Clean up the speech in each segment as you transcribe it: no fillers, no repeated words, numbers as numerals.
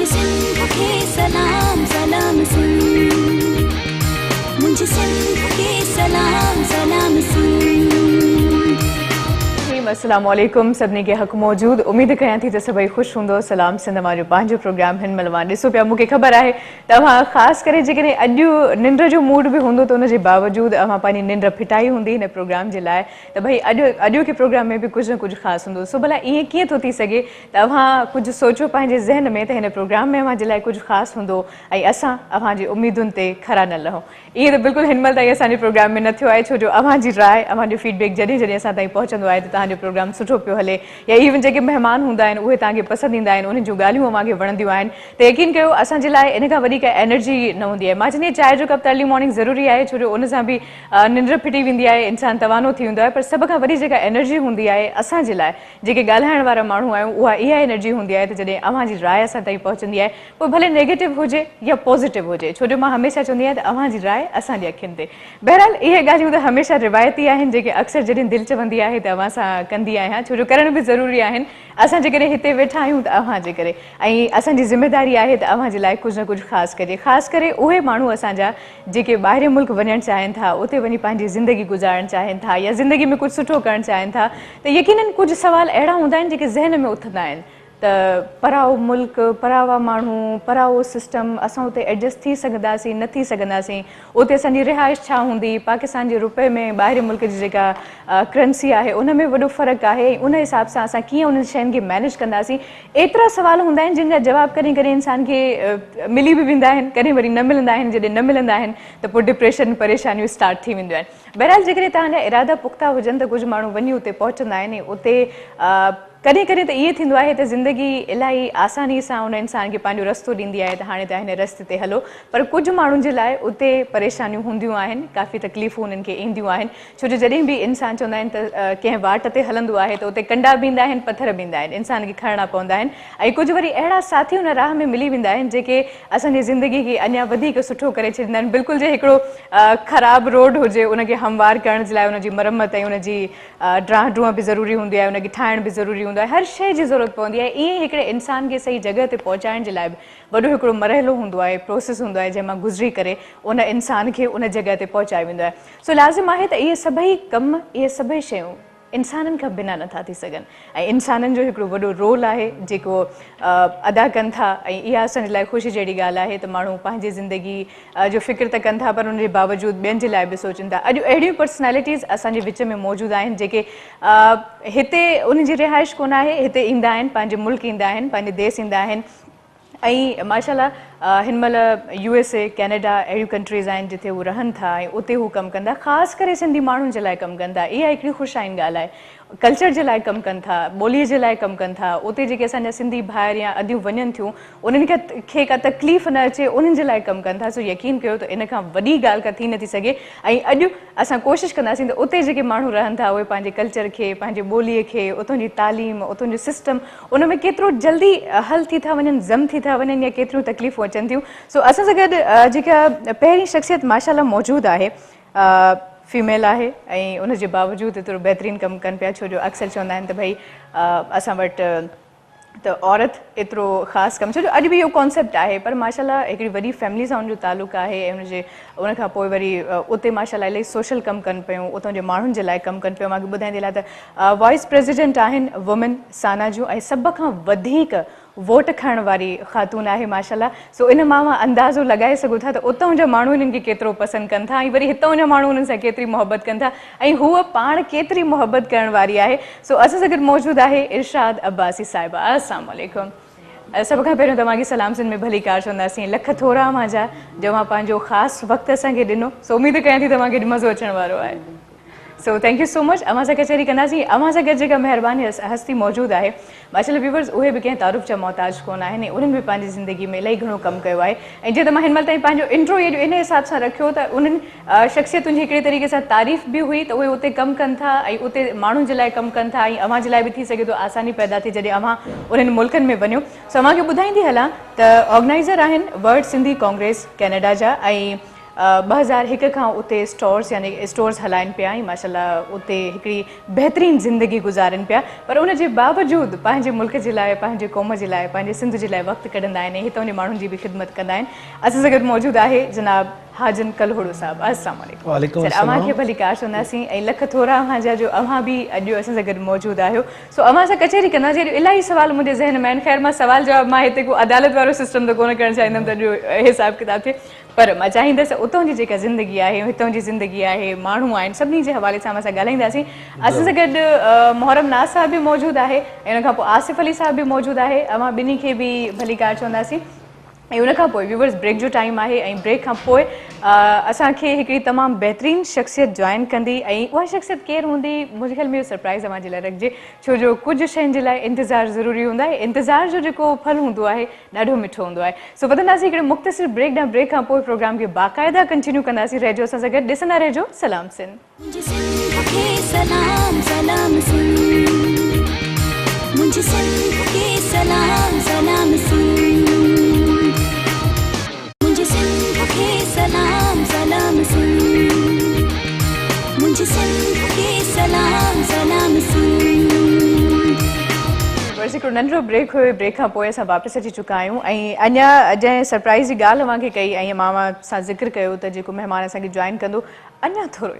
सिंध के सलाम सलाम सिंध, मुझे सिंध के सलाम सलाम सिंध। अस्सलाम वालेकुम सभिनी खे हक़ मौजूद। उम्मीद कयां थी त सभई ख़ुशि हूंदो। सलाम सिंध मां जो पंहिंजो प्रोग्राम हिन महिल मां ॾिसो पिया। मूंखे ख़बर आहे तव्हां ख़ासि करे जेकॾहिं अॼु निंड जो मूड बि हूंदो त उनजे बावजूदि अव्हां पंहिंजी निंड फिटाई हूंदी हिन प्रोग्राम जे लाइ त भई अॼु के प्रोग्राम में बि कुझु न कुझु ख़ासि हूंदो। सो भला ईअं कीअं थो थी सघे त अव्हां कुझु सोचो पंहिंजे ज़हन में त हिन प्रोग्राम में अव्हां जे लाइ कुझु ख़ासि हूंदो ऐं असां अव्हांजी उमेदुनि ते खरा न लहूं। ईअं त बिल्कुलु हिन महिल ताईं असांजे प्रोग्राम में न थियो आहे, छो जो अव्हांजी राय अव्हांजो फीडबैक जॾहिं जॾहिं असां ताईं पहुचंदो आहे त तव्हांजो प्रोग्राम सुठो पियो हले या इवन जेके महिमान हूंदा आहिनि उहे तव्हांखे पसंदि ईंदा आहिनि, उन्हनि जूं ॻाल्हियूं अव्हांखे वणंदियूं आहिनि त यकीन कयो असांजे लाइ इन खां वॾी का एनर्जी न हूंदी आहे। मां चवंदी आहियां चांहि जो कप त अर्ली मॉर्निंग ज़रूरी आहे, छो जो उन सां बि निंड फिटी वेंदी आहे, इंसानु तवानो थी वेंदो आहे, पर सभ खां वॾी जेका एनर्जी हूंदी आहे असांजे लाइ जेके ॻाल्हाइण वारा माण्हू आहियूं उहा इहा एनर्जी हूंदी आहे त जॾहिं अव्हांजी राय असां ताईं पहुचंदी आहे पोइ भले नेगेटिव हुजे या पॉज़िटिव हुजे, छो जो मां हमेशह चवंदी आहियां त अव्हांजी राय असांजी अखियुनि ते। बहरहाल इहे ॻाल्हियूं त हमेशह रिवायती आहिनि जेके अक्सर जॾहिं दिलि चवंदी आहे त अव्हां सां कंदी आहियां, छो जो करण बि ज़रूरी आहिनि। असां जेकॾहिं हिते वेठा आहियूं त अव्हां जे करे, ऐं असांजी ज़िमेदारी आहे त अव्हां जे लाइ कुझु न कुझु ख़ासि कजे। ख़ासि करे उहे माण्हू असांजा जेके ॿाहिरि मुल्क वञणु चाहिनि था, उते वञी पंहिंजी ज़िंदगी गुज़ारणु चाहिनि था या ज़िंदगी में कुझु सुठो करणु चाहिनि था त यकीननि कुझु सुवाल अहिड़ा हूंदा आहिनि जेके ज़हन में उथंदा आहिनि त पराओ मुल्क, परावा माण्हू, पराओ सिस्टम, असां उते एडजस्ट थी सघंदासीं न थी सघंदासीं, उते असांजी रिहाइश छा हूंदी, पाकिस्तान जे रुपए में ॿाहिरि मुल्क जी जेका करंसी आहे उन में वॾो फ़र्क़ु आहे, उन हिसाब सां असां कीअं उन शयुनि खे मैनेज कंदासीं। एतिरा सवाल हूंदा आहिनि जिन जा जवाब कॾहिं कॾहिं इंसान खे मिली बि वेंदा आहिनि, कॾहिं वरी न मिलंदा आहिनि। जॾहिं न मिलंदा आहिनि त पोइ डिप्रेशन परेशानियूं स्टार्ट थी वेंदियूं आहिनि। बहरहाल जेकॾहिं तव्हांजा इरादा पुख़्ता हुजनि त कुझु माण्हू वञी उते पहुचंदा आहिनि। उते कॾहिं कॾहिं त ईअं थींदो आहे त ज़िंदगी इलाही आसानी सां उन इंसान खे पंहिंजो रस्तो ॾींदी आहे त हाणे तव्हां हिन रस्ते ते हलो, पर कुझु माण्हुनि जे लाइ उते परेशानियूं हूंदियूं आहिनि, काफ़ी तकलीफ़ूं उन्हनि खे ईंदियूं आहिनि, छो जो जॾहिं बि इंसानु चवंदा आहिनि त कंहिं वाट ते हलंदो आहे त उते कंडा बि ईंदा आहिनि, पथर बि ईंदा आहिनि, इंसान खे खणणा पवंदा आहिनि। ऐं कुझु वरी अहिड़ा साथी उन राह में मिली वेंदा आहिनि जेके असांजी ज़िंदगी खे अञा वधीक सुठो करे छॾींदा आहिनि। बिल्कुलु जे हिकिड़ो ख़राबु रोड हुजे उनखे हमवार करण जे लाइ उनजी मरम्मत ऐं उनजी ड्राह ड्रूह बि ज़रूरी हूंदी आहे, उनखे ठाहिण बि ज़रूरी हूंदो आहे, हर शइ जी ज़रूरत पवंदी आहे। ईअं ई हिकिड़े इंसान खे सही जॻह ते पहुचाइण जे लाइ बि वॾो हिकिड़ो मरहलो हूंदो आहे, प्रोसेस हूंदो आहे जंहिं मां गुज़री करे उन इंसान खे उन जॻह ते पहुचाए वेंदो आहे। सो लाज़िम आहे त इहे सभई कम, इहे सभई शयूं इंसाननि खां बिना नथा थी सघनि ऐं इंसाननि जो हिकिड़ो वॾो रोल आहे जेको अदा कनि था। ऐं इहा असांजे लाइ ख़ुशी जहिड़ी ॻाल्हि आहे त माण्हू पंहिंजी ज़िंदगी जो फ़िक्र त कनि था पर उनजे बावजूदि ॿियनि जे लाइ बि सोचनि था। अॼु अहिड़ियूं पर्सनैलिटीज़ असांजे विच में मौजूदु आहिनि जेके हिते उनजी रिहाइश कोन आहे, हिते ईंदा आहिनि, पंहिंजे मुल्क ईंदा आहिनि, पंहिंजे देश ईंदा आहिनि ऐं माशाल्लाह हिन महिल USA, कैनेडा अहिड़ियूं कंट्रीज़ आहिनि जिते हू रहनि था ऐं उते हू कमु कंदा, ख़ासि करे सिंधी माण्हुनि जे लाइ कमु कनि था। इहा हिकिड़ी ख़ुशाइनी ॻाल्हि आहे। कल्चर जे लाइ कमु कनि था, ॿोलीअ जे लाइ कमु कनि था। उते जेके असांजा सिंधी भाइर या अदियूं वञनि थियूं उन्हनि खे का तकलीफ़ न अचे उन्हनि जे लाइ कमु कनि था। सो यकीन कयो त इन खां वॾी ॻाल्हि का थी नथी सघे। ऐं अॼु असां कोशिशि कंदासीं त उते जेके माण्हू रहनि था उहे पंहिंजे कल्चर खे, पंहिंजे ॿोलीअ खे, उतां जी तालीम, उतां जो सिस्टम, उन में केतिरो जल्दी हल थी था वञनि, ज़म थी था वञनि या केतिरियूं तकलीफ़ूं अचनि थियूं। सो असां सां गॾु जेका पहिरीं शख़्सियत माशाल्लाह मौजूदु आहे, फीमेल आहे ऐं उनजे बावजूदि एतिरो बहितरीनु कमु कनि पिया, छो जो अक्सर चवंदा आहिनि त भई असां वटि त औरत एतिरो ख़ासि कमु, छो जो अॼु बि इहो कॉन्सेप्ट आहे, पर माशाल्लाह हिकिड़ी वॾी फैमिली सां उनजो तालुक़ु आहे ऐं उन खां पोइ वरी उते माशाल्लाह इलाही सोशल कमु कनि पियूं, उतां जे माण्हुनि जे लाइ कमु कनि पियूं। मूंखे ॿुधाईंदी लाइ त वाइस प्रेसिडेंट आहिनि वुमेन साना जूं ऐं सभ खां वधीक वोट खणण वारी ख़ातून आहे माशाल्लाह। सो इन मां अंदाज़ो लॻाए सघो था त उतां जा माण्हू इन्हनि खे केतिरो पसंदि कनि था ऐं वरी हितां जा माण्हू उन्हनि सां केतिरी मुहबत कनि था ऐं हूअ पाण केतिरी मुहबत करण वारी आहे। सो असां सां गॾु मौजूदु आहे इरशाद अब्बासी साहिबा। अस्सलाम वालेकुम। सभ खां पहिरियों तव्हांखे सलाम सिंध में भली कार चवंदासीं, लख थोरा मुंहिंजा जो मां पंहिंजो ख़ासि वक़्तु असांखे ॾिनो। सो उमेदु कयां थी तव्हांखे मज़ो अचण वारो आहे। So thank you so much. अव्हां सां कचहरी कंदासीं। अव्हां सां गॾु जेका महिरबानी हस्ती मौजूदु आहे माशाल्लाह व्यूवर्स, उहे बि कंहिं तारुफ़ जा मोहताज कोन आहिनि ऐं उन्हनि बि पंहिंजी ज़िंदगी में इलाही घणो कमु कयो आहे। ऐं जीअं त मां हिन महिल ताईं पंहिंजो इंट्रो इन हिसाब सां रखियो त उन्हनि शख़्सियतुनि जी हिकिड़े तरीक़े सां तारीफ़ बि हुई त उहे उते कमु कनि था ऐं उते माण्हुनि जे लाइ कमु कनि था ऐं अव्हां जे लाइ बि थी सघे थो आसानी पैदा थिए जॾहिं अव्हां उन्हनि मुल्कनि में वञो। सो अव्हांखे ॿुधाईंदी हलां त ऑर्गेनाइज़र आहिनि वर्ल्ड सिंधी कांग्रेस कैनेडा जा ऐं 2001 खां उते स्टोर्स यानी स्टोर्स हलाइनि पिया ऐं माशाल्लाह उते हिकिड़ी बहितरीनु ज़िंदगी गुज़ारनि पिया पर उन जे बावजूदु पंहिंजे मुल्क जे लाइ पंहिंजे क़ौम जे लाइ पंहिंजे सिंध जे लाइ वक़्तु कढंदा आहिनि हितां जे माण्हुनि जी बि ख़िदमत कंदा आहिनि असां सां गॾु मौजूदु आहे जनाब हाजन कलहोड़ो साहब अस्सलाम वालेकुम सर अव्हां खे भली कार चवंदासीं ऐं लख थोरा अव्हां जा जो अव्हां बि अॼु असां सां गॾु मौजूदु आहियो सो अव्हां सां कचहरी कंदासीं इलाही सुवाल मुंहिंजे ज़हन में आहिनि ख़ैर मां सुवाल जवाब मां हिते को अदालत वारो सिस्टम त कोन करणु चाहींदमि त अॼु हिसाब किताब थिए पर मां चाहींदसि उतां जी जेका ज़िंदगी आहे हितां जी ज़िंदगी आहे माण्हू आहिनि सभिनी जे हवाले सां असां ॻाल्हाईंदासीं असां सां गॾु मोहरम नाज़ साहब बि मौजूदु आहे ऐं उन खां पोइ आसिफ़ अली साहब बि मौजूदु आहे अव्हां ॿिन्ही खे बि भली कार चवंदासीं ऐं उन खां पोइ व्यूवर्स ब्रेक जो टाइम आहे ऐं ब्रेक खां पोइ असांखे हिकिड़ी तमामु बहितरीनु शख़्सियत जॉइन कंदी ऐं उहा शख़्सियत केरु हूंदी मुंहिंजे ख़्याल में इहो सरप्राइज़ अव्हां जे लाइ रखिजे छो जो कुझु शयुनि जे लाइ इंतज़ारु ज़रूरी हूंदो आहे इंतज़ार जो जेको फल हूंदो आहे ॾाढो मिठो हूंदो आहे सो ॿुधंदासीं हिकिड़े मुख़्तसिर ब्रेक ॾांहुं ब्रेक खां पोइ प्रोग्राम खे बाक़ाइदा कंटिन्यू कंदासीं रहिजो असां सां गॾु ॾिसंदा रहिजो सलाम सिंध मुझे सिंध के सलाम सलाम सिंध मुझे सिंध के सलाम सलाम सिंध मुझे सिंध के सलाम सलाम सिंध मुझे सिंध के सलाम सलाम सिंध हिकिड़ो नंढड़ो ब्रेक हुयो ब्रेक खां पोइ असां वापसि अची चुका आहियूं ऐं अञा जंहिं सरप्राइज़ जी ॻाल्हि अव्हांखे कई ऐं मां सां ज़िक्र कयो त जेको महिमान असांखे जॉइन कंदो अञा थोरो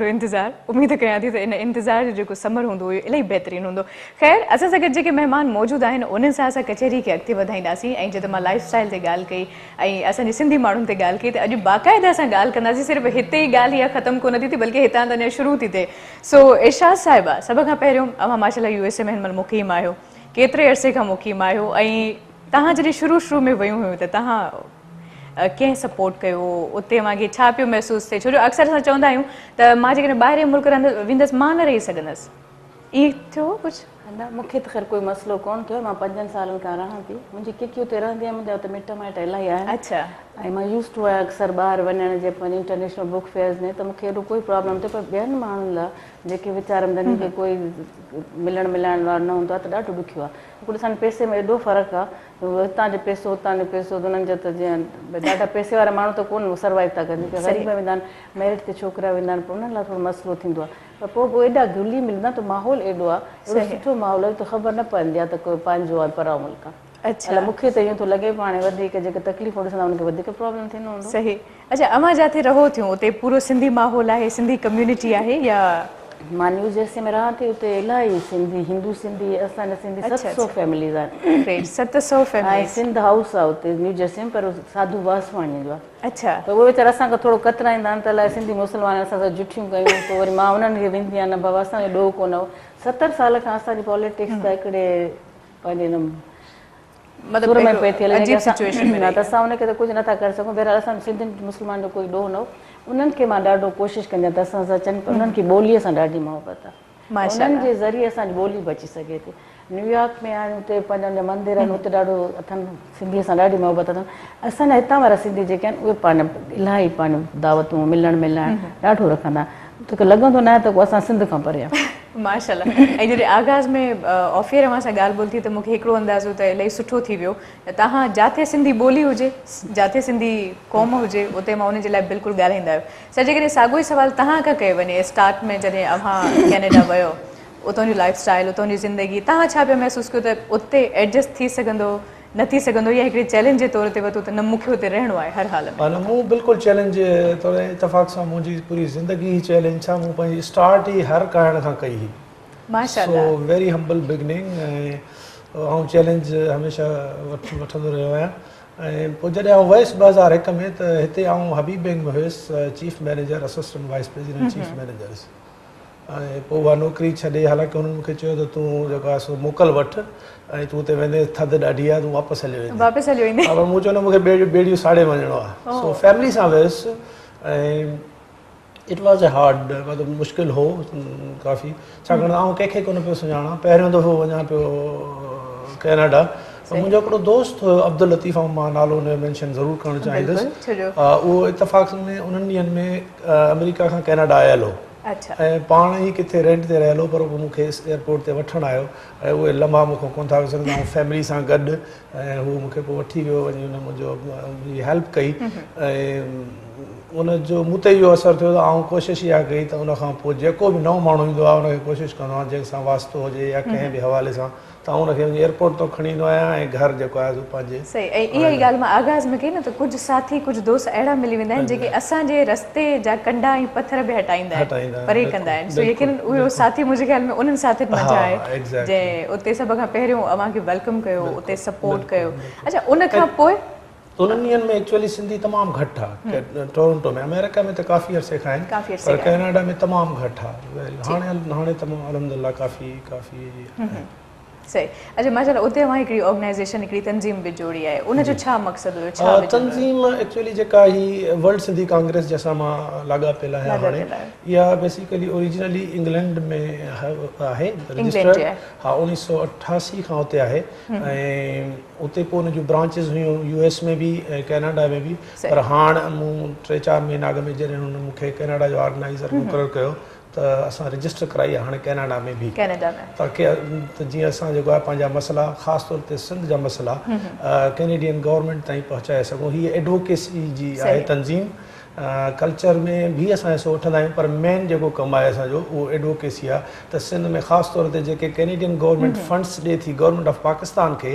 इंतज़ारु उमेद कयां थी त इन इंतज़ार जो जेको समर हूंदो हुयो इलाही बहितरीनु हूंदो ख़ैर असां सां गॾु जेके महिमान मौजूदु आहिनि उन्हनि सां असां कचहरी खे अॻिते वधाईंदासीं ऐं जॾहिं मां लाइफ स्टाइल ते ॻाल्हि कई ऐं असांजे सिंधी माण्हुनि ते ॻाल्हि कई त अॼु बाक़ाइदा असां ॻाल्हि कंदासीं सिर्फ़ु हिते ई ॻाल्हि इहा ख़तमु कोन थी बल्कि हितां त अञा शुरू थी थिए सो इरशाद साहिबा सभ खां पहिरियों अव्हां माशाल्लाह USA में हिन महिल मुक़ीम आहियो केतिरे अरसे खां मुक़ीम आहियो ऐं तव्हां जॾहिं शुरू में वियूं हुयूं त तव्हां कंहिं सपोर्ट कयो उते मूंखे छा पियो महसूसु थिए छो जो अक्सर असां चवंदा आहियूं त मां जेकॾहिं ॿाहिरि मुल्क वेंदसि मां न रही सघंदसि ईअं थियो कुझु न मूंखे त ख़ैर कोई मसइलो कोन थियो मां 5 सालनि खां रहां थी मुंहिंजी किकी हुते रहंदी आहे मुंहिंजा हुते मिट माइट इलाही आहिनि अच्छा ऐं मां यूज़ टू आहियां अक्सर ॿाहिरि वञण जे पंहिंजे इंटरनेशनल बुक फेयर्स में त मूंखे एॾो कोई प्रॉब्लम थिए पर ॿियनि माण्हुनि लाइ जेके वीचारनि जन खे कोई मिलण वारो न हूंदो आहे त ॾाढो ॾुखियो आहे हिकिड़ो असांजे पैसे में एॾो फ़र्क़ु आहे हितां जो पैसो हुतां जो पैसो त उन्हनि जो त जीअं ॾाढा पैसे वारा माण्हू त कोन सर्वाइव था कनि ग़रीब वेंदा आहिनि मैरिट ते छोकिरा वेंदा आहिनि पोइ उन्हनि लाइ थोरो मसइलो थींदो आहे पर पोइ एॾा घुली मिलंदा त माहौल एॾो आहे एॾो सुठो माहौल आहे त ख़बर न पवंदी आहे त कोई पंहिंजो आहे पराओ मुल्क आहे अच्छा मूंखे त ईअं थो लॻे पाणे वधीक जेके तकलीफ़ूं ॾिसंदा उनखे वधीक प्रॉब्लम थींदो हूंदो सही अच्छा अव्हां जिथे रहो थियूं उते पूरो सिंधी माहौल आहे सिंधी कम्युनिटी आहे या मां न्यू जर्सी में रहां थी उते इलाही सिंधी हिंदू सिंधी असांजा सिंधी 700 फैमिलीज़ आहिनि 700 फैमिली सिंध हाउस आहे उते न्यू जर्सी में पर साधू वासवाणी जो आहे अच्छा त उहे वीचारा असांखां थोरो कतराईंदा आहिनि त अलाए सिंधी मुस्लमान असां सां जुठियूं कयूं पोइ वरी मां उन्हनि खे वेंदी आहियां न बाबा असांजो ॾोह कोन हो 70 साल खां असांजी पॉलिटिक्स त हिकिड़े पंहिंजे सुर में पई थियल त असां उनखे त कुझु नथा करे सघूं बहरहाल असां सिंधियुनि मुस्लमान जो कोई ॾोह न हो उन्हनि खे मां ॾाढो कोशिशि कंदी आहियां त असां सां चवनि उन्हनि खे ॿोलीअ सां ॾाढी मोहबत आहे उन्हनि जे ज़रिए असांजी ॿोली बची सघे थी न्यूयॉर्क में आहिनि हुते पंहिंजा मंदर आहिनि हुते ॾाढो अथनि सिंधीअ सां ॾाढी मोहबत अथनि असांजा हितां वारा सिंधी जेके आहिनि उहे पाण इलाही पंहिंजो दावतूं मिलणु ॾाढो रखंदा तोखे लॻंदो न आहे त असां सिंध खां परे आहियूं माशाल्लाह ऐं जॾहिं आगाज़ में ऑफियर अव्हां सां ॻाल्हि ॿोल थी त मूंखे हिकिड़ो अंदाज़ो त इलाही सुठो थी वियो त तव्हां जिथे सिंधी ॿोली हुजे जिथे सिंधी क़ौम हुजे उते मां उनजे लाइ बिल्कुलु ॻाल्हाईंदा आहियो सर जेकॾहिं साॻियो ई सुवालु तव्हां खां कयो वञे स्टार्ट में जॾहिं अव्हां कैनेडा वियो उतां जी लाइफ स्टाइल उतां जी ज़िंदगी तव्हां छा पिया महसूसु कयो त उते एडजस्ट थी सघंदो न थी सघंदो या हिकिड़े चैलेंज जे तौर ते वरितो त न मूंखे हुते रहणो आहे हर हाल में मूं बिल्कुलु चैलेंज जे तौर इतफ़ाक़ सां मुंहिंजी पूरी ज़िंदगी ई चैलेंज छा मूं पंहिंजी स्टार्ट ई हर कहण खां कई हुई माशाल्लाह सो वेरी हम्बल बिगनिंग ऐं चैलेंज हमेशह वठंदो रहियो आहियां ऐं पोइ जॾहिं आउं वयुसि 2001 में त हिते आउं हबीब बैंक में हुयुसि chief manager assistant wise president chief manager ऐं पोइ उहा नौकिरी छॾे हालांकि हुननि मूंखे चयो त तूं जेको आहे सो मोकल वठि ऐं तूं हुते वेंदे थधि ॾाढी आहे तूं वापसि हलियो वेंदे पर मूं चयो न मूंखे ॿेड़ियूं साड़े वञिणो आहे सो फैमिली सां वियुसि ऐं इट वॉज़ ए हार्ड मतिलबु मुश्किल हो काफ़ी छाकाणि आउं कंहिंखे कोन पियो सुञाणा पहिरियों दफ़ो वञा पियो कैनेडा त मुंहिंजो हिकिड़ो दोस्त हुयो अब्दुल लतीफ़ ऐं मां नालो हुनजो मैंशन ज़रूरु करणु चाहींदुसि उहो इतफ़ाक़ में उन्हनि ॾींहंनि में अमेरिका खां कैनेडा आयल हो अच्छा ऐं पाण ई किथे रेंट ते रहियलो पर पोइ मूंखे एयरपोर्ट ते वठणु आयो ऐं उहे लम्हा मूंखां कोन था विसरंदा ऐं फैमिली सां गॾु ऐं हू मूंखे पोइ वठी वियो वञी हुन मुंहिंजी हेल्प कई ऐं उनजो मूं ते इहो असरु थियो त आउं कोशिशि इहा कई त उनखां पोइ जेको बि नओं माण्हू ईंदो आहे उनखे कोशिशि कंदो आहियां जंहिंसां वास्तो हुजे या कंहिं बि हवाले सां त उनखे एयरपोर्ट तो खणी ईंदो आहियां ऐं घर जेको आहे पंहिंजे सही ऐं इहा ई ॻाल्हि मां आगाज़ में कई न त कुझु साथी कुझु दोस्त अहिड़ा मिली वेंदा आहिनि जेके असांजे रस्ते जा कंडा ऐं पथर बि हटाईंदा आहिनि परे कंदा आहिनि सो यकीन उहो साथी मुंहिंजे ख़्याल में उन्हनि साथियुनि मां आहे जंहिं उते सभ खां पहिरियों अव्हांखे वेलकम कयो उते सपोर्ट कयो अच्छा उनखां पोइ उन्हनि ॾींहंनि में एक्चुअली सिंधी तमामु घटि आहे टोरंटो में अमेरिका में त काफ़ी अरसे खां आहिनि पर कैनेडा में तमामु घटि आहे हाणे तमामु अलहमदिल्ला काफ़ी सही अच्छा माशाल्लाह उते अव्हां हिकिड़ी ऑर्गेनाइज़ेशन हिकिड़ी तंज़ीम बि जोड़ी आहे उनजो छा मक़सदु हुयो छा तंज़ीम एक्चुअली जेका ही वर्ल्ड सिंधी कांग्रेस जंहिंसां मां लाॻापियल आहियां हाणे इहा बेसिकली ओरिजिनली इंग्लैंड में आहे रजिस्टर्ड हा 1988 खां उते आहे ऐं उते पोइ उन जूं ब्रांचिस हुयूं US में बि ऐं कैनेडा में बि पर हाणे मूं 3-4 महीना अॻु में जॾहिं हुन मूंखे कैनेडा जो ऑर्गेनाइज़र मुक़ररु कयो त असां रजिस्टर कराई आहे हाणे कैनेडा में बि ताकी त जीअं असां जेको आहे पंहिंजा मसइला ख़ासि तौर ते सिंध जा मसइला कैनेडियन गवर्नमेंट ताईं पहुचाए सघूं हीअ एडवोकेसी जी आहे तंज़ीम कल्चर में बि असां हिसो वठंदा आहियूं पर मेन जेको कमु आहे असांजो उहो एडवोकेसी आहे त सिंध में ख़ासि तौर ते जेके कैनेडियन गवर्नमेंट फंड्स ॾिए थी गवर्नमेंट ऑफ पाकिस्तान खे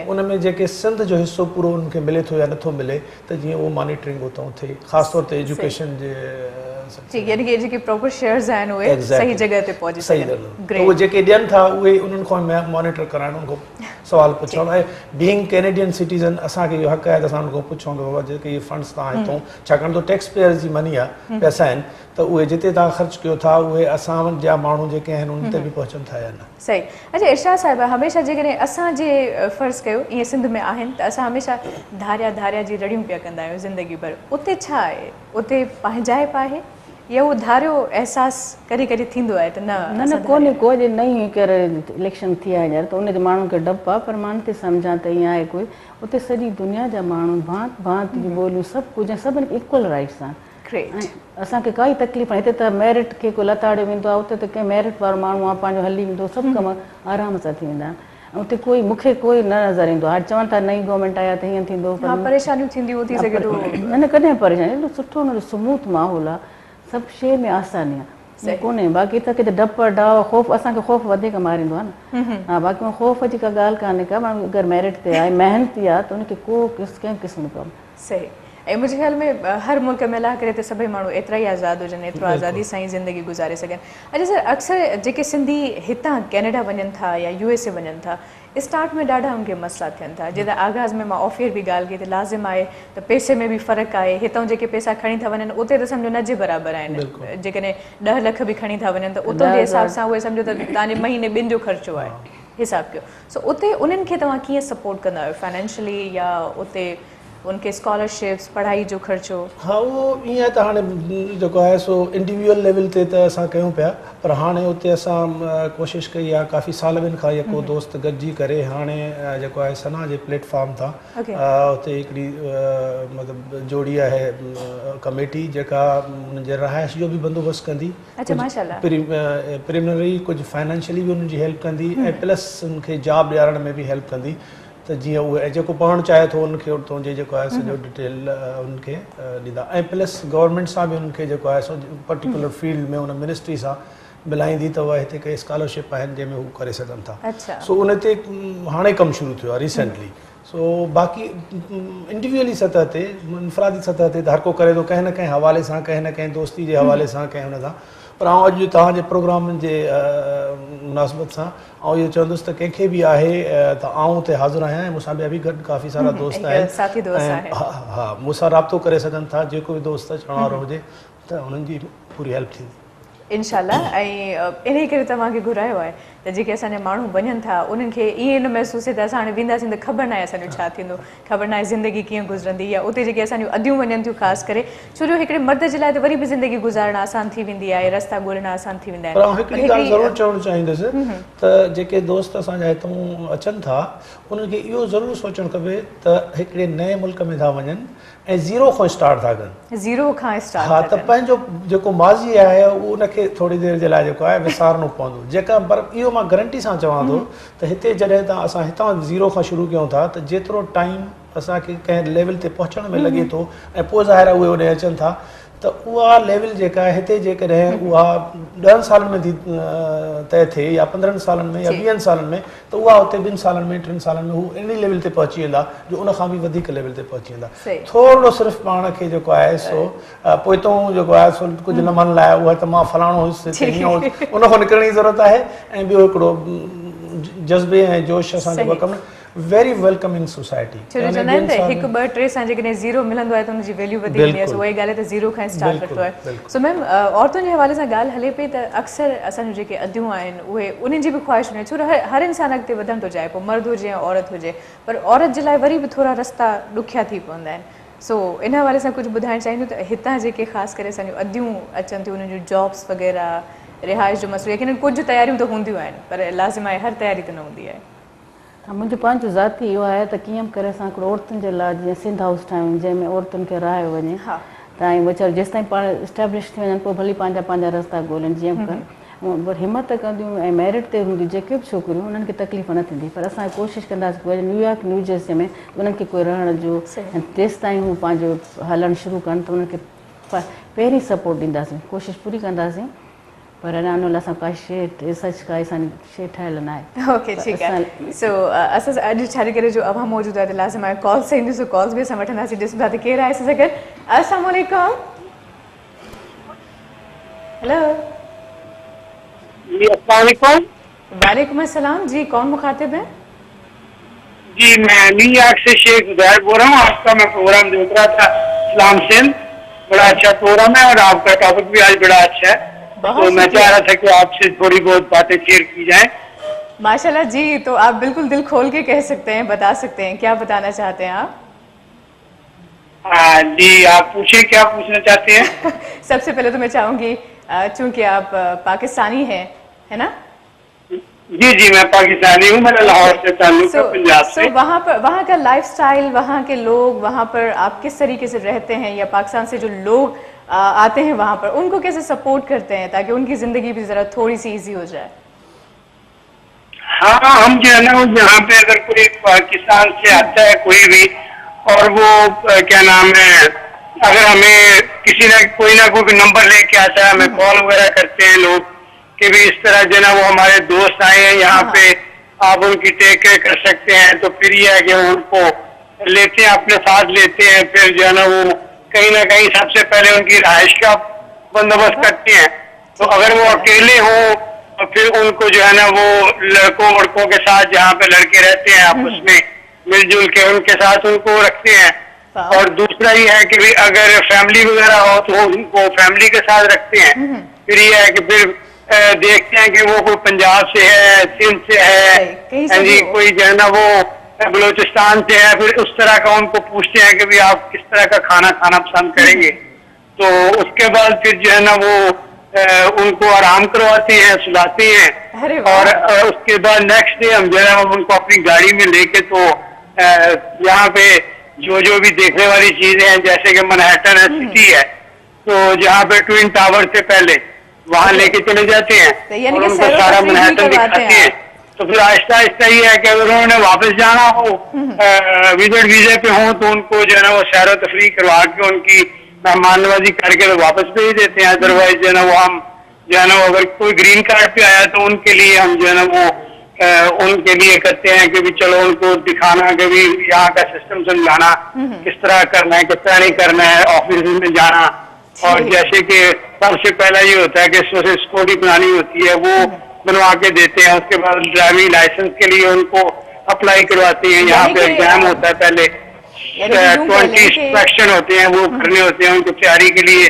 उन में जेके सिंध जो हिसो पूरो उनखे मिले थो या नथो मिले त जीअं उहो मॉनिटरिंग उतां थिए ख़ासि तौर ते एजुकेशन जे यानी कि जेके प्रॉपर शेयर्स आहिनि उहे सही जॻह ते पहुची सघनि उहे जेके ॾियनि था उहे उन्हनि खां मॉनिटर कराइणो उनको सुवाल पुछणो ऐं बीइंग कैनेडियन सिटीज़न असांखे इहो हक़ आहे त असां उनको पुछूं कि बाबा जेके इहे फंड्स तव्हां हितां छाकाणि त टैक्स पेयर्स जी मनी आहे पैसा आहिनि त उहे जिते तव्हां ख़र्चु कयो था उहे असां जा माण्हू जेके आहिनि उन ते बि पहुचनि था या न सही अच्छा इरशाद साहिबा हमेशह जेकॾहिं असांजे फ़र्ज़ु कयो ईअं सिंध में आहिनि त असां हमेशह धारिया जी रड़ियूं पिया कंदा आहियूं ज़िंदगी भर उते छा आहे उते पंहिंजाइप आहे या उहो धारियो अहसासु कॾहिं थींदो आहे त न कोन्हे को जे नई कहिड़े इलेक्शन थी आहे हींअर त उनजे माण्हुनि खे डपु आहे पर मां नथी सम्झां त ईअं आहे कोई उते सॼी दुनिया जा माण्हू भांति भांति जूं ॿोलियूं सभु कुझु ऐं सभिनी इक्वल राइट्स आहिनि असांखे काई तकलीफ़ आहे हिते त मेरिट खे को लताड़ियो वेंदो आहे उते त कंहिं मेरिट वारो माण्हू आहे पंहिंजो हली वेंदो सभु कम आराम सां थी वेंदा आहिनि ऐं उते कोई मूंखे कोई न नज़र ईंदो हाणे चवनि था नई गवर्नमेंट आहे त हीअं थींदो परेशानियूं थींदियूं थी सघे थो न कॾहिं परेशानी एॾो सुठो हुनजो स्मूथ माहौल आहे सभु शइ में आसानी आहे कोन्हे बाक़ी त किथे डप डाव ख़ौफ़ असांखे ख़ौफ़ वधीक मारींदो आहे न हा बाक़ी ख़ौफ़ जी का ॻाल्हि कान्हे का माण्हू अगरि मेरिट ते आहे महिनती आहे त उनखे को कंहिं क़िस्म जो प्रॉब्लम सही ऐं मुंहिंजे ख़्याल में हर मुल्क में मिलाए करे त सभई माण्हू एतिरा ई आज़ादु हुजनि एतिरो आज़ादी सां ई ज़िंदगी गुज़ारे सघनि अच्छा सर अक्सर जेके सिंधी हितां कैनेडा वञनि था या USA वञनि था स्टार्ट में ॾाढा उनखे मसइला थियनि था जीअं त आगाज़ में मां ऑफियर बि ॻाल्हि कई त लाज़िम आहे त पैसे में बि फ़र्क़ु आहे हितां जेके पैसा खणी था वञनि उते त सम्झो न जे बराबरि आहिनि जेकॾहिं 10 लख बि खणी था वञनि त उतां जे हिसाब सां उहे सम्झो त तव्हांजे महीने ॿिनि जो ख़र्चो आहे हिसाबु कयो सो उते उन्हनि खे तव्हां कीअं सपोर्ट कंदा आहियो फाइनेंशियली या उते उनके स्कॉलरशिप्स पढ़ाई जो ख़र्चो हाँ वो ईअं त हाणे जेको आहे सो इंडिविजुअल लेवल ते त असां कयूं पिया पर हाणे उते असां कोशिशि कई आहे काफ़ी साल ॿिनि खां को दोस्त गॾिजी करे हाणे जेको आहे सना जे प्लेटफॉर्म तां उते हिकिड़ी मतिलबु जोड़ी आहे कमेटी जेका उनजे रहाइश जो बि बंदोबस्तु कंदी प्रिलिमिनरी कुझु फाइनेंशियली बि उन्हनि जी हेल्प कंदी ऐं प्लस उनखे जॉब ॾियारण में बि हेल्प कंदी त जीअं उहे जेको पढ़णु चाहे थो उनखे उतां जे जेको आहे सॼो डिटेल उनखे ॾींदा ऐं प्लस गवर्नमेंट सां बि उनखे जेको आहे सो पर्टिकुलर फील्ड में उन मिनिस्ट्री सां मिलाईंदी त उहा हिते कई स्कॉलरशिप आहिनि जंहिंमें हू करे सघनि था सो उन ते हाणे कमु शुरू थियो आहे रिसेंटली सो बाक़ी इंडिविजुअली सतह ते इनफरादी सतह ते त हर को करे थो कंहिं न कंहिं हवाले सां कंहिं न कंहिं दोस्ती जे हवाले सां कंहिं हुन सां पर आउं अॼु तव्हांजे प्रोग्राम जे मुनासिबत सां आउं इहो चवंदुसि त कंहिंखे बि आहे त आउं हुते हाज़िर आहियां ऐं मूंसां ॿिया बि गॾु काफ़ी सारा दोस्त आहिनि हा मूंसां राब्तो करे सघनि था जेको बि दोस्त अचण वारो हुजे त हुननि जी पूरी हेल्प थींदी इंशाल्लाह ऐं इन करे तव्हांखे घुरायो आहे त त जेके असांजा माण्हू वञनि था उन्हनि खे ईअं न महसूस थिए त असां हाणे वेंदासीं त ख़बर न आहे असांजो छा थींदो, ख़बर न आहे ज़िंदगी कीअं गुज़रंदी, या उते जेके असांजूं अदियूं वञनि थियूं ख़ासि करे, छो जो हिकिड़े मर्द जे लाइ त वरी बि ज़िंदगी गुज़ारणु आसान थी वेंदी आहे, रस्ता ॻोल्हणु आसान थी वेंदा आहिनि। हिकिड़ी ॻाल्हि ज़रूरु चवणु चाहींदुसि त जेके दोस्त असांजा हितां अचनि था उन्हनि खे इहो ज़रूरु सोचणु खपे त हिकिड़े नए मुल्क में था वञनि ऐं ज़ीरो खां स्टार्ट था कनि। ज़ीरो खां स्टार्ट, हा, त पंहिंजो जेको माज़ी आहे उनखे थोरी देरि जे लाइ जेको आहे विसारणो पवंदो। जेका पर इहो मां गारंटी सां चवां थो त हिते जॾहिं असां हितां ज़ीरो खां शुरू कयूं था त जेतिरो टाइम असांखे कंहिं लेवल ते पहुचण में लॻे थो ऐं पोइ ज़ाहिर आहे उहे होॾे अचनि था त उहा लेवल जेका आहे हिते जेकॾहिं उहा 10 सालनि में थी तय थिए या 15 सालनि में या 20 सालनि में त उहा हुते 2 सालनि में 3 सालनि में हू इन लेवल ते पहुची वेंदा जो उन खां बि वधीक लेवल ते पहुची वेंदा। थोरो सिर्फ़ु पाण खे जेको आहे सो पोइतों जेको आहे सो कुझु न मन लाइ उहा त मां फलाणो हुयुसि हीअं उन खां निकिरण जी ज़रूरत आहे। ऐं ॿियो हिकिड़ो जज़्बे ऐं जोश सां जेको कमु वेरी वेलकमिंग सोसाइटी। छो जो चवंदा आहिनि त 1 2 3 सां जेकॾहिं ज़ीरो मिलंदो आहे त हुनजी वैल्यू वधी वेंदी आहे, सो उहा ई ॻाल्हि आहे त ज़ीरो खां स्टार्ट वठो आहे। सो मैम औरतुनि जे हवाले सां ॻाल्हि हले पई त अक्सर असांजूं जेके अदियूं आहिनि उहे उन्हनि जी बि ख़्वाहिश हूंदी आहे, छो जो हर इंसानु अॻिते वधणु थो चाहे, पोइ मर्द हुजे या औरत हुजे, पर औरत जे लाइ वरी बि थोरा रस्ता ॾुखिया थी पवंदा आहिनि। सो इन हवाले सां कुझु ॿुधाइणु चाहींदो त हितां जेके ख़ासि करे असांजूं अदियूं अचनि थियूं उन्हनि जूं जॉब्स वग़ैरह, रिहाइश जो मसइलो, यकीनन कुझु तयारियूं त हूंदियूं आहिनि पर लाज़िम आहे हर तयारी त न हूंदी आहे। मुंहिंजो पंहिंजो ज़ाती इहो आहे त कीअं बि करे असां हिकिड़ो औरतुनि जे लाइ जीअं सिंध हाउस ठाहियूं जंहिंमें औरतुनि खे रहायो वञे त ऐं वीचार जेसि ताईं पाण इस्टेब्लिश थी वञनि पोइ भली पंहिंजा रस्ता ॻोल्हनि जीअं बि कनि हिमत कंदियूं ऐं मेरिट ते हूंदियूं जेके बि छोकिरियूं उन्हनि खे तकलीफ़ न थींदी। पर असां कोशिशि कंदासीं की न्यूयॉर्क न्यू जर्सी में उन्हनि खे कोई रहण जो ऐं तेसि ताईं हू पंहिंजो हलणु शुरू कनि त उन्हनि खे पहिरीं सपोर्ट ॾींदासीं, कोशिशि पूरी कंदासीं। पर अञा उन लाइ असां का शइ सच का असांजी शइ ठहियल न आहे। ओके, ठीकु आहे। सो असां अॼु छा करे जो अवां मौजूदु आहे त लाज़िम आहे कॉल्स ईंदियूं, कॉल्स बि असां वठंदासीं, ॾिसूं था त केरु आहे असां सां गॾु। अस्सलाम वालेकुम। हेलो जी, अस्सलाम वालेकुम। वालेकुम अस्सलाम जी, कौन मुखातिब है? जी, मैं न्यूयॉर्क से शेख उदैर बोल रहा हूँ। आपका मैं प्रोग्राम देख रहा था सलाम सिंध, बड़ा अच्छा प्रोग्राम है और आपका टॉपिक भी आज बड़ा अच्छा है, तो मैं चाह रहा था कि आपसे थोड़ी बहुत बातें शेयर की जाएं। माशाल्लाह जी, तो आप बिल्कुल दिल खोल के कह सकते हैं, बता सकते हैं, क्या बताना चाहते हैं आप? जी, आप पूछे, क्या पूछना चाहते हैं? सबसे पहले तो मैं चाहूंगी चूंकि आप पाकिस्तानी हैं, है ना? जी जी, मैं पाकिस्तानी हूँ, मेरा लाहौर से ताल्लुक है, पंजाब से। वहाँ का लाइफस्टाइल, वहाँ के लोग, वहाँ पर आप किस तरीके से रहते हैं, या पाकिस्तान से जो लोग आते हैं वहाँ पर उनको कैसे सपोर्ट करते हैं ताकि उनकी जिंदगी भी जरा थोड़ी सी इजी हो जाए? हाँ, हम जो है ना यहाँ पे अगर कोई पाकिस्तान से आता है कोई भी, और वो क्या नाम है, अगर हमें किसी ने कोई ना कोई नंबर लेके आता है, हमें कॉल वगैरह करते हैं लोग कि भी इस तरह जो है ना वो हमारे दोस्त आए हैं यहाँ पे, आप उनकी टेक केयर कर सकते हैं, तो फिर ये है कि उनको लेते हैं, अपने साथ लेते हैं, फिर जो है ना वो कहीं ना कहीं सबसे पहले उनकी रहाइश का बंदोबस्त करते हैं। तो अगर वो अकेले हो तो फिर उनको जो है ना वो लड़कों के साथ जहाँ पे लड़के रहते हैं आपस में मिलजुल के उनके साथ उनको रखते हैं। और दूसरा ये है कि भी अगर फैमिली वगैरह हो तो उनको फैमिली के साथ रखते हैं। फिर ये है कि फिर देखते हैं कि वो कोई पंजाब से है, सिंध से है, जी कोई जो है ना वो बलूचिस्तान से है, फिर उस तरह का उनको पूछते हैं कि भी आप किस तरह का खाना खाना पसंद करेंगे। तो उसके बाद फिर जो है ना वो उनको आराम करवाते हैं, सुलाते हैं, और उसके बाद नेक्स्ट डे हम जो है उनको अपनी गाड़ी में लेके तो यहाँ पे जो भी देखने वाली चीजें हैं, जैसे कि मैनहट्टन है, सिटी है, तो जहाँ पे ट्विन टावर से पहले वहाँ लेके चले जाते हैं और उनको सारा मैनहट्टन दिखाते हैं। तो फिर आहिस्ता आहिस्ता ये है कि अगर उन्होंने वापस जाना हो, विजिट वीजे पे हो, तो उनको जो है ना वो सैर तफरीह करवा के उनकी मेहमान नवाजी करके तो वापस भेज देते हैं। अदरवाइज जो है ना वो हम जो है ना अगर कोई ग्रीन कार्ड पे आया तो उनके लिए हम जो है ना वो उनके लिए करते हैं कि भी चलो उनको दिखाना कि भी यहाँ का सिस्टम समझाना, किस तरह करना है, किस तरह नहीं करना है, ऑफिस में जाना। और जैसे कि सबसे पहला ये होता है कि सोशल सिक्योरिटी बनानी होती है, वो बनवा के देते हैं। उसके बाद ड्राइविंग लाइसेंस के लिए उनको अप्लाई करवाते हैं। यहाँ पे एग्जाम होता है, पहले 20 इंस्पेक्शन होते हैं, वो करने होते हैं। उनको तैयारी के लिए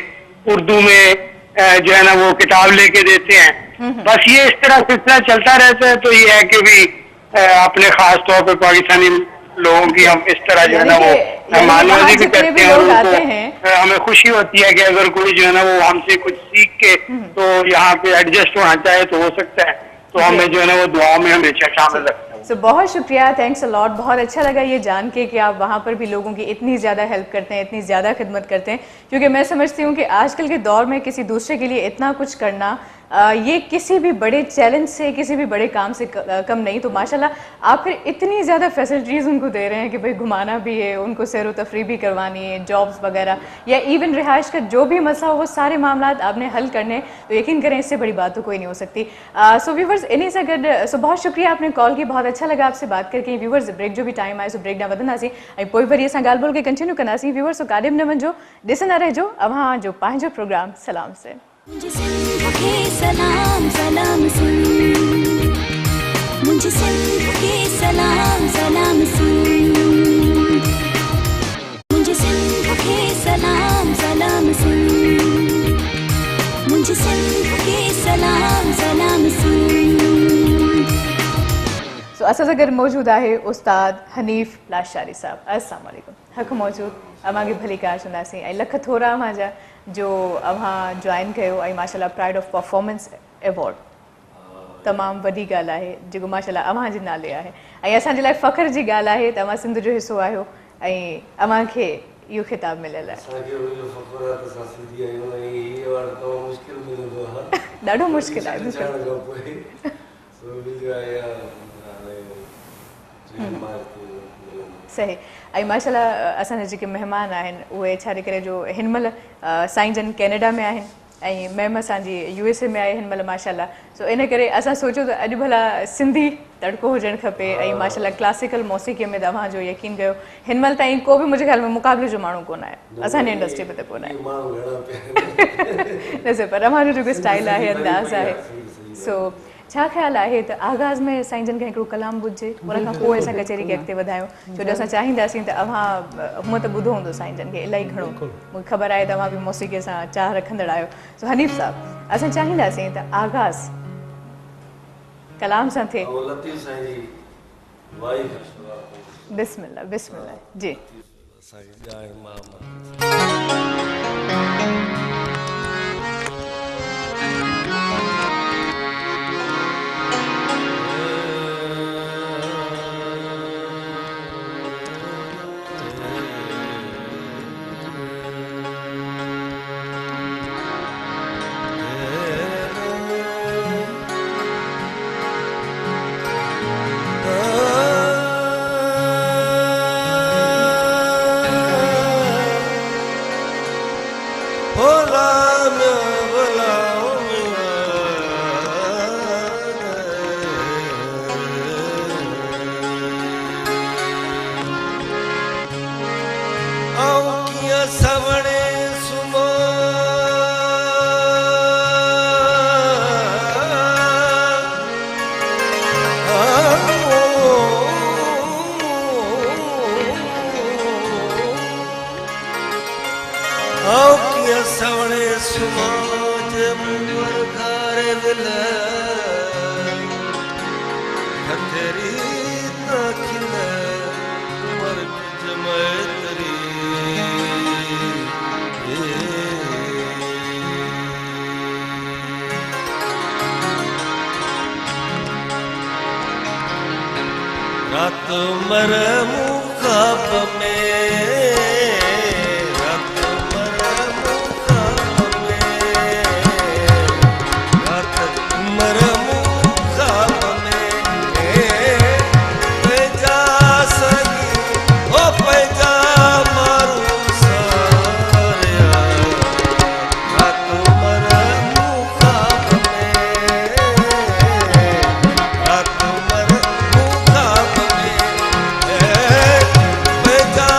उर्दू में जो है ना वो किताब लेके देते हैं। बस ये इस तरह सिलसिला चलता रहता है। तो ये है कि भी अपने खास तौर पर पाकिस्तानी लोगों की हम इस तरह जो है ना वो मेहमाननवाजी भी करते हैं, और उनको हमें खुशी होती है कि अगर कोई जो है ना वो हमसे कुछ सीख के तो यहाँ पे एडजस्ट होना चाहे तो हो सकता है, तो हमें जो है ना वो दुआओं में हमेशा शामिल रखते हैं। बहुत शुक्रिया, थैंक्स अ लॉट। बहुत अच्छा लगा ये जान के कि आप वहाँ पर भी लोगों की इतनी ज़्यादा हेल्प करते हैं, इतनी ज़्यादा खिदमत करते हैं, क्योंकि मैं समझती हूँ कि आजकल के दौर में किसी दूसरे के लिए इतना कुछ करना ये किसी भी बड़े चैलेंज से, किसी भी बड़े काम से कम नहीं। तो माशाल्लाह आप फिर इतनी ज़्यादा फैसिलिटीज़ उनको दे रहे हैं कि भाई घुमाना भी है, उनको सैर व तफरी भी करवानी है, जॉब्स वगैरह या इवन रिहाइश का जो भी मसला हो वो सारे मामला आपने हल करने, तो यकीन करें इससे बड़ी बात तो कोई नहीं हो सकती। सो व्यूवर्स इन्हीं से गड सो बहुत शुक्रिया आपने कॉल की, बहुत अच्छा लगा आपसे बात करके। व्यूवर्स ब्रेक जो भी टाइम आए सो ब्रेक ना वधंदासीं ऐं पोइ वरी असां ॻाल्हि ॿोल खे कंटिन्यू कंदासीं। व्यूवर्स काॾे बि न वञिजो, ॾिसंदा रहिजो अव्हां जो पंहिंजो प्रोग्राम सलाम से। मुझे सिंध के सलाम सलाम सुन, मुझे सिंध के सलाम सलाम सुन, मुझे सिंध के सलाम सलाम सुन, मुझे सिंध के सलाम सलाम सुन। सो असां सां गॾु मौजूदु आहे उस्ताद हनीफ़ लाशारी साहब। अस्सलाम वालेकुम। हक़ मौजूद अव्हांखे भली कार चवंदासीं ऐं लख थोरा अव्हां जा जो अव्हां जॉइन कयो ऐं माशाल्लाह प्राइड ऑफ परफॉर्मेंस अवॉर्ड तमामु वॾी ॻाल्हि आहे जेको माशाल्लाह अव्हां जे नाले आहे ऐं असांजे लाइ फ़ख्र जी ॻाल्हि आहे त अव्हां सिंध जो हिसो आहियो ऐं अव्हांखे इहो ख़िताबु मिलियल आहे। ॾाढो मुश्किल आहे सही। ऐं माशाल्लाह असांजा जेके महिमान आहिनि उहे छाजे करे जो हिन महिल साईं जन कैनेडा में आहिनि ऐं मैम असांजी USA में आहे हिन महिल माशाल्लाह। सो इन करे असां सोचियो त अॼु भला सिंधी तड़को हुजणु खपे ऐं माशाल्लाह क्लासिकल मौसीक़ीअ में तव्हां जो यकीन कयो हिन महिल ताईं को बि मुंहिंजे ख़्याल में मुक़ाबले जो माण्हू कोन आहे असांजी इंडस्ट्री में, त कोन आहे ॾिसो पर अव्हांजो जेको स्टाइल आहे, अंदाज़ आहे। सो छा ख़्यालु आहे त आगाज़ में साईं जन खे हिकिड़ो कलाम ॿुधिजे, उन खां पोइ असां कचहरी खे अॻिते वधायूं, छो जो असां चाहींदासीं त अव्हां हूअं त ॿुधो हूंदो साईं जन खे इलाही घणो, मूंखे ख़बर आहे त अव्हां बि मौसीक़ीअ सां चाह रखंदड़ आहियो। सो हनीफ़ साहब असां चाहींदासीं त आगाज़ कलाम सां थिए। बिस्मिल्लाह बिस्मिल्लाह जी। रात मर मुखाब में, रात मर मुखाब में, रात मर मुखाब में पैजा सगी ओ पैजा मारू सारिया, रात मर मुखाब में, रात मर मुखाब में पैजा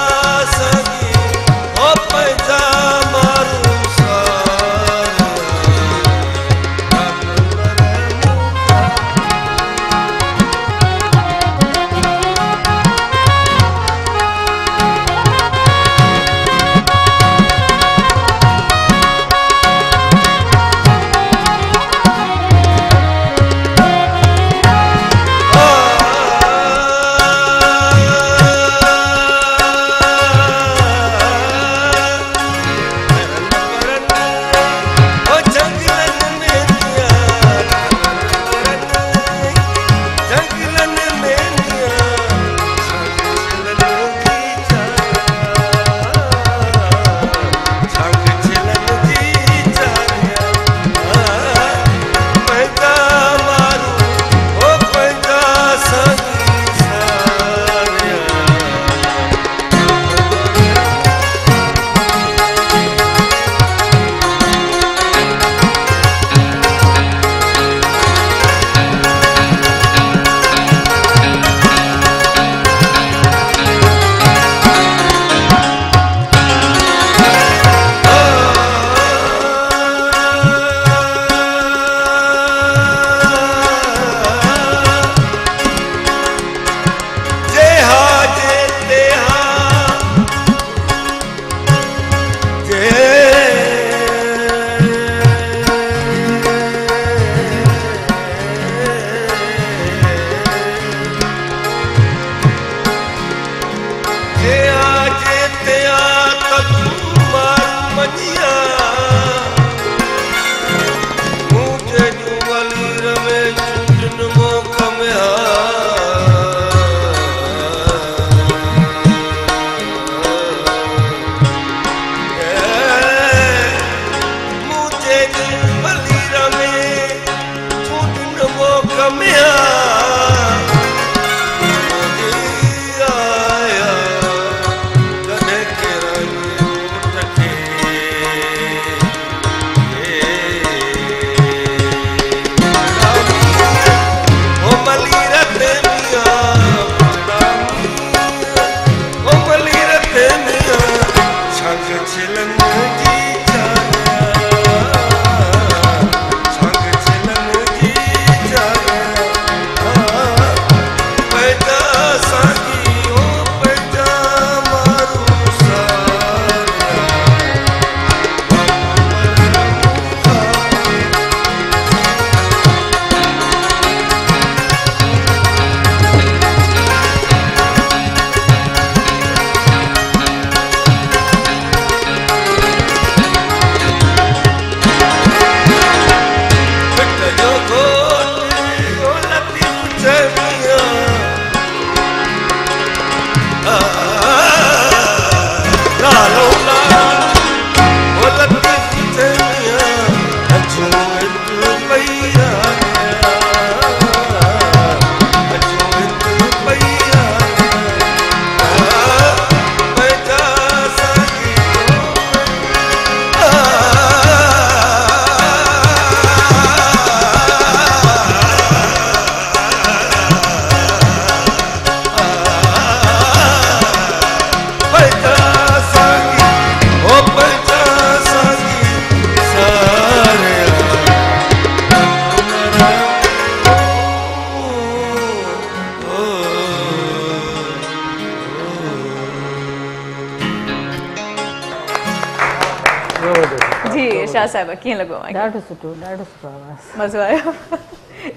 जी शाह साहिबा कीअं लॻो तव्हांखे? ॾाढो सुठो आवाज़। मज़ो आयो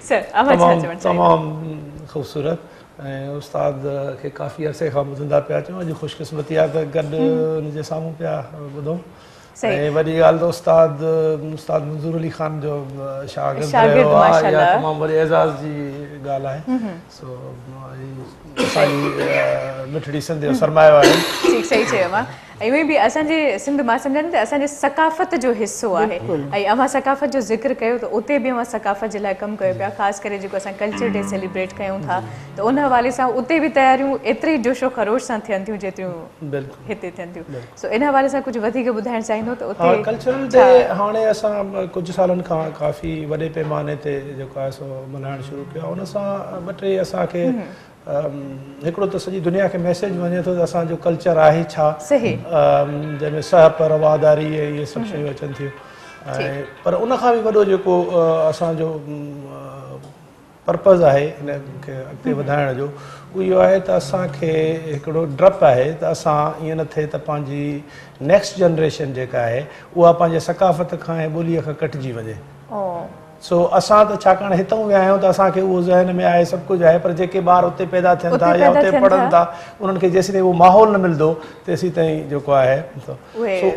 सर अवां छा चवणु चाहींदा? तमामु ख़ूबसूरत ऐं उस्ताद खे काफ़ी अरसे खां ॿुधंदा पिया अचूं। अॼु ख़ुशकिस्मती आहे त गॾु हुनजे साम्हूं पिया ॿुधूं। ऐं वॾी ॻाल्हि त उस्ताद मंज़ूर अली ख़ान जो शागिर्द रहियो आहे, इहा तमामु वॾे एज़ाज़ जी ॻाल्हि आहे। सो असांजी मिठड़ी सिंध जो सरमायो आहे। ठीकु सही चयो मां। ऐं उहे बि असांजे सिंध मां सम्झां त असांजे सकाफ़त जो हिसो आहे ऐं अवां सकाफ़त जो ज़िक्र कयो त उते बि अवां सकाफ़त जे लाइ कमु कयो पिया, ख़ासि करे जेको असां कल्चर डे सेलिब्रेट कयूं था त उन हवाले सां उते बि तयारियूं एतिरी जोशो ख़रोश सां थियनि थियूं जेतिरियूं हिते थियनि थियूं। सो इन हवाले सां कुझु वधीक ॿुधाइणु चाहींदो त उते कल्चरल डे हाणे असां कुझु सालनि खां काफ़ी वॾे पैमाने ते जेको आहे सो मल्हाइणु शुरू कयो आहे। उन सां ॿ टे असांखे हिकिड़ो त सॼी दुनिया खे मैसेज वञे थो त असांजो कल्चर आहे छा, जंहिंमें सहप रवादारी ऐं इहे सभु शयूं अचनि थियूं। ऐं पर उन खां बि वॾो जेको असांजो पर्पज़ आहे हिन खे अॻिते वधाइण जो, उहो इहो आहे त असांखे हिकिड़ो डपु आहे त असां ईअं न थिए त पंहिंजी नेक्स्ट जनरेशन जेका आहे उहा पंहिंजे सकाफ़त खां ऐं ॿोलीअ खां कटिजी वञे। सो असां त छाकाणि हितां विया आहियूं त असांखे उहो ज़हन में आहे, सभु कुझु आहे, पर जेके ॿार उते पैदा थियनि था या उते पढ़नि था उन्हनि खे जेसिताईं उहो माहौल न मिलंदो तेसीं ताईं जेको आहे सो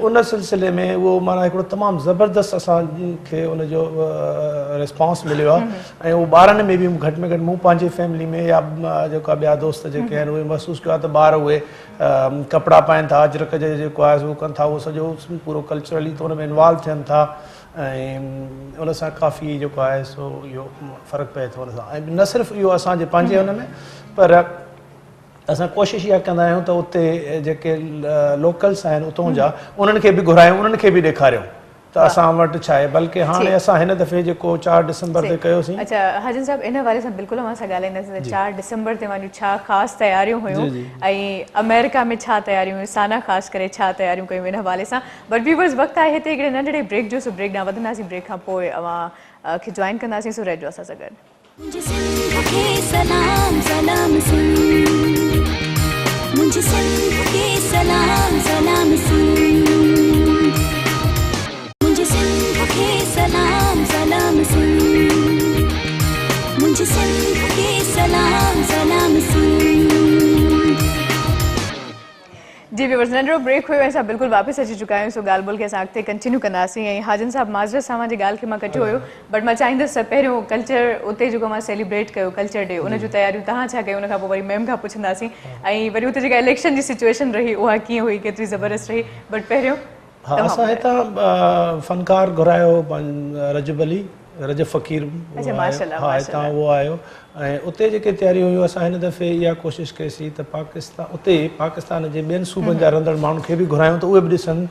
उन सिलसिले में उहो माना हिकिड़ो तमामु ज़बरदस्त असांखे उनजो रिस्पॉन्स मिलियो आहे। ऐं उहो ॿारनि में बि घटि में घटि मूं पंहिंजी फैमिली में या जेका ॿिया दोस्त जेके आहिनि उहे महसूसु कयो आहे त ॿार उहे कपिड़ा पाइनि था, अजरक जेको आहे उहो कनि था, उहो सॼो पूरो कल्चरली त हुन में इन्वॉल्व थियनि था ऐं उन सां काफ़ी जेको आहे सो इहो फ़र्क़ु पए थो उन सां। ऐं न सिर्फ़ु इहो असांजे पंहिंजे हुन में, पर असां कोशिशि इहा कंदा आहियूं त उते जेके लोकल्स आहिनि उतां जा उन्हनि खे बि घुरायूं, उन्हनि खे बि ॾेखारियूं त असां वटि छा आहे। बल्कि हाणे असां हिन दफ़े जेको 4 डिसंबर ते कयोसीं। अच्छा हाजिन साहिब इन हवाले सां बिल्कुलु असां सां ॻाल्हाईंदासीं त 4 डिसंबर ते वञूं छा ख़ासि तयारियूं हुयूं ऐं अमेरिका में छा तयारियूं हुयूं, साना ख़ासि करे छा तयारियूं कयूं इन हवाले सां। बट व्यूअर्स वक़्तु आहे हिते हिकिड़े नंढड़े ब्रेक जो, सो ब्रेक ॾांहुं वधंदासीं। ब्रेक खां पोइ अवां खे जॉइन कंदासीं, सो रहिजो असां सां गॾु। मुझे सिंध के सलाम सलाम सिंध, मुझे सिंध के सलाम सलाम सिंध, मुझे सिंध के सलाम सलाम सिंध, मुझे सिंध के सलाम सलाम सिंध। जी व्यूअर्स नंढड़ो ब्रेक हुयो, असां बिल्कुलु वापसि अची चुका आहियूं। सो ॻाल्हि ॿोल खे असां अॻिते कंटिन्यू कंदासीं। ऐं हाजिन साहिबु माज़रत सां मुंहिंजी ॻाल्हि खे मां कटियो हुयो, बट मां चाहींदसि पहिरियों कल्चर उते जेको मां सेलिब्रेट कयो कल्चर डे, उन जूं तयारियूं तव्हां छा कयूं, उन खां पोइ वरी मैम खां पुछंदासीं ऐं वरी उते जेका इलेक्शन जी सिचुएशन रही उहा कीअं हुई, केतिरी ज़बरदस्त रही। बट पहिरियों असां हितां फ़नकार घुरायो रजब अली, रजब फ़क़ीर, हा हितां उहो आयो। ऐं उते जेके तयारियूं हुयूं असां हिन दफ़े इहा कोशिशि कईसीं त पाकिस्तान जे ॿियनि सूबनि जा रहंदड़ माण्हुनि खे बि घुरायूं त उहे बि ॾिसनि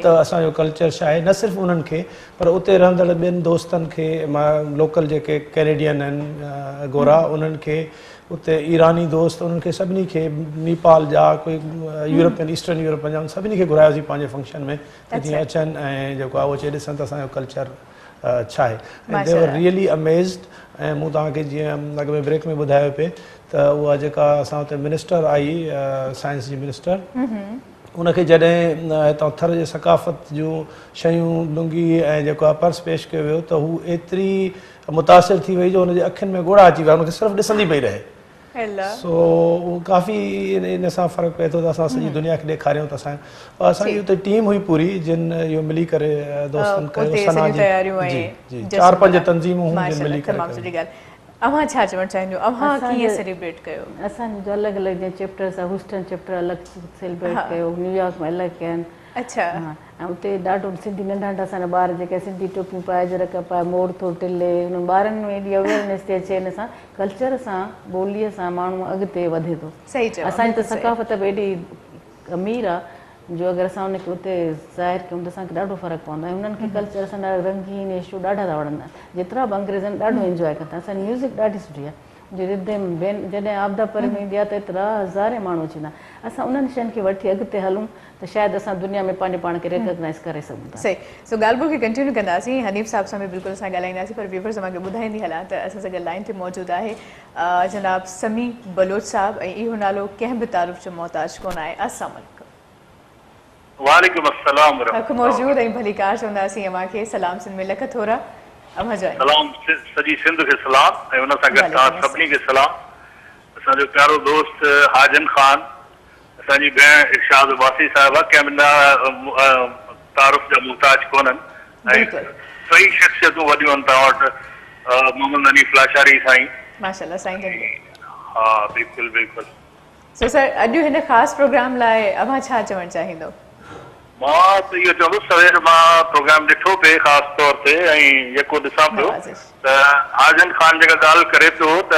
त असांजो कल्चर छा आहे। न सिर्फ़ु उन्हनि खे पर उते रहंदड़ ॿियनि दोस्तनि खे, लोकल जेके कैनेडियन आहिनि गोरा, उन्हनि खे, उते ईरानी दोस्त, उन्हनि खे सभिनी खे, नेपाल जा कोई यूरोपियन ईस्टर्न यूरोपियन जा, सभिनी खे घुरायोसीं पंहिंजे फंक्शन में त जीअं अचनि ऐं जेको आहे उहो अची ॾिसनि त असांजो कल्चर छा आहे। ऐं दे वर रियली अमेज़्ड। ऐं मूं तव्हांखे जीअं अॻ में ब्रेक में ॿुधायो पिए त उहा जेका असां हुते मिनिस्टर आई, साइंस जी मिनिस्टर, उनखे जॾहिं हितां थर जे सकाफ़त जूं शयूं लुंगी ऐं जेको आहे पर्स पेश कयो वियो त हू एतिरी मुतासिर थी वई जो हुनजे अखियुनि में ॻोढ़ा अची विया, हुनखे सिर्फ़ु ॾिसंदी पई रहे। सो काफ़ी इन सां फ़र्क़ु पए थो त असां सॼी दुनिया खे ॾेखारियूं त असांजी हुते टीम हुई पूरी जिन इहो मिली करे दोस्तनि कयो, सना जी 4-5 तंज़ीमूं जिन मिली करे। अवां छा चवणु चाहींदो, अवां कीअं सेलिब्रेट कयो? असांजो अलॻि अलॻि जीअं चैप्टर्स आहे, ह्यूस्टन चैप्टर अलॻि सेलिब्रेट कयो, न्यूयॉर्क में अलॻि कया आहिनि। अच्छा ऐं उते ॾाढो सिंधी नंढा नंढा असांजा ॿार जेके सिंधी टोपियूं पाए, अजरक पाए, मोर थो टिले, हुननि ॿारनि में एॾी अवेयरनेस थी अचे, हिन सां कल्चर सां ॿोलीअ सां माण्हू अॻिते वधे थो। सही चयो। असांजी त सकाफ़त बि एॾी अमीर आहे जो अगरि असां हुनखे उते ज़ाहिर कयूं त असांखे ॾाढो फ़र्क़ु पवंदो आहे। हुननि खे कल्चर असां ॾाढा रंगीन इशू ॾाढा था वणंदा आहिनि, जेतिरा बि अंग्रेज़नि ॾाढो इंजॉय कंदा आहिनि। असांजी म्यूज़िक ॾाढी सुठी आहे, जो रिदम जॾहिं आपदा परे में ईंदी आहे त एतिरा हज़ारे माण्हू अची वेंदा। असां उन्हनि शयुनि खे वठी अॻिते हलूं त शायदि असां दुनिया में पंहिंजे पाण खे रिकॉग्नाइज़ करे सघूं था। सही। सो ॻाल्हि ॿोल खे कंटिन्यू कंदासीं। हनीफ़ साहिब सां बि बिल्कुलु असां ॻाल्हाईंदासीं, पर व्यूअर्स मांखे ॿुधाईंदी हलां त असां सां गॾु लाइन ते मौजूदु आहे जनाब समी बलोच साहिब, ऐं इहो नालो कंहिं बि तारीफ़ जो मोहताज कोन आहे। अस्सलाम वालेकुम। वालेकुम अस्सलाम हक़ मौजूद ऐं भली कार चवंदासीं अव्हां खे सलाम सिंध में लख थोरा अव्हां जो सलाम सॼी सिंध खे सलाम ऐं उन सां गॾु तव्हां सभिनी खे सलाम। असांजो प्यारो दोस्त हाजन खान, असांजी भेण इरशाद वासी साहिबा कंहिं तारुफ़ जा मुहताज कोन्हनि ऐं कई शख़्सियतूं वॾियूं आहिनि तव्हां वटि, मोहम्मद हनीफ़ लाशारी साईं। माशाअल्लाह साईं। हा बिल्कुलु बिल्कुलु। सो सर अॼु हिन ख़ासि प्रोग्राम लाइ अव्हां छा चवणु चाहींदो? मां त इहो चवंदुसि सवेर मां प्रोग्राम ॾिठो पिए ख़ासि तौर ते ऐं जेको ॾिसां पियो त हाजन खान जेका ॻाल्हि करे पियो त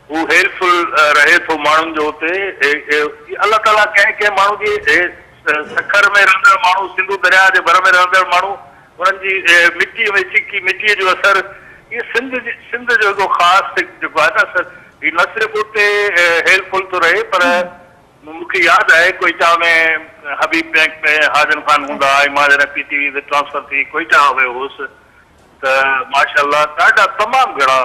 हू हेल्पफुल रहे थो माण्हुनि जो हुते। अलाह ताला कंहिं कंहिं माण्हू जी सखर में रहंदड़ माण्हू, सिंधु दरिया जे भर में रहंदड़ माण्हू, उन्हनि जी मिटीअ में चिकी मिटीअ जो असरु, इहो सिंध जो हिकिड़ो ख़ासि जेको आहे न असरु, हीउ न सिर्फ़ु उते हेल्पफुल थो रहे पर मूंखे यादि आहे कोयटा में हबीब बैंक में हाजन खान हूंदा ऐं मां जॾहिं PTV ते ट्रांसफर थी कोयटा वियो हुउसि त माशाअल्लाह ॾाढा तमामु घणा,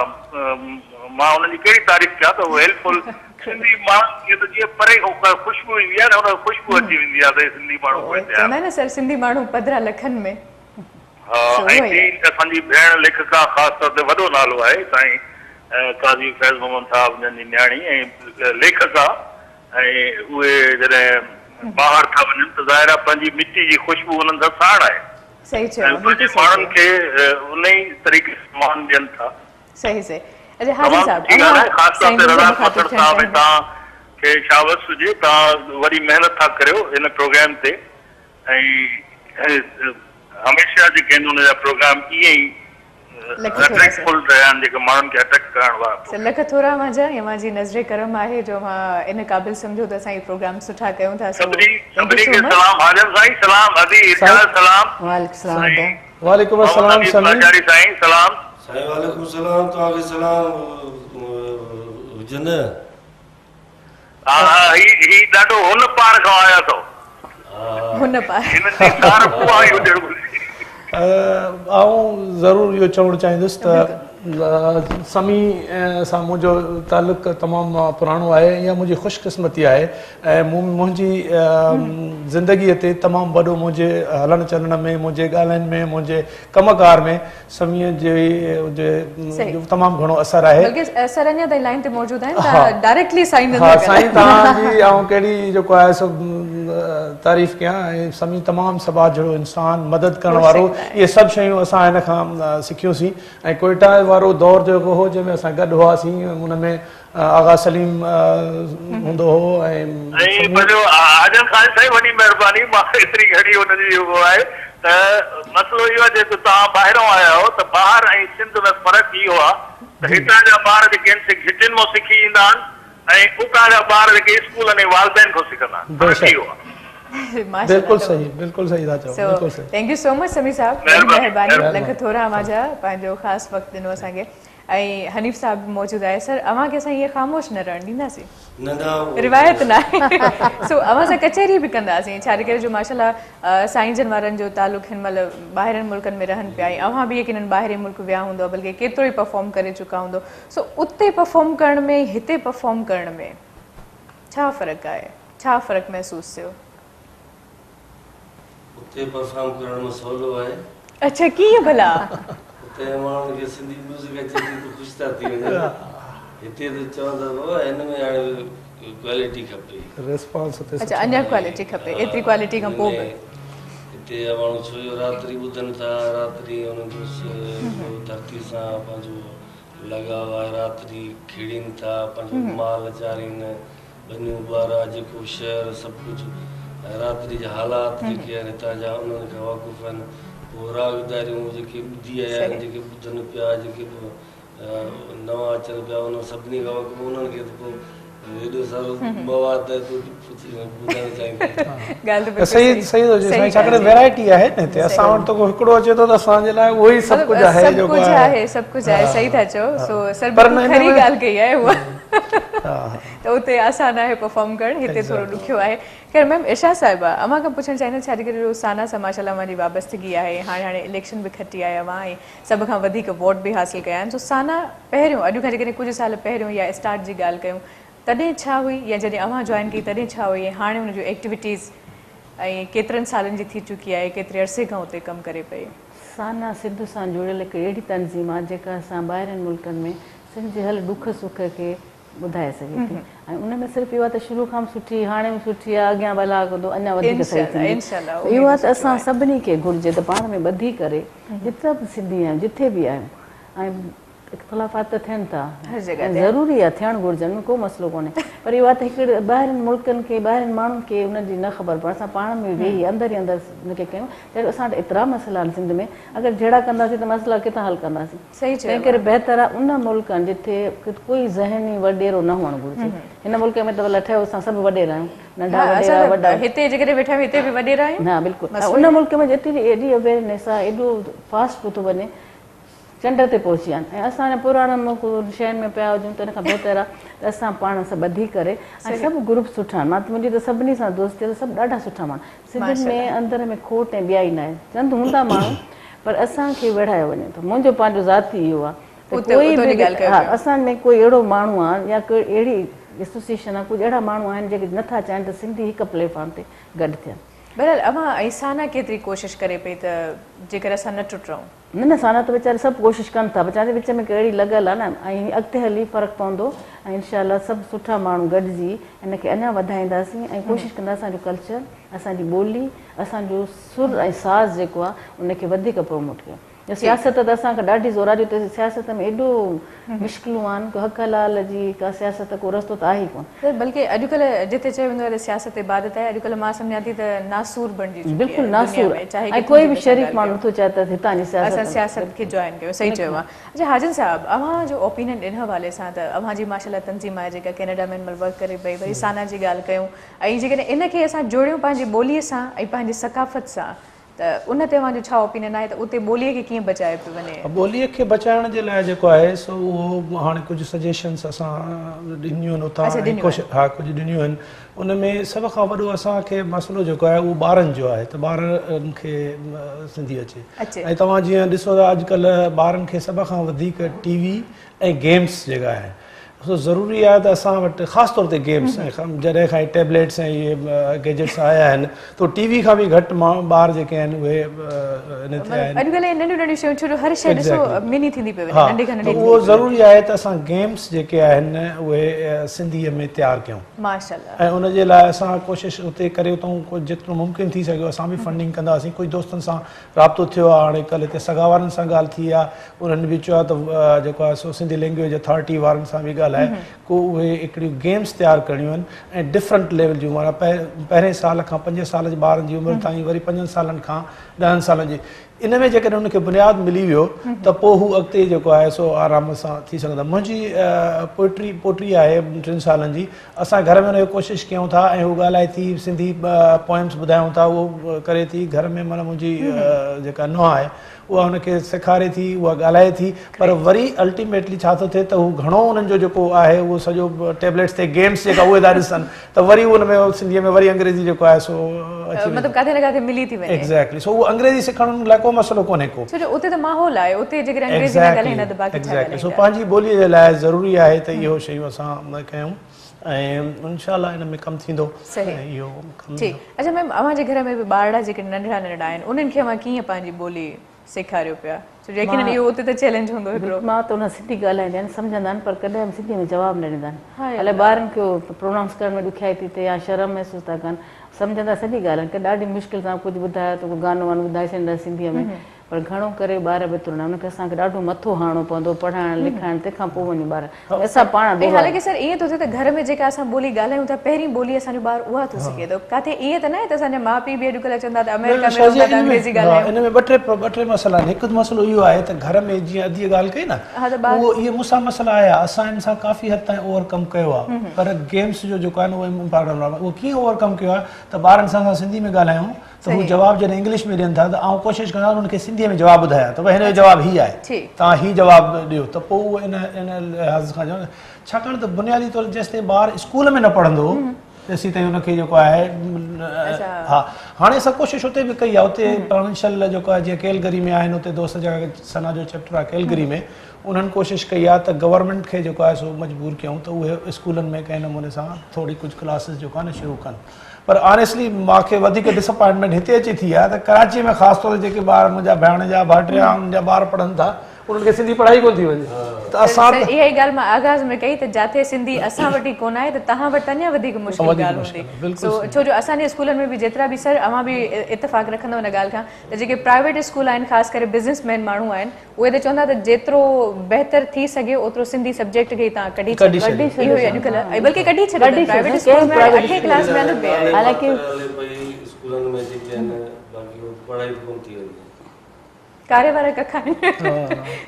मां हुननि जी कहिड़ी तारीफ़ कयां त उहो हेल्पफुल सिंधी माण्हू खे त जीअं परे ख़ुशबू ईंदी आहे न, उन ख़ुशबू अची वेंदी आहे त सिंधी माण्हू चवंदा न सर सिंधी माण्हू पधरा लखनि में। हा ऐं ॿी असांजी भेण लेखिका ख़ासि तौर ते वॾो नालो आहे साईं काज़ी फैज़ मोहम्मद साहब जन जी न्याणी ऐं लेखिका, ऐं उहे जॾहिं ॿाहिरि था वञनि त ज़ाहिर आहे पंहिंजी मिटी जी ख़ुशबू उन्हनि सां साण आहे। सही चयो, पंहिंजे माण्हुनि खे उन ई तरीक़े सां मान ॾियनि था। सही सही। अच्छा हाजी साहब, ख़ासि तौर ते रज़ा ख़ातर साहब ऐं तव्हांखे शाबस हुजे, तव्हां वॾी महिनत था करियो हिन प्रोग्राम ते ऐं हमेशह जेके आहिनि हुनजा प्रोग्राम ईअं ई अट्रैक्टफुल रहिया आहिनि जेके माण्हुनि खे अट्रैक्ट करण वारा। लख थोरा मुंहिंजा या मुंहिंजी नज़रे करम आहे जो मां इन क़ाबिल सम्झो त असां इहे प्रोग्राम सुठा कयूं था। सभिनी खे सलाम हाजन साईं, सलाम अदी इरशाद सलाम। वालेकुम अस्सलाम लाशारी साईं सलाम। साईं वालेकुम सलाम, तव्हांखे सलाम हुजनि। हा हा ही ॾाढो हुन पार खां आया अथव, हुन पार हिन जी कार पोइ आई हुजे। आऊं ज़रूरु इहो चवणु चाहींदुसि त समी सां मुंहिंजो तालुक़ु तमामु पुराणो आहे, इहा मुंहिंजी ख़ुशकिस्मती आहे ऐं मुंहिंजी ज़िंदगीअ ते तमामु वॾो मुंहिंजे हलण चलण में, मुंहिंजे ॻाल्हाइण में, मुंहिंजे कमकार में समीअ जे तमामु घणो असरु आहे। सर अञा ताईं लाइन ते मौजूदु आहिनि, डायरेक्टली साईं साईं तव्हांजी ऐं कहिड़ी जेको आहे सो तारीफ़ कयां ऐं समी तमामु सभा जहिड़ो इंसानु, मदद करण वारो, इहे सभु शयूं असां हिन खां सिखियूंसीं। ऐं कोयटा वारो दौर जेको हो जंहिंमें असां गॾु हुआसीं हुन में आगा सलीम हूंदो हो ऐं हाजन खान साईं वॾी महिरबानी, मां एतिरी घणी हुनजी उहो आहे त मसइलो इहो आहे जेको तव्हां ॿाहिरों आया हो त ॿाहिरि ऐं सिंध में फ़र्क़ु इहो आहे त हितां जा ॿार जेके आहिनि घिटियुनि मां सिखी ईंदा आहिनि ऐं उतां जा ॿार जेके स्कूल ऐं वालदेन खां सिखंदा आहिनि। बिल्कुलु सही, बिल्कुलु सही था चओ, बिल्कुलु सही। थैंक यू सो मच समी साहब, महिरबानी, लख थोरा मुंहिंजा पंहिंजो ख़ासि वक़्तु ॾिनो असांखे। ऐं हनीफ़ साहब मौजूदु आहे। सर अव्हांखे असां ईअं ख़ामोश न रहणु ॾींदासीं, रिवायत न आहे। सो अव्हां सां कचहरी बि कंदासीं, छा करे जो माशाअल्लाह साईं जन वारनि जो तालुक़ु हिन महिल ॿाहिरनि मुल्कनि में रहनि पिया ऐं अव्हां बि यकीनन ॿाहिरि मुल्क विया हूंदो, बल्कि केतिरो ई परफॉर्म करे चुका हूंदो। सो उते परफॉर्म करण में हिते परफॉर्म करण में छा फ़र्क़ु आहे, छा फ़र्क़ु महसूसु थियो? उते परफॉर्म करण में सवलो आहे। अच्छा कीअं भला? उते माण्हुनि खे सिंधी म्यूज़िक अचे थी त ख़ुशि था थी वञनि, हिते त चवंदा बाबा हिन में हाणे क्वालिटी खपे, रिस्पॉन्स। अच्छा अञा क्वालिटी खपे, एतिरी क्वालिटी खां पोइ बि हिते माण्हू छो जो रात्री ॿुधनि था, रात्री हुननि जो धरती सां पंहिंजो लॻाव आहे, रात्री खिड़ीनि था, पंहिंजो माल चारीनि, बनियूं ॿारा, जेको शहर सभु कुझु रात्री जा हालात जेके आहिनि हितां जा उन्हनि खां वाक़ुफ़ आहिनि। पोइ रागदारियूं जेके ॿुधी आया आहिनि, जेके ॿुधनि पिया, जेके नवां अचनि पिया, उन सभिनी खां वाक़ुफ़ उन्हनि खे त पोइ हेॾो सारो मवाद ॿुधणु चाहींदा। सही सही थो चए साईं, छाकाणि वैराइटी आहे न हिते। असां वटि त हिकिड़ो अचे थो त असांजे लाइ उहो ई सभु कुझु आहे, सभु कुझु आहे, सभु कुझु आहे। सही था चओ। सो सर खरी ॻाल्हि कई आहे उहा त उते आसान आहे परफॉर्म करणु, हिते थोरो ॾुखियो आहे। ख़ैर मैम इरशाद साहिबा, अव्हां खां पुछणु चाहींदसि, छा करे साना सां माशाअल्लाह मुंहिंजी वाबस्तगी आहे, हाणे इलेक्शन बि खटी आहे अव्हां ऐं सभ खां वधीक वोट बि हासिलु कया आहिनि। सो साना पहिरियों, अॼु खां जेकॾहिं कुझु साल पहिरियों या स्टार्ट जी ॻाल्हि कयूं तॾहिं छा हुई, या जॾहिं अव्हां जॉइन कई तॾहिं छा हुई, हाणे हुनजूं एक्टिविटीज़ ऐं केतिरनि सालनि जी थी चुकी आहे, केतिरे अरसे खां उते कमु करे पई? साना सिंध सां जुड़ियल हिकु अहिड़ी तनज़ीम आहे जेका असां ॿाहिरिनि मुल्कनि में सिंध जे हल ॾुख सुख खे ॿुधाए सघे थी ऐं उन में सिर्फ़ु इहो आहे त शुरू खां सुठी, हाणे बि सुठी आहे, अॻियां भला कंदो अञा वधीक सही थींदी। इहो आहे त असां सभिनी खे घुरिजे त पाण में ॿधी करे जिते बि सिंधी आहियूं, जिथे बि आहियूं, ऐं इख़्तिलाफ़ात त थियनि था, ज़रूरी आहे, थियणु घुरिजनि, को मसइलो कोन्हे, पर इहो आहे त हिकिड़े ॿाहिरिनि मुल्कनि खे, ॿाहिरिनि माण्हुनि खे उनजी न ख़बर पए, असां पाण में वेही अंदरि ई अंदरि उनखे कयूं। त असां वटि एतिरा मसइला आहिनि सिंध में, अगरि जहिड़ा कंदासीं त मसइला किथां हल कंदासीं? सही तंहिं करे बहितर आहे उन मुल्कनि जिथे कोई ज़हनी वॾेरो न हुअणु घुरिजे। हिन मुल्क में त भला ठहियो असां सभु वॾेरा आहियूं, नंढा वॾा, हिते जेकॾहिं वेठा हिते बि वॾेरा आहियूं। हा बिल्कुलु, उन मुल्क में जेतिरी एॾी अवेयरनेस आहे, एॾो फास्ट पियो थो वञे, चंड ते पहुची विया आहिनि, ऐं असां पुराणनि शयुनि में पिया हुजूं त हिन खां बहितर आहे त असां पाण सां ॿधी करे, ऐं सभु ग्रुप सुठा आहिनि, मुंहिंजी त सभिनी सां दोस्ती आहे, सभु ॾाढा सुठा माण्हू, सिंधियुनि में अंदरि में खोट ऐं ॿियाई न आहे, चंद हूंदा माण्हू पर असांखे विढ़ायो वञे थो। मुंहिंजो पंहिंजो ज़ाती इहो आहे त कोई बि, हा असां में कोई अहिड़ो माण्हू आहे या कोई अहिड़ी एसोसिएशन आहे, कुझु अहिड़ा माण्हू आहिनि जेके नथा चाहिनि त सिंधी हिकु प्लेटफॉर्म ते गॾु थियनि। बहरहाल अवां ऐं साना केतिरी कोशिशि करे पई त जेकर असां न टुटूं? न साना त वीचारे सभु कोशिशि कनि था, वीचारे विच में कहिड़ी लॻल आहे न, ऐं अॻिते हली फ़र्क़ु पवंदो, ऐं इनशाला सभु सुठा माण्हू गॾिजी हिनखे अञा वधाईंदासीं ऐं कोशिशि कंदा असांजो कल्चर, असांजी ॿोली, असांजो सुर ऐं साज़ जेको आहे उनखे वधीक प्रोमोट कयूं। सियासत त असांखे ॾाढी ज़ोर आहे, जो सियासत में एॾो मुश्किलूं आहिनि, को हक़ हलाल जी का सियासत को रस्तो त आहे ई कोन, बल्कि अॼुकल्ह जिते चयो वेंदो आहे सियासत इबादत आहे, अॼुकल्ह मां सम्झां थी त नासूर बणिजी चुकी आहे। बिल्कुलु नासूर, ऐं कोई बि शरीफ़ माण्हू थो चाहे त हितां जी सियासत खे जॉइन कयो। सही चयो आहे। अच्छा हाजिन साहब, अव्हां जो ओपिनियन इन हवाले सां त अव्हां जी माशाल्लाह तंज़ीम आहे जेका कैनेडा में वर्क करे पई, वरी साना जी ॻाल्हि कयूं, ऐं जेकॾहिं इनखे असां जोड़ियूं पंहिंजी ॿोलीअ सां ऐं पंहिंजी सकाफ़त सां, त उन ते अव्हांजो छा ओपिनियन आहे त उते ॿोलीअ खे कीअं बचाए पियो वञे? ॿोलीअ खे बचाइण जे लाइ जेको आहे सो उहो हाणे कुझु सजेशन्स असां ॾिनियूं आहिनि उतां, हा कुझु ॾिनियूं आहिनि। उन में सभ खां वॾो असांखे मसइलो जेको आहे उहो ॿारनि जो आहे त ॿारनि खे सिंधी अचे, ऐं तव्हां जीअं ॾिसो था अॼुकल्ह ॿारनि खे सभ खां वधीक टीवी ऐं गेम्स जेका आहे सो ज़रूरी आहे त असां वटि ख़ासि तौर ते गेम्स, जॾहिं खां टैबलेट्स ऐं इहे गैजेट्स आया आहिनि त टीवी खां बि घटि ॿार जेके आहिनि उहे इन ते आहिनि। अॼुकल्ह नंढियूं नंढियूं शयूं छो हर शइ ॾिसो मिनी थींदी पई वञे, नंढी खां नंढी। उहो ज़रूरी आहे त असां गेम्स जेके आहिनि उहे सिंधीअ में तयारु कयूं माशाल्लाह, ऐं उनजे लाइ असां कोशिशि उते करे था जेतिरो मुमकिन थी सघे असां बि फंडिंग कंदासीं। कुझु दोस्तनि सां राब्तो थियो आहे, हाणे कल्ह हिते सगा वारनि सां ॻाल्हि थी आहे, उन्हनि बि चयो आहे त जेको आहे सो सिंधी लैंग्वेज अथॉरिटी वारनि सां बि ॻाल्हि को उहे हिकिड़ियूं गेम्स तयारु करणियूं आहिनि ऐं डिफरेंट लेवल जूं, माना पहिरें साल खां 5 साल जे ॿारनि जी उमिरि ताईं, वरी 5 सालनि खां 10 सालनि जी, इन में जेकॾहिं उनखे बुनियादु मिली वियो त पोइ हू अॻिते जेको आहे सो आराम सां थी सघंदा। मुंहिंजी पोटी आहे 3 सालनि जी, असां घर में हुनखे कोशिशि कयूं था ऐं हू ॻाल्हाए थी, सिंधी पोइम्स ॿुधायूं था, उहो करे थी घर में, माना मुंहिंजी जेका नुंहुं आहे उहा हुनखे सेखारे थी, उहा ॻाल्हाए थी, पर वरी अल्टीमेटली छा थो थिए त हू घणो उन्हनि जो जेको आहे उहो सॼो टैबलेट्स ते गेम्स जेका उहे था ॾिसनि त वरी उन में सिंधीअ में वरी अंग्रेज़ी जेको आहे सो मतिलबु किथे न किथे मिली थी वञे। एग्ज़ैक्टली, सो उहो अंग्रेज़ी सिखण लाइ को मसइलो कोन्हे को, छो जो उते त माहौल आहे, उते जेकॾहिं अंग्रेज़ी न ॻाल्हाईंदा त बाक़ी छा ॻाल्हाईंदा। सो पंहिंजी ॿोलीअ जे लाइ ज़रूरी आहे त इहो शयूं असां कयूं ऐं इंशाल्लाह इन में कमु थींदो। इहो ठीकु। अच्छा मैम, अव्हांजे घर में बि ॿार जेके नंढड़ा नंढड़ा आहिनि उन्हनि खे अव्हां कीअं पंहिंजी ॿोली सेखारियो पिया? छो जो यकीनन इहो उते त चैलेंज हूंदो हिकिड़ो। मां त उन सिंधी ॻाल्हाईंदा आहिनि, सम्झंदा आहिनि, पर कॾहिं सिंधी में जवाबु न ॾींदा आहिनि। अलाए ॿारनि खे प्रोनाउंस करण में ॾुखियाई थी थिए या शर्म महसूसु था कनि, सम्झंदा सॼी ॻाल्हि आहिनि, की ॾाढी मुश्किल सां कुझु ॿुधायो त को गानो वानो ॿुधाए छॾींदा सिंधीअ में, पर घणो करे ॿार बि तुरंदा, उनखे असांखे ॾाढो मथो हाणो पवंदो पढ़ाइण लिखाइण, तंहिंखां पोइ वञी ॿार असां पाण। हालांकि सर ईअं थो थिए त घर में जेका असां ॿोली ॻाल्हायूं था, पहिरीं ॿोली असांजो ॿार उहा थो सिखे, त किथे ईअं त न आहे त असांजा माउ पीउ बि अॼुकल्ह चवंदा त अमेरिका में अंग्रेज़ी ॻाल्हायूं? इन में ॿ टे मसइला आहिनि। हिकु मसइलो इहो आहे त घर में जीअं अॼु ॻाल्हि कई न, उहो इहे मूंसां मसइला आया, असां इन सां काफ़ी हद ताईं ओवरकम कयो आहे, पर गेम्स जो जेको आहे न उहो इम्पोर्टेंट आहे। उहो कीअं ओवरकम कयो आहे त ॿारनि सां असां सिंधी में ॻाल्हायूं त हू जवाबु जॾहिं इंग्लिश में ॾियनि था त आउं कोशिशि कंदा उनखे सिंधीअ में जवाबु ॿुधायां त भई हिन जो जवाबु हीअ आहे, तव्हां हीउ जवाबु ॾियो, त पोइ उहो इन लिहाज़ खां चवंदा। छाकाणि त बुनियादी तौरु जेसिताईं ॿार स्कूल में न पढ़ंदो तेसीं ताईं हुनखे जेको आहे, हा हाणे असां कोशिशि उते बि कई आहे, उते प्रोविंशियल जेको आहे जीअं कैलगरी में आहिनि, उते दोस्त जा सना जो चैप्टर आहे कैलगरी में, उन्हनि कोशिशि कई आहे त गवर्नमेंट खे जेको आहे सो मजबूर कयूं त उहे स्कूलनि में कंहिं नमूने सां थोरी कुझु क्लासिस जेको आहे न शुरू कनि। पर ऑनेस्टली मूंखे वधीक डिसअपॉइंटमेंट हिते अची थी आहे त कराची में ख़ासि तौर ते जेके ॿार मुंहिंजा भेण जा भाइटिया उन्हनि जा ॿार पढ़नि था उन्हनि खे सिंधी पढ़ाई कोन थी वञे त असां इहा ई ॻाल्हि मां आगाज़ में कई त जिथे सिंधी असां वटि ई कोन आहे त तव्हां वटि अञा वधीक मुश्किल ॻाल्हि हूंदी छो जो असांजे स्कूलनि में बि जेतिरा बि सर अवां बि इतफ़ाक़ रखंदव हिन ॻाल्हि खां त जेके प्राइवेट स्कूल आहिनि ख़ासि करे बिज़नेसमैन माण्हू आहिनि उहे त चवंदा त जेतिरो बहितर थी सघे ओतिरो सिंधी सब्जेक्ट खे तव्हां कढी छॾियो इहो ई अॼुकल्ह बल्कि कढी छॾियो प्राइवेट स्कूल में 8वीं क्लास में हलंदो पियो आहे हालांकि स्कूलनि में जेके आहिनि बाक़ी पढ़ाई कोन थी वञे कार्यवार कखा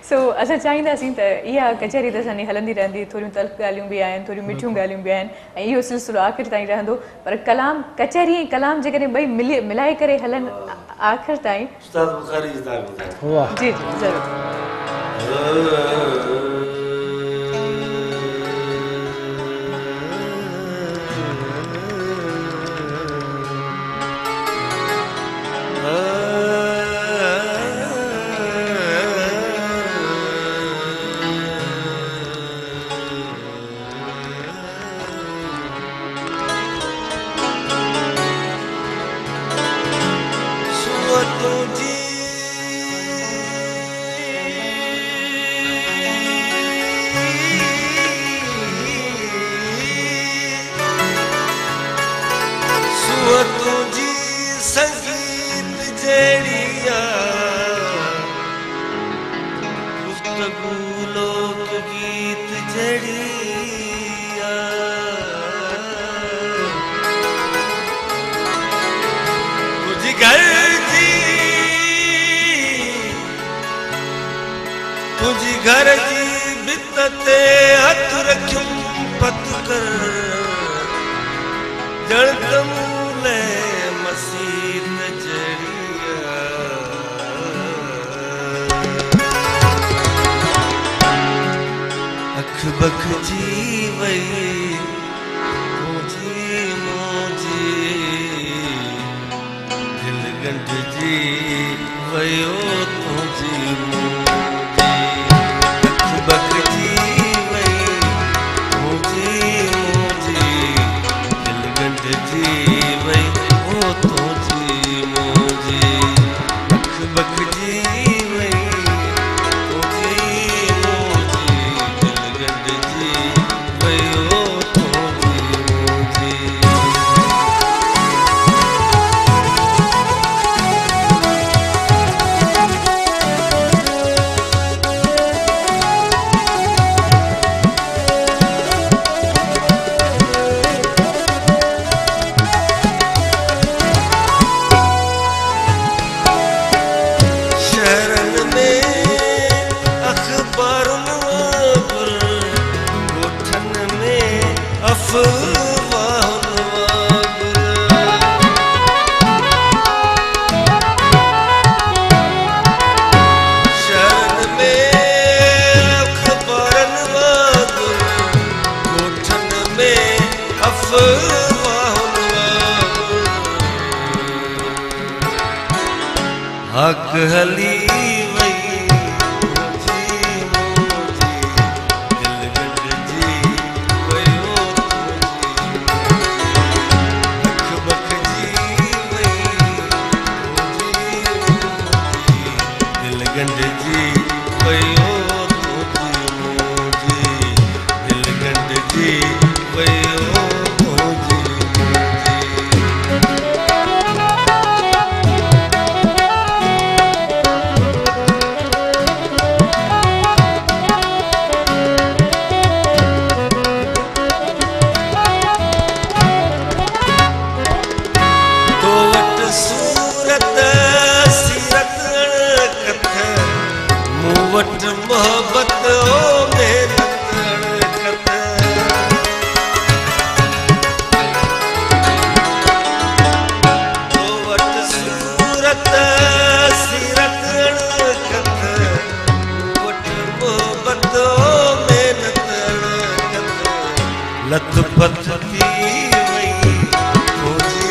सो असां चाहींदासीं त इहा कचहरी त असांजी हलंदी रहंदी थोरियूं तल्ख़ ॻाल्हियूं बि आहिनि थोरियूं मिठियूं ॻाल्हियूं बि आहिनि ऐं इहो सिलसिलो आख़िर ताईं रहंदो पर कलाम कचहरी ऐं कलाम जेकॾहिं ॿई मिलाए करे हलनि आख़िर ताईं उस्ताद बुखारी जी तव्हां ॿुधायो जी जी ज़रूरु घर जी भित ते हथ रखियुम पत कर जण तमूले मसीत जड़िया अख बख जी वई मोजी मोजी दिल गंढ जी वयो तुझी बकजी वई मोजी मोजी दिलगंढ जी वई ओ तुझी मोजी अख बकजी वई मोजी मोजी दिलगंढ जी वई ओ तुझी मोजी हक हली वई मोजी मोजी दिलगंढ जी वयो अख बखजी वई मोजी मोजी दिलगंढ जी वयो मोजी दिलगंढ जी वयो मोहब्बत ओ मेहनत तो वट सूरत सीरत कथ वट मोहब्बत ओ मेहनत लत पथ थी वई मोजी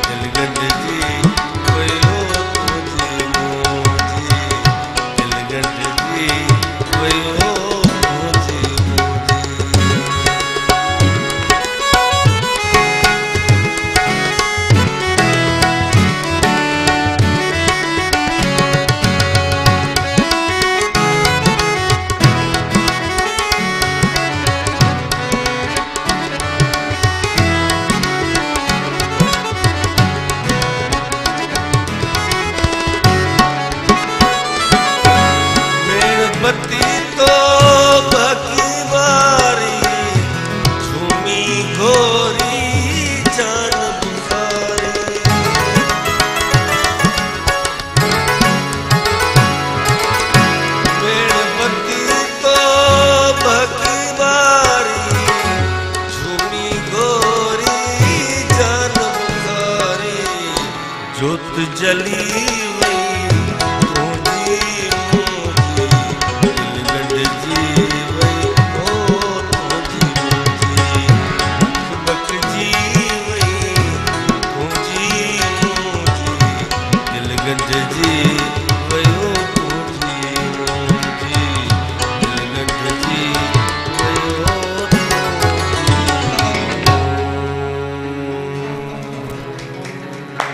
दिलगंढ जी वयो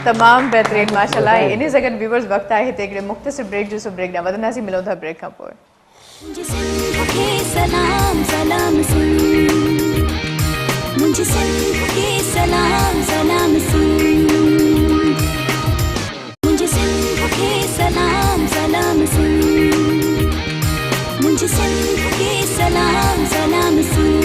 तमामु बहितरीन माशाल्लाह। इन सां गॾु व्यूअर्स वक़्तु आहे हिते हिकिड़े मुख़्तसिर ब्रेक जो, सो ब्रेक ॾांहुं वधंदासीं, मिलूं था ब्रेक खां पोइ। मुझे सिंध के सलाम सलाम सुन, मुझे सिंध के सलाम सलाम सुन, मुझे सिंध के सलाम सलाम सुन, मुझे सिंध के सलाम सलाम सुन।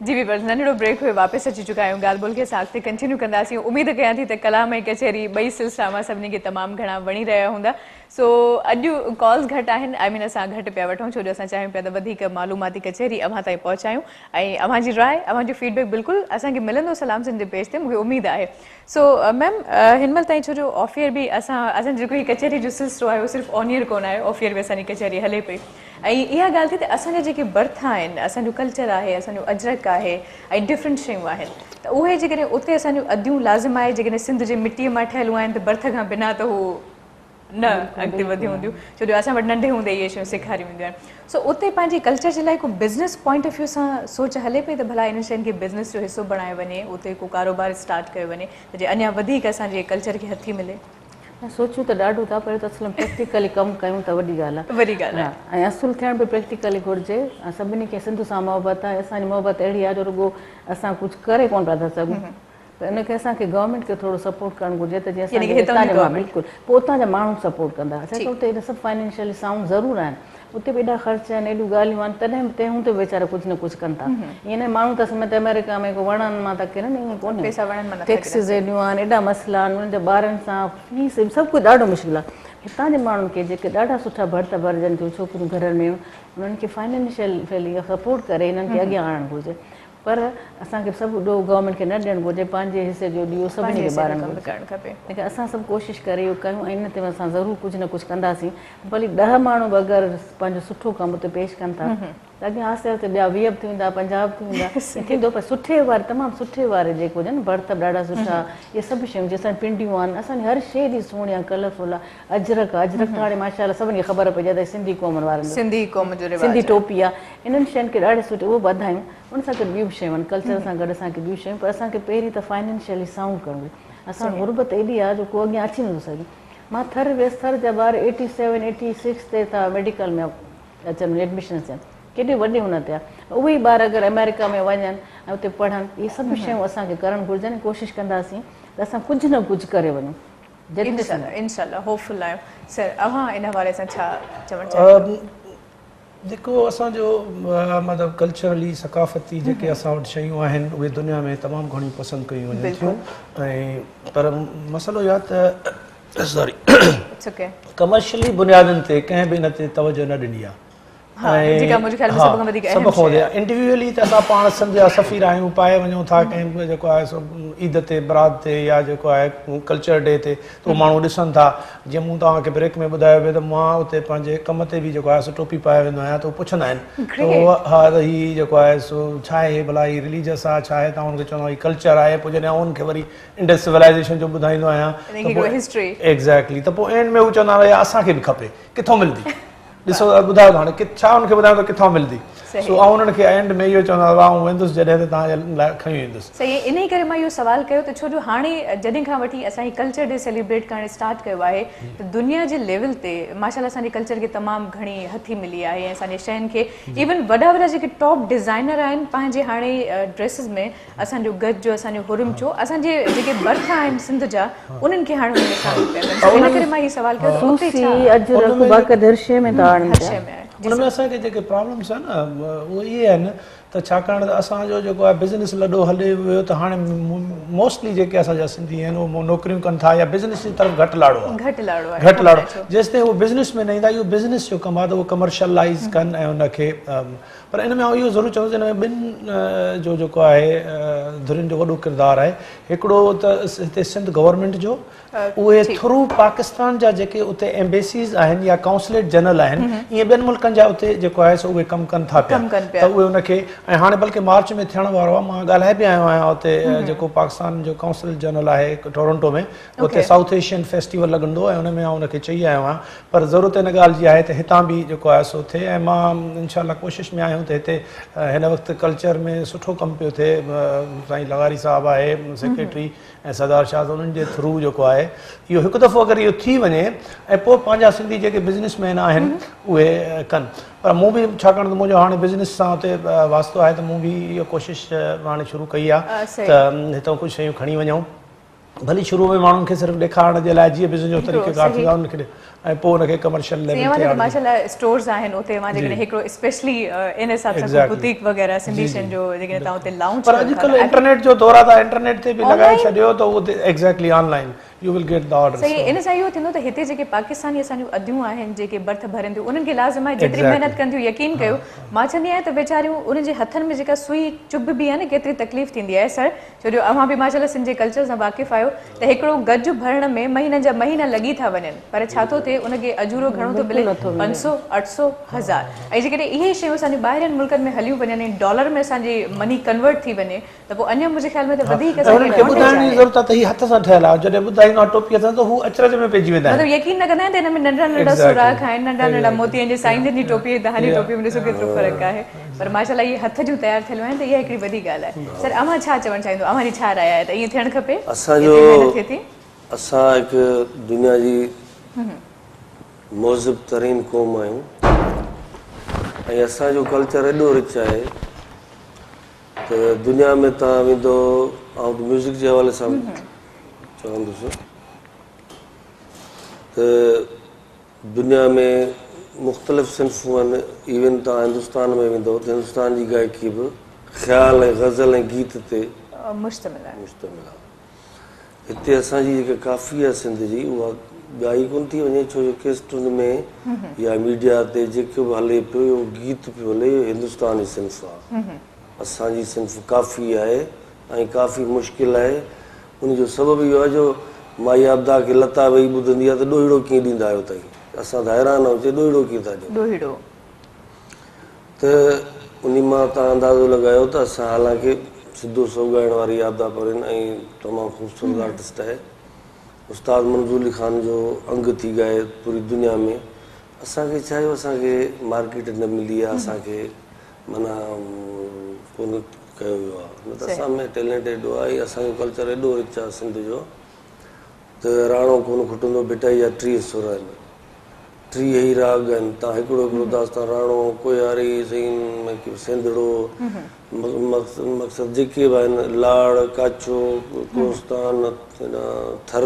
जी व्यूअर्स, नंढड़ो ब्रेक हुए वापसि अची चुका आहियूं। ॻाल्हि ॿोल खे असां अॻिते कंटिन्यू कंदासीं। उमेद कयां थी त कलाम ऐं कचहरी ॿई सिलसिला मां सभिनी खे तमामु घणा वणी रहिया हूंदा। सो अॼु कॉल्स घटि आहिनि, आई मीन असां घटि पिया वठूं, छो जो असां चाहियूं पिया त वधीक मालूमाती कचहरी अव्हां ताईं पहुचायूं ऐं अव्हांजी राय, अव्हांजो फीडबैक बिल्कुलु असांखे मिलंदो सलाम सिंध जे पेज ते, मूंखे उमेद आहे। सो मैम, हिन महिल ताईं छो जो ऑफ ईयर बि असांजो जेको हीउ कचहरी जो सिलसिलो आहे उहो सिर्फ़ु ऑन ईयर कोन आहे, ऑफ ईयर बि असांजी कचहरी हले पई। ऐं इहा ॻाल्हि थी त असांजा जेके बर्थ आहिनि, असांजो कल्चर आहे, असांजो अजरक आहे ऐं डिफरेंट शयूं आहिनि, त उहे जेकॾहिं उते असांजूं अदियूं लाज़िम आहे, जेकॾहिं सिंध जे मिटीअ मां ठहियलूं आहिनि त बर्थ खां बिना त हू न अॻिते वधी हूंदियूं, छो जो असां वटि नंढे हूंदे इहे शयूं सेखारियूं वेंदियूं आहिनि। सो उते पंहिंजे कल्चर जे लाइ को बिज़नेस पॉइंट ऑफ व्यू सां सोच हले पई त भला इन शयुनि खे बिज़नेस जो हिसो बणायो वञे, उते को कारोबार स्टार्ट कयो वञे त जे अञा वधीक असांजे कल्चर खे हथी मिले। सोचूं त ॾाढो था, पर त असुल प्रैक्टिकली कमु कयूं त वॾी ॻाल्हि आहे। वॾी ॻाल्हि आहे ऐं असुलु थियण बि प्रैक्टिकली घुरिजे। सभिनी खे सिंध सां मोहबत आहे, असांजी मोहबत अहिड़ी आहे जो रुॻो असां कुझु करे कोन पिया था सघूं, त इनखे असांखे गवर्नमेंट खे थोरो सपोर्ट करणु घुरिजे त जीअं बिल्कुलु पोइ उतां जा माण्हू सपोर्ट कंदा। असांखे उते एॾा सभु फाइनेंशियली साउंड ज़रूरु आहिनि, उते बि एॾा ख़र्च आहिनि, एॾियूं ॻाल्हियूं आहिनि, तॾहिं बि तंहिं हूंदे वीचारा कुझु न कुझु कनि था। ईअं न माण्हू त समझ अमेरिका में को वणनि मां था किरनि, ईअं कोन्हे, टैक्सिस एॾियूं आहिनि, एॾा मसइला आहिनि, उन्हनि जे ॿारनि सां फीस सभु कुझु ॾाढो मुश्किल आहे। हितां जे माण्हुनि खे जेके ॾाढा सुठा भर्त भरजनि थियूं छोकिरियूं घरनि में, उन्हनि खे फाइनेंशियल सपोर्ट करे हिननि खे अॻियां आणणु घुरिजे। पर असांखे सभु ॾोह गवर्नमेंट खे न ॾियणु घुरिजे, पंहिंजे हिसे जो ॾियो सभिनी खे ॿारनि करणु खपे। लेकिन असां सभु कोशिशि करे इहो कयूं ऐं इन ते असां ज़रूरु कुझु न कुझु कंदासीं। भली 10 माण्हू बि अगरि पंहिंजो सुठो कमु उते पेश कनि था त अॻियां आहिस्ते आहिस्ते ॿिया 20 बि थींदा, 50 बि थींदा, थींदो। पर सुठे वारे, तमामु सुठे वारे जेको हुजनि, बर्त ॾाढा सुठा, इहे सभु शयूं जीअं असांजी पिंडियूं आहिनि, असांजी हर शइ एॾी सुहिणी आहे, कलरफुल आहे। अजरक हाणे माशाल्लाह सभिनी खे ख़बर पइजे त सिंधी क़ौमनि वारनि सिंधी टोपी आहे, इन्हनि शयुनि खे ॾाढे सुठे उहो वधायूं। उन सां गॾु ॿियूं बि शयूं आहिनि, कल्चर सां गॾु असांखे ॿियूं शयूं, पर असांखे पहिरीं त फाइनेंशियली साउंड करणु घुरिजे। असांजी गुरबत एॾी आहे जो को अॻियां अची नथो सघे। मां थर वियसि, थर जा ॿार 87, 86 ते था मेडिकल में अचनि, एडमिशन थियनि, केॾे वॾे हुन ते आहे। उहे ई ॿार अगरि अमेरिका में वञनि ऐं उते पढ़नि, इहे सभु शयूं असांखे करणु घुरिजनि। कोशिशि कंदासीं त असां कुझु न कुझु करे वञूं। इंशाल्लाह होपफुल आहियो। सर, अव्हां इन हवाले सां छा चवणु चाहियो? जेको असांजो मतिलबु कल्चरली सकाफ़ती जेके असां वटि शयूं आहिनि उहे दुनिया में तमामु घणी पसंदि कयूं वञनि थियूं, ऐं पर मसइलो इहो आहे त कमर्शियली बुनियादनि ते कंहिं बि इन ते तवजो न ॾिनी आहे। इंडिविजुअली त असां पाण सिंध जा सफ़ीर आहियूं, पाए वञूं था कंहिं बि जेको आहे ईद ते, बरात ते, या जेको आहे कल्चर डे ते, त उहे माण्हू ॾिसनि था। जीअं मूं तव्हांखे ब्रेक में ॿुधायो पियो त मां उते पंहिंजे कम ते बि जेको आहे टोपी पाए वेंदो आहियां, त उहे पुछंदा आहिनि हा त हीउ जेको आहे सो छा आहे, भला हीउ रिलीजियस आहे, छा आहे? तव्हां हुनखे चवंदा हीउ कल्चर आहे। पोइ जॾहिं उनखे वरी इंडस सिविलाइज़ेशन जो ॿुधाईंदो आहियां, एग्ज़ैक्टली, त पोइ एंड में हू चवंदा आहिनि असांखे बि खपे, किथां मिलंदी? ॾिसो ॿुधायो त हाणे छा हुनखे ॿुधायो त किथां मिलंदी? सो ऐं उन्हनि खे एंड में इहो चवंदा आऊं वेंदुसि जॾहिं त तव्हांजे लाइ खणी वेंदुसि। सही, इन ई करे मां इहो सुवाल कयो त छो जो हाणे जॾहिं खां वठी असांजी कल्चर डे सेलिब्रेट करणु स्टार्ट कयो आहे त दुनिया जे लेवल ते माशाल्लाह असांजे कल्चर खे तमामु घणी हथी मिली आहे ऐं असांजे शयुनि खे इवन वॾा वॾा जेके टॉप डिज़ाइनर आहिनि पंहिंजे हाणे ड्रेसिस में असांजो गज जो, असांजो हुरम जो, असांजे जेके बर्थ आहिनि सिंध जा उन्हनि खे हाणे हुन में शामिल पिया कनि। इन करे मां इहो सुवाल कयो उनमें असांखे जेके प्रॉब्लम्स आहिनि न उहे इहे आहिनि त छाकाणि त असांजो जेको आहे बिज़नेस लॾो हले वियो त हाणे मोस्टली जेके असांजा सिंधी आहिनि उहे नौकिरियूं कनि था या बिज़नेस जी तरफ़ घटि लाड़ो आहे, घटि लाड़ो। जेसि ताईं उहो बिज़नेस में न ईंदा, इहो बिज़नेस जो कमु आहे त उहो कमर्शलाइज़ कनि ऐं उनखे। पर इन में आउं इहो ज़रूरु चवंदुसि, हिन में ॿिनि जो जेको आहे धुरियुनि जो वॾो किरदारु आहे। हिकिड़ो त हिते सिंध गवर्नमेंट जो उहे थ्रू पाकिस्तान जा जेके उते एम्बेसीज़ आहिनि या काउंसलेट जनरल आहिनि ईअं ॿियनि मुल्कनि जा उते जेको आहे सो उहे कमु कनि था पिया त उहे उनखे ऐं हाणे बल्कि मार्च में थियण वारो आहे मां ॻाल्हाए बि आयो आहियां उते जेको पाकिस्तान जो काउंसिल जनरल आहे टोरंटो में उते साउथ एशियन फेस्टिवल लॻंदो ऐं उनमें आउं उनखे चई आयो आहियां पर ज़रूरत इन ॻाल्हि जी आहे त हितां बि जेको आहे सो थिए ऐं मां इंशाअल्लाह कोशिशि में आहियूं त हिते हिन वक़्तु कल्चर में सुठो कमु पियो थिए साईं लगारी साहिबु आहे सेक्रेटरी ऐं सरदार शाह उन्हनि जे थ्रू जेको आहे इहो हिकु दफ़ो अगरि इहो थी वञे ऐं पोइ पंहिंजा सिंधी जेके बिज़नेसमैन आहिनि उहे कनि पर मूं बि छाकाणि त मुंहिंजो हाणे बिज़नेस सां हुते वास्तो आहे त मूं बि इहा कोशिशि हाणे शुरू कई आहे त हितां कुझु शयूं खणी वञूं भली शुरू में माण्हुनि खे सिर्फ़ु ॾेखारण जे लाइ जीअं बिज़नेस जो तरीक़ेकार थींदो आहे उनखे ऐं पोइ उनखे कमर्शियल लेवल ते माशाल्लाह स्टोर्स आहिनि उते मां जेकॾहिं हिकिड़ो स्पेशली इन हिसाब सां बुटीक वग़ैरह सिंधी शयुनि जो जेकॾहिं तव्हां उते लाउंज पर अॼुकल्ह इंटरनेट जो दौर आहे त इंटरनेट ते बि लॻाए छॾियो त उहो exactly online U will get the order सही इन सां इहो थींदो त हिते जेके पाकिस्तानी असांजूं अदियूं आहिनि जेके बर्थ भरनि थियूं उन्हनि खे लाज़िम आहे जेतिरी महिनत कनि थियूं यकीन कयो मां चवंदी आहियां त वेचारियूं उन्हनि जे हथनि में जेका सुई चुभ बि आहे न केतिरी तकलीफ़ थींदी आहे सर छो जो अव्हां बि माशाल्लाह सिंध जे कल्चर सां वाक़िफ़ आहियो त हिकिड़ो गज भरण में महीननि जा महीना लॻी था वञनि पर छा थो थिए उनखे अजूरो घणो थो मिले 500 800 1000 ऐं जेकॾहिं इहे शयूं असांजे ॿाहिरनि मुल्कनि में हलियूं वञनि डॉलर में असांजी मनी कन्वर्ट थी वञे त पोइ अञा मुंहिंजे ख़्याल में त वधीक ॿुधाइण जी ज़रूरत आहे त हीअ हथ सां ठहियल आहे जॾहिं ॿुधाईंदो आहे टोपी अथनि त हू अचरज में पइजी वेंदा आहिनि मतिलबु यकीन न कंदा आहिनि त हिन में नंढा नंढा सुराख आहिनि नंढा नंढा मोतियनि जे साईंजनि जी टोपी तव्हांजी टोपी में ॾिसो केतिरो फ़र्क़ु आहे पर माशाल्लाह इहे हथ जूं तयारु थियल आहिनि त इहा हिकिड़ी वॾी ॻाल्हि आहे सर अव्हां छा चवणु चाहींदो अव्हांजी छा राय आहे त ईअं थियणु खपे असां हिकु दुनिया जी मौज़िब तरीन क़ौम आहियूं ऐं असांजो कल्चर एॾो रिच आहे त दुनिया में तव्हां वेंदो ऐं म्यूज़िक जे हवाले सां चवंदुसि त दुनिया में मुख़्तलिफ़ सिन्फ़ूं आहिनि इवन तव्हां हिंदुस्तान में वेंदो त हिंदुस्तान जी गायकी बि ख़्याल ऐं ग़ज़ल ऐं गीत ते मुश्तमिल आहे हिते असांजी जेका काफ़ी आहे सिंध जी उहा ॻाई कोन थी वञे छो जो केस्टुनि में या मीडिया ते जेको बि हले पियो इहो गीत पियो हले इहो हिंदुस्तानी सिन्फ़ आहे असांजी सिन्फ़ काफ़ी आहे ऐं काफ़ी मुश्किल आहे उनजो सबबु इहो आहे जो माई आबदा खे लता वेही ॿुधंदी आहे त ॾोहिड़ो कीअं ॾींदा आहियो ताईं असां त हैरान आहियूं चए ॾोहिड़ो कीअं था ॾियो त उन मां तव्हां अंदाज़ो लॻायो त असां हालांकि सिधो सो ॻाइण वारी आबदा परनि ऐं तमामु ख़ूबसूरत आर्टिस्ट आहे उस्ताद मंज़ूर अली ख़ान जो अंग थी ॻाए पूरी दुनिया में असांखे छा आहे असांखे मार्केट न मिली आहे असांखे माना कोन कयो वियो आहे न त असां में टैलेंट एॾो आहे असांजो कल्चर एॾो रिच आहे सिंध जो त राणो कोन खुटंदो बेटा जा 30 सुर आहिनि 30 ई राग आहिनि तव्हां हिकिड़ो हिकिड़ो दास्तान राणो कोयारी सईं सेंदड़ो मक़सदु जेके बि आहिनि लाड़ काछो कोस्तान थर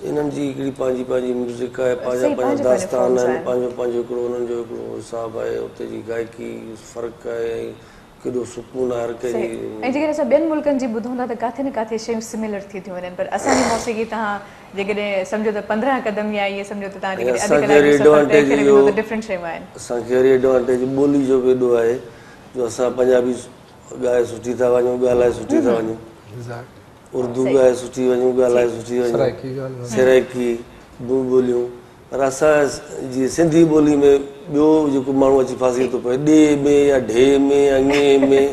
इन्हनि जी हिकिड़ी पंहिंजी पंहिंजी म्यूज़िक आहे पंहिंजा पंहिंजा दास्तान आहिनि पंहिंजो पंहिंजो हिकिड़ो उन्हनि जो हिकिड़ो हिसाबु आहे उते जी गायकी फ़र्क़ु आहे ऐं केॾो सुकून आहे हर कंहिंजी ऐं जेकॾहिं असां ॿियनि मुल्कनि जी ॿुधूं था त किथे न किथे शयूं सिमिलर थी थियूं वञनि पर असांजी मौसीक़ी तव्हां जेकॾहिं सम्झो त 15 क़दम या इहे सम्झो त तव्हां जेकॾहिं डिफरेंट शयूं आहिनि असांखे वरी एडवांटेज ॿोली जो बि एॾो आहे जो असां पंजाबी ॻाए सुठी था वञूं ॻाल्हाए सुठी था वञूं उर्दू ॻाए सुठी वञूं ॻाल्हाए सुठी वञूं सराइकी ॿोलियूं पर असां जीअं सिंधी ॿोली में ॿियो जेको माण्हू अची फासी थो पए ॾे में या ढे में या ङे में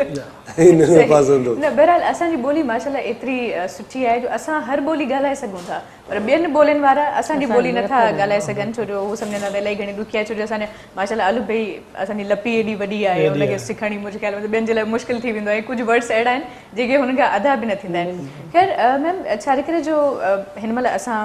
हिन में फासंदो न बहरहाल असांजी ॿोली माशाल्लाह एतिरी सुठी आहे जो असां हर ॿोली ॻाल्हाए सघूं था पर ॿियनि ॿोलियुनि वारा असांजी ॿोली नथा ॻाल्हाए सघनि छो जो हू सम्झंदा त इलाही घणी ॾुखी आहे छो जो असांजा माशाल्लाह अलू भई असांजी लपी एॾी वॾी आहे हुनखे सिखणी मुंहिंजे ख़्याल में ॿियनि जे लाइ मुश्किल थी वेंदो आहे कुझु वर्ड्स अहिड़ा आहिनि जेके हुननि खां अदा बि न थींदा आहिनि ख़ैर मैम छा करे जो हिन महिल असां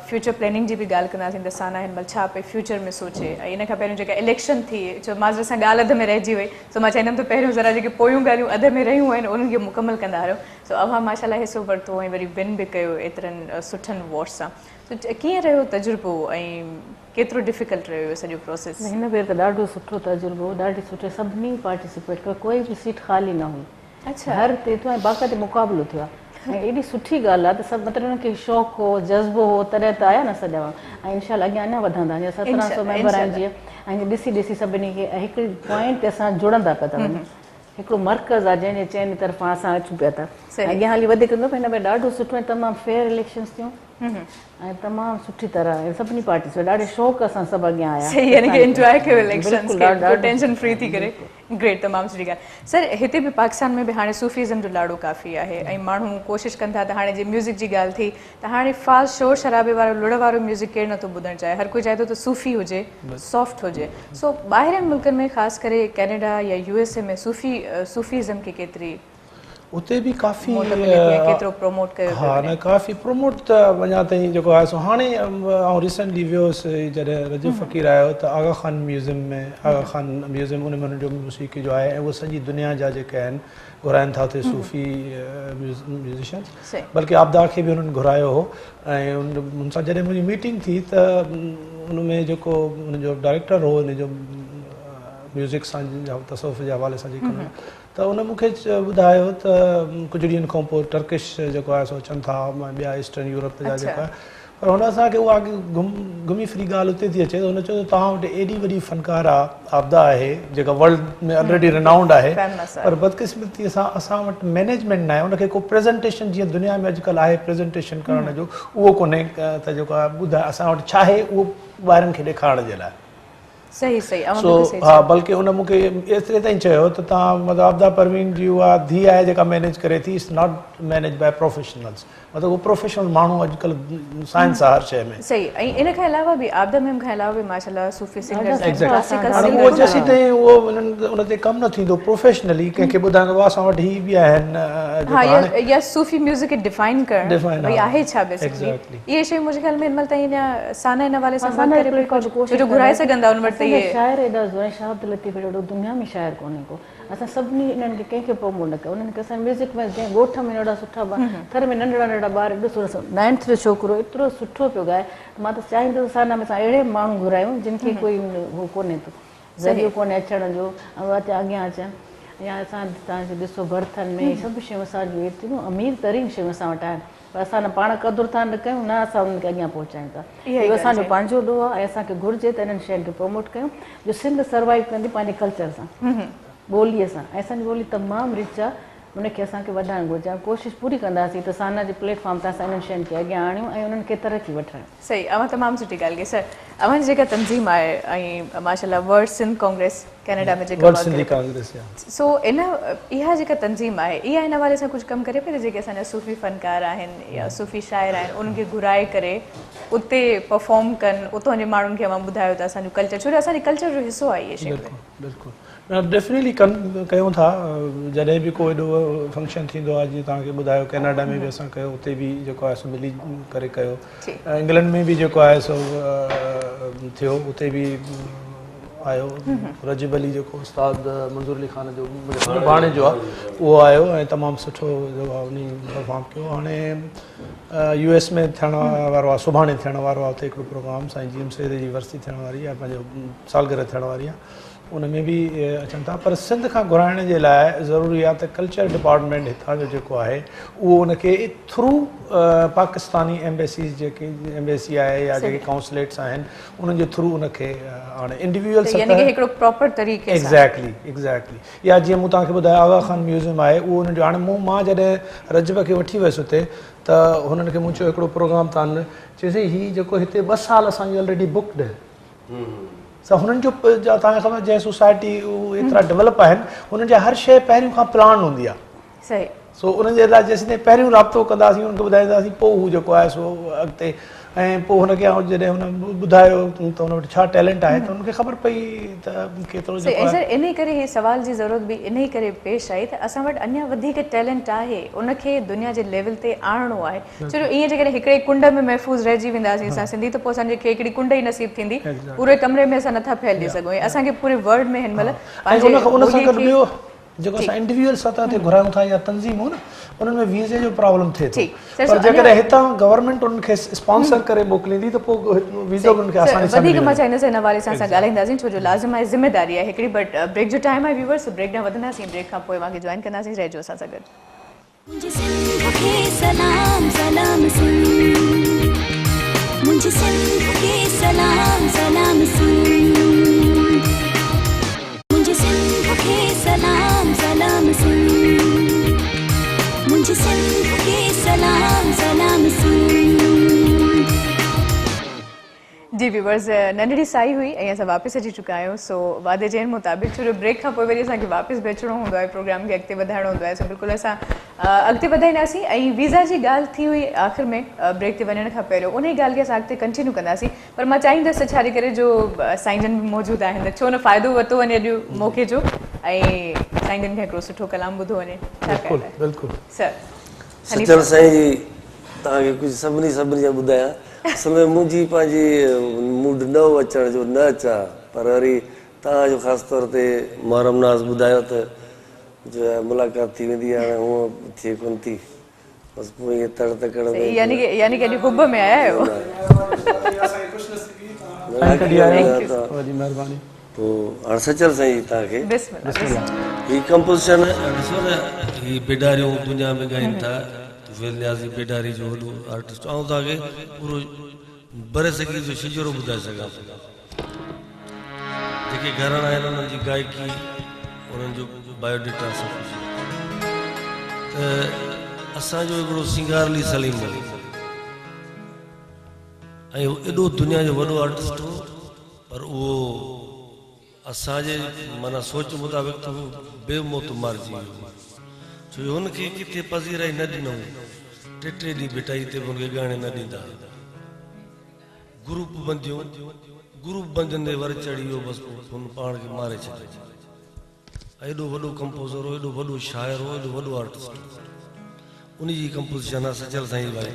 फ्यूचर प्लानिंग जी बि ॻाल्हि कंदासीं त साना हिन महिल छा पई फ्यूचर में सोचे ऐं इन खां पहिरियों जेका इलेक्शन थी छो माज़र सां ॻाल्हि अध में रहिजी वई सो मां चाहींदमि त पहिरियों ज़रा जेके पोयूं ॻाल्हियूं अध में रहियूं आहिनि उन्हनि खे मुकमल कंदा रहियो सो अव्हां माशाल्लाह हिसो वरितो ऐं वरी विन बि कयो एतिरनि सुठनि वोट्स सां सो कीअं रहियो तजुर्बो ऐं केतिरो डिफिकल्ट रहियो सॼो प्रोसेस हिन भेरे त ॾाढो सुठो तजुर्बो ॾाढी सुठे सभिनी पार्टिसिपेट कयो कोई बि सीट ख़ाली न हुई अच्छा हर ते थियो ऐं बाक़ाइदे मुक़ाबिलो थियो आहे ऐं एॾी सुठी ॻाल्हि आहे त सभु मतिलबु हुनखे शौक़ु हो जज़्बो हो तॾहिं त आया न सॼा ऐं इनशाला अॻियां अञा वधंदा जीअं 1700 मेंबर आहिनि जीअं ऐं ॾिसी ॾिसी सभिनी खे ऐं हिकिड़ी पॉइंट ते असां जुड़ंदा पिया था वञूं हिकिड़ो मर्कज़ आहे जंहिंजे चइनि तरफ़ां असां अचूं पिया था अॻियां हली वधीक कंदो हिन में ॾाढो सुठो ऐं तमामु फेयर इलेक्शन्स थियूं ऐं तमामु सुठी तरह सभिनी पार्टीस ॾाढे शौक़ सां सभु अॻियां आया सही यानी कि एंजॉय कयो इलेक्शन्स खे टेंशन फ्री थी करे ग्रेट तमामु सुठी ॻाल्हि सर हिते बि पाकिस्तान में बि हाणे सूफ़ीज़म जो ॾाढो काफ़ी आहे ऐं माण्हू कोशिशि कनि था त हाणे जीअं म्यूज़िक जी ॻाल्हि थी त हाणे फास्ट शोर शराबे वारो लुड़ वारो म्यूज़िक केरु नथो ॿुधणु चाहे हर कोई चाहे थो त सूफ़ी हुजे सॉफ्ट हुजे सो ॿाहिरनि मुल्कनि में ख़ासि करे कैनेडा या USA में सूफ़ीज़म खे केतिरी उते भी काफ़ी केतिरो प्रमोट कयो हाँ न काफ़ी प्रमोट त वञा ताईं जेको आहे सो हाणे ऐं रिसेंटली वियोसि जॾहिं रजब फ़क़ीर आयो त आगा ख़ान म्यूज़ियम में आगा ख़ान म्यूज़ियम उन में हुनजो मूसीक़ी जो आहे ऐं उहो सॼी दुनिया जा जेके आहिनि घुराइनि था उते सूफ़ी म्यूज़िशियन्स बल्कि आबदा खे बि हुननि घुरायो हो ऐं हुन सां जॾहिं मुंहिंजी मीटिंग थी त उन में जेको हुनजो डायरेक्टर हो हुनजो म्यूज़िक सां तसव्वुफ़ जे हवाले सां जेको त उन मूंखे ॿुधायो त कुझु ॾींहंनि खां पोइ टर्किश जेको आहे सो अचनि था ॿिया ईस्टर्न यूरोप जा जेका पर हुन असांखे उहा घुमी फिरी ॻाल्हि उते थी अचे त हुन चयो त तव्हां वटि एॾी वॾी फ़नकार आहे आबदा आहे जेका वर्ल्ड में ऑलरेडी रिनाउंड आहे पर बदकिस्मतीअ सां असां वटि मैनेजमेंट न आहे उनखे को प्रेज़ेंटेशन जीअं दुनिया में अॼुकल्ह आहे प्रेज़ेंटेशन करण जो उहो कोन्हे त जेको आहे ॿुधाए असां वटि छा आहे उहो ॿारनि खे ॾेखारण जे लाइ सही सही हा बल्कि उन मूंखे एतिरे ताईं चयो त तव्हां मतिलबु आबदा परवीन जी उहा धीउ आहे जेका मैनेज करे थी it's not manage by professionals मतिलबु उहो प्रोफेशनल माण्हू अॼुकल्ह साइंस आहे हर शइ में सही ऐं इन खां अलावा बि आबदा मैम खां अलावा बि माशाल्लाह सूफ़ी सिंगर्स हाणे उहो जेसीं ताईं उहो उन ते कमु न थींदो प्रोफेशनली कंहिंखे ॿुधाईंदो असां वटि ही बि आहिनि या सूफ़ी म्यूज़िक खे डिफाइन करणु भई आहे छा बेसिकली इहे शयूं मुंहिंजे ख़्याल में हिन महिल ताईं अञा साना हिन हवाले सां करे घुराए सघंदा उन वटि शाइर एॾा ज़ोर शाह अब्दुल लतीफ़ अहिड़ो दुनिया में शाइर कोन्हे को असां सभिनी इन्हनि खे कंहिंखे प्रमोट न कयो उन्हनि खे असां म्यूज़िक में जंहिं ॻोठ में ॾाढा सुठा थर में नंढड़ा नंढड़ा ॿार ॾिसो 9th जो छोकिरो एतिरो सुठो पियो ॻाए मां त चाहींदसि साना में असां अहिड़े माण्हू घुरायूं जिन खे कोई हू कोन्हे थो ज़रियो कोन्हे अचण जो ऐं अॻियां अचनि या असां तव्हांखे ॾिसो बर्थनि में सभु शयूं असांजूं एतिरियूं अमीर तरीन शयूं असां वटि आहिनि पर असां न पाण क़दुरु था न कयूं न असां उन्हनि खे अॻियां पहुचायूं था इहो असांजो पंहिंजो ॾोह आहे ऐं असांखे घुरिजे त इन्हनि शयुनि खे प्रमोट कयूं जो सिंध सर्वाइव कंदी पंहिंजे कल्चर सां ॿोलीअ सां ऐं असांजी ॿोली तमामु रिच आहे उनखे असांखे वधाइणु घुरिजे कोशिशि पूरी कंदासीं त साना जे प्लेटफॉर्म ते असां इन्हनि शयुनि खे अॻियां आणियूं ऐं उन्हनि खे तरक़ी वठूं सही अवां तमामु सुठी ॻाल्हि कई सर अवांजी जेका तंज़ीम आहे ऐं माशाल्लाह वर्ल्ड सिंध कांग्रेस कैनेडा में जेका सो इन इहा जेका तंज़ीम आहे इहा हिन हवाले सां कुझु कमु करे पई जेके असांजा सूफ़ी फ़नकार आहिनि या सूफ़ी शाइर आहिनि उन्हनि खे घुराए करे उते परफॉर्म कनि उतां जे माण्हुनि खे अवां ॿुधायो त असांजो कल्चर छो जो असांजे कल्चर जो हिसो आहे इहे शयूं बिल्कुलु डेफिनेटली कयूं था जॾहिं बि को एॾो फंक्शन थींदो आहे जीअं तव्हांखे ॿुधायो कैनेडा में बि असां कयो उते बि जेको आहे सो मिली करे कयो इंग्लैंड में बि जेको आहे सो थियो उते बि आयो रजब अली जेको उस्ताद मंज़ूर अली ख़ान जो भाणे जो आहे उहो आयो ऐं तमामु सुठो जेको आहे उन परफॉर्म कयो हाणे US में थियण वारो आहे सुभाणे थियण वारो आहे उते हिकिड़ो प्रोग्राम साईं जीम सैद जी वर्सी थियण वारी आहे पंहिंजो सालगिरह थियण वारी आहे उन में बि अचनि था पर सिंध खां घुराइण जे लाइ ज़रूरी आहे त कल्चर डिपार्टमेंट हितां जो जेको आहे उहो उनखे थ्रू पाकिस्तानी एम्बेसीज़ जेके एम्बेसी आहे या जेके काउंसलेट्स आहिनि उन्हनि जे थ्रू उनखे हाणे इंडिविजुअल एग्ज़ैक्टली या जीअं मूं तव्हांखे ॿुधायो आगा ख़ान म्यूज़ियम आहे उहो उनजो हाणे मां जॾहिं रजब खे वठी वियुसि हुते त हुननि खे मूं चयो हिकिड़ो प्रोग्राम तव्हां चयोसीं हीअ जेको हिते 2 साल असांजी ऑलरेडी बुकड त हुननि जो तव्हांखे ख़बर जंहिं सोसाइटी एतिरा डेवलप आहिनि हुननि जा हर शइ पहिरियों खां प्लान हूंदी आहे सही सो उन्हनि जे लाइ जेसिताईं पहिरियों राब्तो कंदासीं हुनखे ॿुधाईंदासीं पोइ हू जेको आहे सो अॻिते ऐं पोइ हुनखे जॾहिं हुन ॿुधायो त हुन वटि छा टैलेंट आहे त हुनखे ख़बर पई त केतिरो सर इन करे हीअ सवाल जी ज़रूरत बि इन करे पेश आई त असां वटि अञा वधीक टैलेंट आहे उनखे दुनिया जे लेवल ते आणणो आहे छो जो ईअं जेकॾहिं हिकिड़े कुंड में महफ़ूज़ रहिजी वेंदासीं असां सिंधी त पोइ असांखे हिकिड़ी कुंड ई नसीब थींदी पूरे कमरे में असां नथा फैलिजी सघूं ऐं असांखे पूरे वर्ल्ड में हिन महिल जेको असां इंडिविजुअल सतह ते घुरायूं था या तंज़ीमूं न उन्हनि में वीज़े जो प्रॉब्लम थिए थो पर जेकॾहिं हितां गवर्नमेंट उन्हनि खे स्पॉन्सर करे मोकिलींदी त पोइ वीज़ो उन्हनि खे आसानी सां वधीक मां चाहींदसि हिन हवाले सां असां ॻाल्हाईंदासीं छो जो लाज़िम आहे ज़िमेदारी आहे हिकिड़ी बट ब्रेक जो टाइम आहे व्यूअर्स ब्रेक ॾांहुं वधंदासीं ब्रेक खां पोइ मूंखे जॉइन कंदासीं रहिजो असां सां गॾु मुंहिंजे सिंध खे सलाम सलाम मुंहिंजे सिंध खे सलाम सलाम मुंहिंजे सिंध खे सलाम सलाम जी व्यूवर्स नंढड़ी साई हुई ऐं असां वापसि अची चुका आहियूं सो वादे जे मुताबिक़ छो जो ब्रेक खां पोइ वरी असांखे वापसि बि अचिणो हूंदो आहे प्रोग्राम खे अॻिते वधाइणो हूंदो आहे सो बिल्कुलु असां अॻिते वधाईंदासीं ऐं वीज़ा जी ॻाल्हि थी हुई आख़िर में ब्रेक ते वञण खां पहिरियों उन ई ॻाल्हि खे असां अॻिते कंटिन्यू कंदासीं पर मां चाहींदसि छाजे करे जो साईं जन बि मौजूदु आहिनि छो न फ़ाइदो वरितो वञे अॼु मौक़े जो ऐं साईं जन खे हिकिड़ो सुठो कलाम ॿुधो वञे बिल्कुलु सर सचल साईं जी तव्हांखे कुझु सभिनी जा ॿुधायां समय मुंहिंजी पंहिंजी मूड न हो अचण जो न अचां पर वरी तव्हांजो ख़ासि तौर ते मुहर्रम नाज़ ॿुधायो त जो आहे मुलाक़ात थी वेंदी आहे हाणे हूअं थिए कोन थी बसि पोइ ईअं तड़ तकड़ में यानी कि अॼु हुब में आया आहियो पोइ हाणे सचल साईं तव्हांखे हीअ कंपोज़िशन ॾिसो न हीअ बेडारियूं दुनिया में ॻाइनि था न्याज़ी बेडारी जो वॾो आर्टिस्ट ऐं तव्हांखे पूरो बरे सगीर जो शिजरो ॿुधाए सघां जेके घराणा आहिनि उन्हनि जी गायकी उन्हनि जो बायोडेटा सभु कुझु त असांजो हिकिड़ो सिंगारली सलीम ऐं एॾो दुनिया जो वॾो आर्टिस्ट हो पर उहो असांजे माना सोच मुताबिक़ त उहो बेमौत मारिजी वियो छो जो हुनखे किथे पज़ीराई न ॾिनऊं टे ॾींहं बिठाई ते हुनखे ॻाइण न ॾींदा ग्रुप बंदियूं ग्रुप बंदियुनि ते वर चढ़ी वियो बसि हुन पाण खे मारे छॾियो एॾो वॾो कंपोज़र हो एॾो वॾो शाइर हो एॾो वॾो आर्टिस्ट उन जी कंपोज़िशन आहे सचल साईं भाई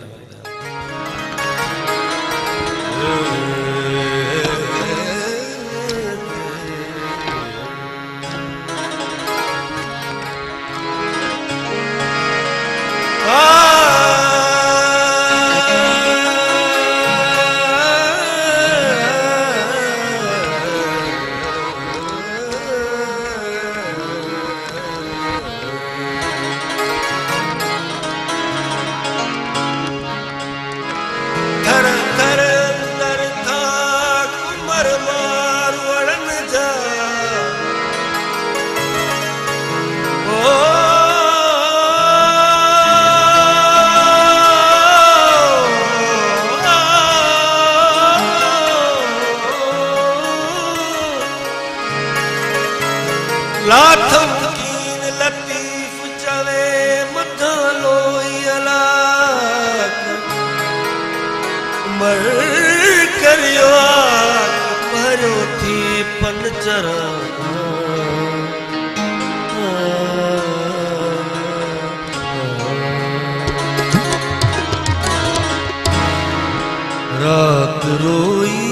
रात रोई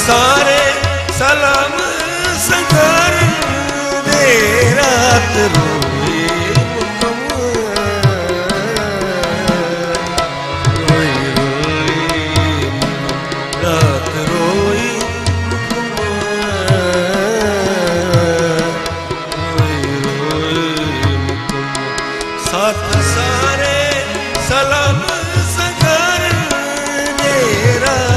सारे सलाम संगर दे रात रोए रोई रोई रात रोई साथ सारे सलाम संगर दे रात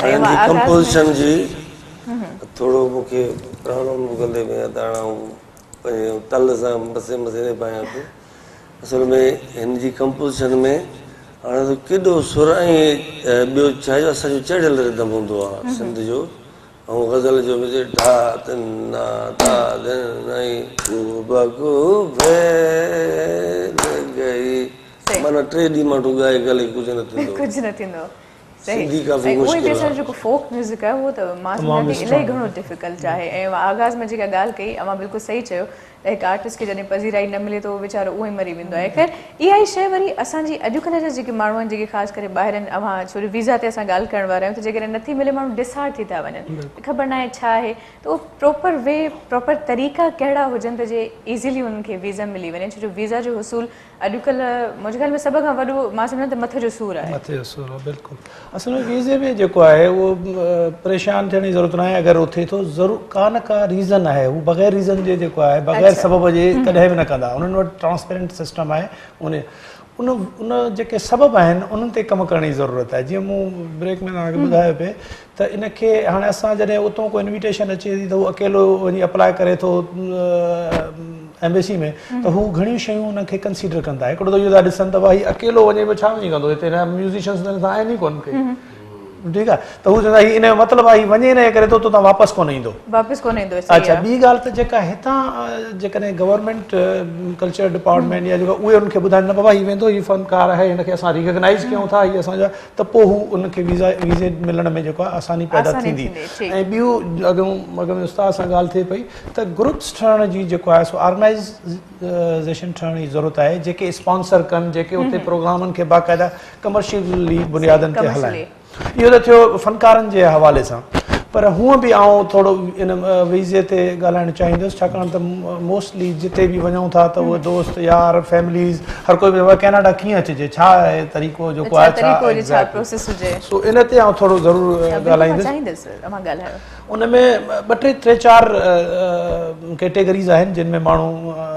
कंपोजिशन जी थोरो मूंखे प्रॉब्लम गले में दाणा पंहिंजे तल सां मसे मसे न पायां थो असल में हिन जी कंपोजिशन में हाणे त केॾो सुर ऐं ॿियो छा जो असांजो चढ़ियल रिदम हूंदो आहे सिंध जो ऐं ग़ज़ल जो बि ढा तिना धा माना 3 ॾींहं मां तूं ॻाए गले कुझु न थींदो सिंधी काफ़ी मुश्किल आहे जेको फोक म्यूज़िक आहे उहो त मां सम्झां थी इलाही घणो डिफिकल्ट आहे ऐं आगाज़ में जेका ॻाल्हि कई अमां बिल्कुलु सही चयो त हिकु आर्टिस्ट खे जॾहिं पज़ीराई न मिले त उहो वीचारो उहो ई मरी वेंदो आहे ख़ैर इहा ई शइ वरी असांजी अॼुकल्ह जा जेके माण्हू आहिनि जेके ख़ासि करे ॿाहिरि आहिनि अवां छो जो वीज़ा ते असां ॻाल्हि करण वारा आहियूं त जेकॾहिं नथी मिले माण्हू डिसहार्ट थी था वञनि ख़बर न आहे छा आहे त उहो प्रॉपर वे प्रॉपर तरीक़ा कहिड़ा हुजनि त जे इज़ीली उन्हनि खे वीज़ा मिली वञे छो जो वीज़ा जो हुसूल अॼुकल्ह मुंहिंजे ख़्याल में सभ खां वॾो मां सम्झां त मथे जो सूर आहे बिल्कुलु असल में वीज़े में जेको आहे उहो परेशान थियण जी ज़रूरत न आहे अगरि उहो थिए थो ज़रूरु का रीज़न आहे हू बग़ैर रीज़न जे जेको आहे बग़ैर सबब जे कॾहिं बि न कंदा उन्हनि वटि ट्रांसपेरेंट सिस्टम आहे उन जेके सबब आहिनि उन्हनि ते कमु करण जी ज़रूरत आहे जीअं मूं ब्रेक में तव्हांखे ॿुधायो पिए त इनखे हाणे असां जॾहिं उतां को इन्विटेशन अचे थी त हू अकेलो वञी अप्लाई करे थो एम्बेसी में त हू घणियूं शयूं हुनखे कंसीडर कंदा हिकिड़ो त इहो था ॾिसनि त भाई अकेलो वञे बि छा वञी कंदो हिते म्यूज़िशियन्स त आहिनि ई कोन के ठीकु आहे त हू चवंदा इन जो मतिलबु आहे वञे न करे थो त तव्हां वापसि कोन ईंदो अच्छा ॿी ॻाल्हि त जेका हितां जेकॾहिं गवर्नमेंट कल्चर डिपार्टमेंट या जेका उहे उनखे ॿुधाइनि न बाबा हीउ वेंदो हीउ फ़नकार आहे हिनखे असां रिकग्नाइज़ कयूं था हीअ असांजा त पोइ हू उनखे वीज़े मिलण में जेको आहे आसानी पैदा थींदी ऐं ॿियूं अॻ में उस्ताद सां ॻाल्हि थिए पई त ग्रुप्स ठहण जी जेको आहे सो ऑर्गनाइज़ेशन ठहण जी ज़रूरत आहे जेके स्पॉन्सर कनि जेके उते प्रोग्रामनि खे बाक़ाइदा कमर्शियली बुनियादनि ते हलाइनि इहो त थियो फ़नकारनि जे हवाले सां पर हूअं बि आउं थोरो इन वीज़े ते ॻाल्हाइणु चाहींदुसि छाकाणि त मोस्टली जिते बि वञूं था त उहे दोस्त यार फैमिलीज़ हर कोई बि कैनेडा कीअं अचिजे छा आहे तरीक़ो जेको आहे सो इन ते आउं थोरो ज़रूरु ॻाल्हाईंदुसि उन में 2-3-4 कैटेगरीज़ आहिनि जिन में माण्हू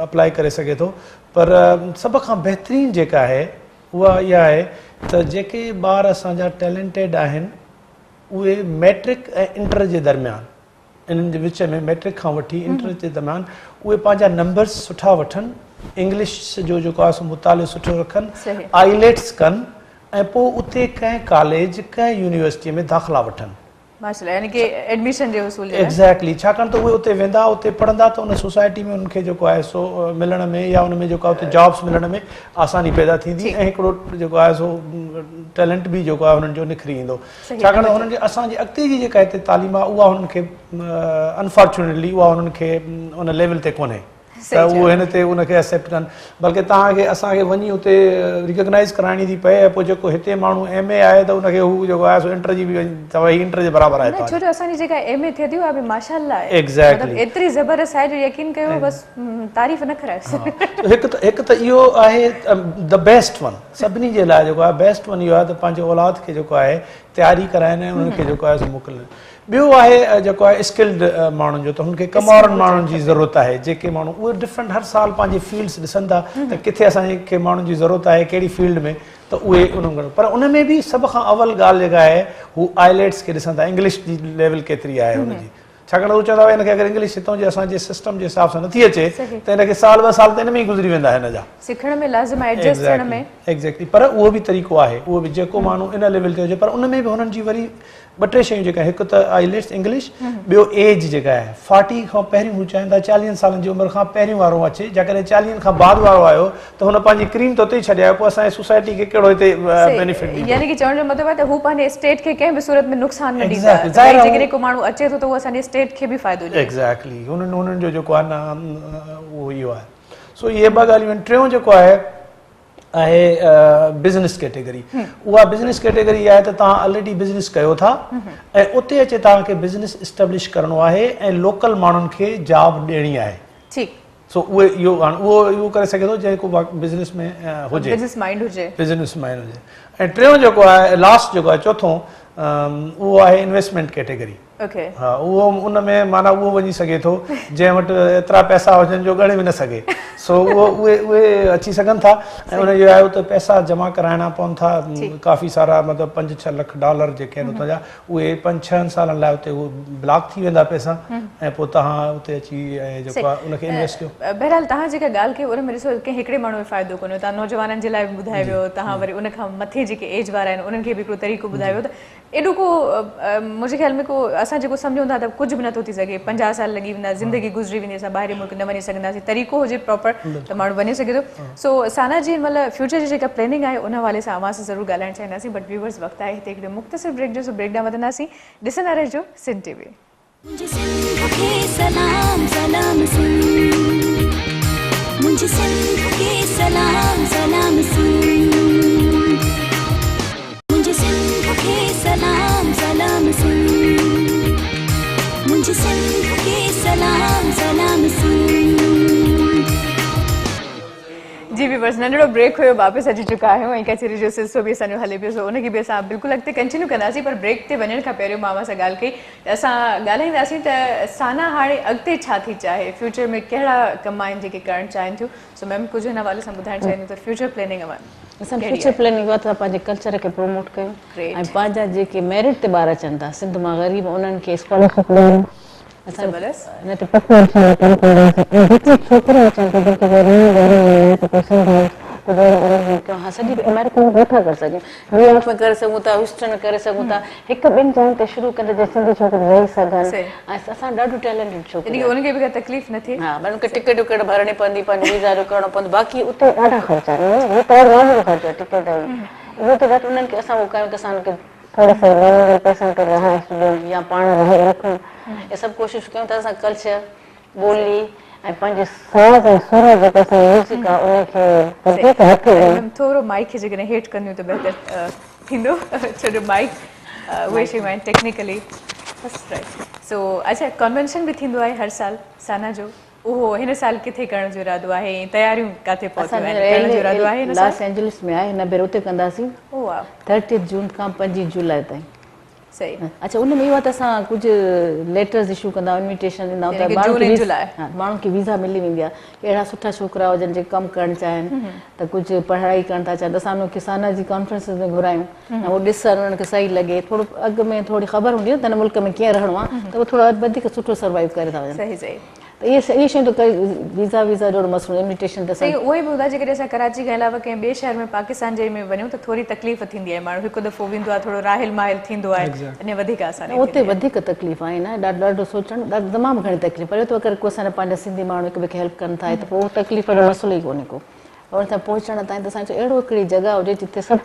अप्लाई करे सघे थो पर सभ खां बहितरीनु जेका आहे उहा इहा आहे त जेके ॿार असांजा टैलेंटेड आहिनि उहे मैट्रिक ऐं इंटर जे दरमियान इन्हनि जे विच में मैट्रिक खां वठी इंटर जे दरमियान उहे पंहिंजा नंबर्स सुठा वठनि इंग्लिश जो जेको आहे सो मुतालियो सुठो रखनि आईलेट्स कनि ऐं पोइ उते कंहिं कॉलेज कंहिं यूनिवर्सिटीअ में दाख़िला वठनि एग्ज़ैक्टली छाकाणि त उहे उते वेंदा उते पढ़ंदा त उन सोसाइटी में उनखे जेको आहे सो मिलण में या उन में जेको आहे उते जॉब्स मिलण में आसानी पैदा थींदी ऐं हिकिड़ो जेको आहे सो टैलेंट बि जेको आहे हुननि जो निकिरी ईंदो छाकाणि त हुननि जे असांजी अॻिते जी जेका हिते तालीम आहे उहा हुननि खे अनफॉर्चुनेटली उहा हुननि खे उन लेवल ते कोन्हे त उहो हिन ते उनखे एक्सेप्ट कनि बल्कि तव्हांखे असांखे वञी उते रिकग्नाइज़ कराइणी थी पए ऐं पोइ जेको हिते माण्हू MA आहे त उनखे हू जेको आहे सो इंटर जी बि इंटर जे बराबरि आहे छो जो असांजी जेका MA थिए थी उहा बि माशाअल्लाह आहे एग्ज़ैक्टली एतिरी ज़बरदस्त आहे जो यकीन कयो बसि तारीफ़ न करायोसि हिकु त इहो आहे द बेस्ट वन सभिनी जे लाइ जेको आहे बेस्ट वन इहो आहे त पंहिंजे औलाद खे जेको आहे तयारी कराइनि ऐं उन्हनि खे जेको आहे सो मोकिलनि ॿियो आहे जेको आहे स्किल्ड माण्हुनि जो त हुनखे कमवारनि माण्हुनि जी ज़रूरत आहे जेके माण्हू उहे डिफरेंट हर साल पंहिंजे फील्ड्स ॾिसनि था त किथे असांखे माण्हुनि जी ज़रूरत आहे कहिड़ी फील्ड में त उहे उन्हनि पर उन में बि सभ खां अवल ॻाल्हि जेका आहे हू आईलेट्स खे ॾिसनि था इंग्लिश जी लेवल केतिरी आहे हुनजी छाकाणि हू चवंदा हुआ हिनखे अगरि इंग्लिश हितां जे असांजे सिस्टम जे हिसाब सां नथी अचे त हिनखे साल 2 साल त हिन में ई गुज़री वेंदा हिन जा सिखण में लाज़िम आहे एडजस्ट थियण में एग्ज़ैक्टली पर उहो बि तरीक़ो आहे उहो बि जेको माण्हू इन लेवल ते हुजे पर उन में बि हुननि जी वरी 2-3 शयूं जेका हिकु त आईलेट्स इंग्लिश ॿियो एज जेका आहे 40 खां पहिरियों हू चाहिनि था 40 सालनि जी उमिरि खां पहिरियों वारो अचे जेकॾहिं 40 खां बाद वारो आयो त हुन पंहिंजी क्रीम त उते ई छॾिया पोइ असांजी सोसाइटी खे कहिड़ो हिते बेनिफिट यानी कि चवण जो मतिलबु आहे त हू पंहिंजे स्टेट खे कंहिं बि सूरत में नुक़सान न ॾींदा जेकॾहिं को माण्हू अचे थो त उहो असांजे स्टेट खे बि फ़ाइदो ॾींदो एग्ज़ैक्टली हुननि जो जेको आहे न उहो इहो आहे सो इहे 2 ॻाल्हियूं आहिनि टियों जेको आहे बिज़नेस कैटेगरी उहा बिज़नेस कैटेगरी आहे त तव्हां ऑलरेडी बिज़नेस कयो था ऐं उते अचे तव्हांखे बिज़नेस इस्टेब्लिश करिणो आहे ऐं लोकल माण्हुनि खे जॉब ॾियणी आहे सो उहे इहो करे सघे थो जेको बिज़नेस में हुजे बिज़नेस माइंड हुजे ऐं टियों जेको आहे लास्ट जेको आहे चौथों उहो आहे इन्वेस्टमेंट कैटेगरी ओके हाँ वो उन में माना वो वञी सके थो जंहिं वटि एतिरा पैसा हुजनि जो ॻणे बि न सघे सो उहे अची सघनि था ऐं उनजो आहे त पैसा जमा कराइणा पवनि था काफ़ी सारा मतिलबु $5-6 लाख जेके आहिनि उतां जा उहे 5-6 सालनि लाइ उते उहो ब्लॉक थी वेंदा पैसा ऐं पोइ तव्हां उते अची ऐं जेको आहे उनखे इन्वेस्ट कयो। बहरहाल तव्हां जेका ॻाल्हि कई उन में ॾिसो कंहिं हिकिड़े माण्हू में फ़ाइदो कोन्हे तव्हां नौजवाननि जे लाइ बि ॿुधाए वियो तव्हां वरी उन खां मथे जेके एज वारा आहिनि उन्हनि खे बि हिकिड़ो तरीक़ो ॿुधायो त एॾो को मुंहिंजे ख़्याल में को असां जेको सम्झूं था त कुझु बि नथो थी सघे 50 साल लॻी वेंदा ज़िंदगी गुज़री वेंदी असां ॿाहिरि मुल्क न वञी सघंदासीं तरीक़ो हुजे प्रॉपर त माण्हू वञी सघे थो सो साना जी मतिलबु फ्यूचर जी जेका प्लानिंग आहे उन हवाले सां अवां सां ज़रूरु ॻाल्हाइणु चाहींदासीं बट व्यूवर्स वक़्तु आहे हिते हिकिड़ो मुख़्तसिर ब्रेक जो सो ब्रेक ॾांहुं वधंदासीं ॾिसंदा रहिजो सिंध टीवी। मुझे सिंध के सलाम सलाम सुन मुझे सिंध के सलाम सलाम सुन मुझे सिंध के सलाम सलाम सुन मुझे सिंध के सलाम सलाम सुन। जी व्यूवर्स नंढड़ो ब्रेक हुयो वापसि अची चुका आहियूं ऐं कचहरी जो सिलसिलो बि असांजो हले पियो सो उनखे बि असां बिल्कुलु अॻिते कंटिन्यू कंदासीं पर ब्रेक ते वञण खां पहिरियों मां सां ॻाल्हि कई त असां ॻाल्हाईंदासीं त साना हाणे अॻिते छा थी चाहे फ्यूचर में कहिड़ा कम आहिनि जेके करणु चाहिनि थियूं सो मैम कुझु हिन हवाले सां ॿुधाइणु चाहियूं त फ्यूचर प्लानिंग असां फ्यूचर प्लानिंग आहे त पंहिंजे कल्चर खे प्रमोट कयूं ऐं पंहिंजा जेके मेरिट ते ॿार अचनि था सिंध मां ग़रीब उन्हनि खे स्कॉलरशिप ॾियूं न त छोकिरा अचनि था सॼी अमेरिका में वेठा करे सघूं न्यूयॉर्क में करे सघूं था ह्यूस्टन में करे सघूं था हिकु ॿिनि जॻहियुनि ते शुरू कंदे जीअं सिंधी छोकिरी रही सघनि ऐं असां ॾाढो टैलेंटेड छोकिरी उनखे बि का तकलीफ़ न थिए हा पर उनखे टिकट विकट भरणी पवंदी पंहिंजो वीज़ा जो करिणो पवंदो बाक़ी उते ॾाढा ख़र्चा आहिनि ख़र्चु आहे टिकट इहो त घटि उन्हनि खे असां उहो कयूं त असां उनखे थोरो सो पैसनि ते रहाइश ॾियूं या पाण रहे रखूं इहे सभु कोशिशि कयूं था असां कल्चर ॿोली ऐं पंहिंजे साज़ ऐं सुर जेको असां म्यूज़िक आहे उनखे हथु ॾियूं थोरो माइक खे जेकॾहिं हेठि कंदियूं त बहितर थींदो छो जो माइक उहे शयूं आहिनि टेक्निकली सो अच्छा कन्वेंशन बि थींदो आहे हर साल साना जो उहो हिन साल किथे करण जो इरादो आहे ऐं तयारियूं किथे पहुतियूं आहिनि करण जो इरादो आहे लॉस एंजलिस में आहे हिन भेरे उते कंदासीं 30 जून खां 5 जुलाई ताईं सही अच्छा उन में इहो आहे त असां कुझु लेटर्स इशू कंदा आहियूं इन्विटेशन ॾींदा आहियूं त माण्हुनि खे वीज़ा मिली वेंदी आहे अहिड़ा सुठा छोकिरा हुजनि जेके कमु करणु चाहिनि त कुझु पढ़ाई करणु था चाहिनि त असां उनखे साना जी कॉन्फ्रेंसिस में घुरायूं ऐं उहो ॾिसनि उन्हनि खे सही लॻे थोरो अॻु में थोरी ख़बर हूंदी आहे त हिन मुल्क में कीअं रहणो आहे त उहो थोरो वधीक सुठो सर्वाइव करे था वञनि त इहे शयूं त वीज़ा जो मसइलो इन्विटेशन त सही उहो ई बि ॿुधाए जेकॾहिं असां कराची खां अलावा कंहिं ॿिए शहर में पाकिस्तान जे में वञूं त थोरी तकलीफ़ थींदी आहे माण्हू हिकु दफ़ो वेंदो आहे थोरो राहिल माहिल थींदो आहे अने वधीक आसानी उते वधीक तकलीफ़ आहे न ॾाढो सोचणु तमामु घणी तकलीफ़ पर इहो त अगरि को असांजा पंहिंजा सिंधी माण्हू हिक ॿिए खे हेल्प कनि था त पोइ उहो तकलीफ़ जो मसइलो ई कोन्हे को और हुन पहुचण ताईं त असांजो अहिड़ो हिकिड़ी जॻह हुजे जिते सभु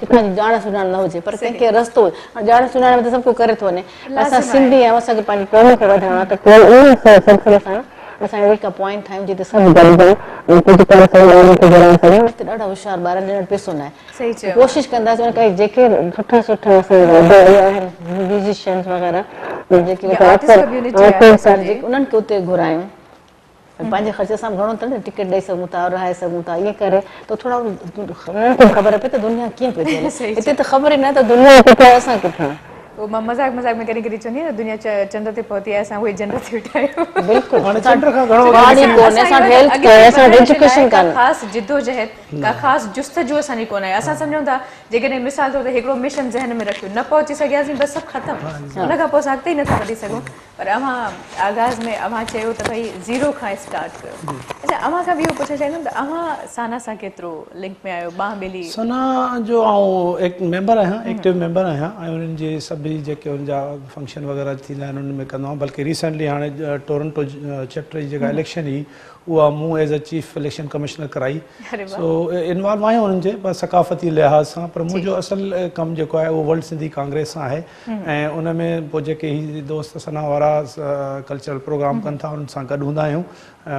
किथां जी ॼाण सुञाण न हुजे पर कंहिंखे रस्तो ॼाण सुञाण में त सभु को करे थो वञे असां सिंधी आहियूं असांखे पंहिंजी क़ौम खे वधाइणो आहे त सिलसिले सां असां हिकु पॉइंट ठाहियूं जिते सभु कुझु करे सघूं हिते ॾाढा होशियार ॿारनि ॾियणु पैसो न आहे कोशिशि कंदासीं काई जेके सुठा सुठा म्यूज़िशियन्स वग़ैरह जेके उन्हनि खे उते घुरायूं पंहिंजे ख़र्च सां घणो त न टिकट ॾेई सघूं था रहाए सघूं था ईअं करे त थोरा उन्हनि खे ख़बर पए त दुनिया कीअं पई थिए हिते त ख़बर ई न त दुनिया किथे असां किथां वो मजाक में कॾहिं कॾहिं चवंदी आहियां दुनिया चंड ते पहुती आहे असां उहे चंड ते वेठा आहियूं बिल्कुलु ख़ासि जिदोजहद का ख़ासि जुस्तजू असांजी कोन आहे असां सम्झूं था जेकॾहिं मिसाल तौर ते हिकिड़ो मिशन ज़हन में रखियो न पहुची सघियासीं बसि सभु ख़तमु उन खां पोइ असां अॻिते ई नथा वधी सघूं पर अव्हां आगाज़ में अव्हां चयो त भई ज़ीरो खां स्टार्ट कयो अच्छा अव्हां खां बि इहो पुछणु चाहींदुमि त अव्हां साना सां केतिरो लिंक में आहियो ॿांह ॿेली साना जो आउं मेंबर आहियां एक्टिव मेंबर आहियां ऐं उन्हनि जे सभई जेके उन जा फंक्शन वग़ैरह थींदा आहिनि उन में कंदो आहियां बल्कि रिसेंटली हाणे टोरंटो चैप्टर जी जेका इलेक्शन हुई उहा मूं as a chief election commissioner कराई सो इन्वॉल्व आहियूं उन्हनि जे बसि सकाफ़ती लिहाज़ सां पर मुंहिंजो असुलु कमु जेको आहे उहो वर्ल्ड सिंधी कांग्रेस सां आहे ऐं उन में पोइ जेके ही दोस्त सना वारा कल्चरल प्रोग्राम कनि था उन्हनि सां गॾु हूंदा आहियूं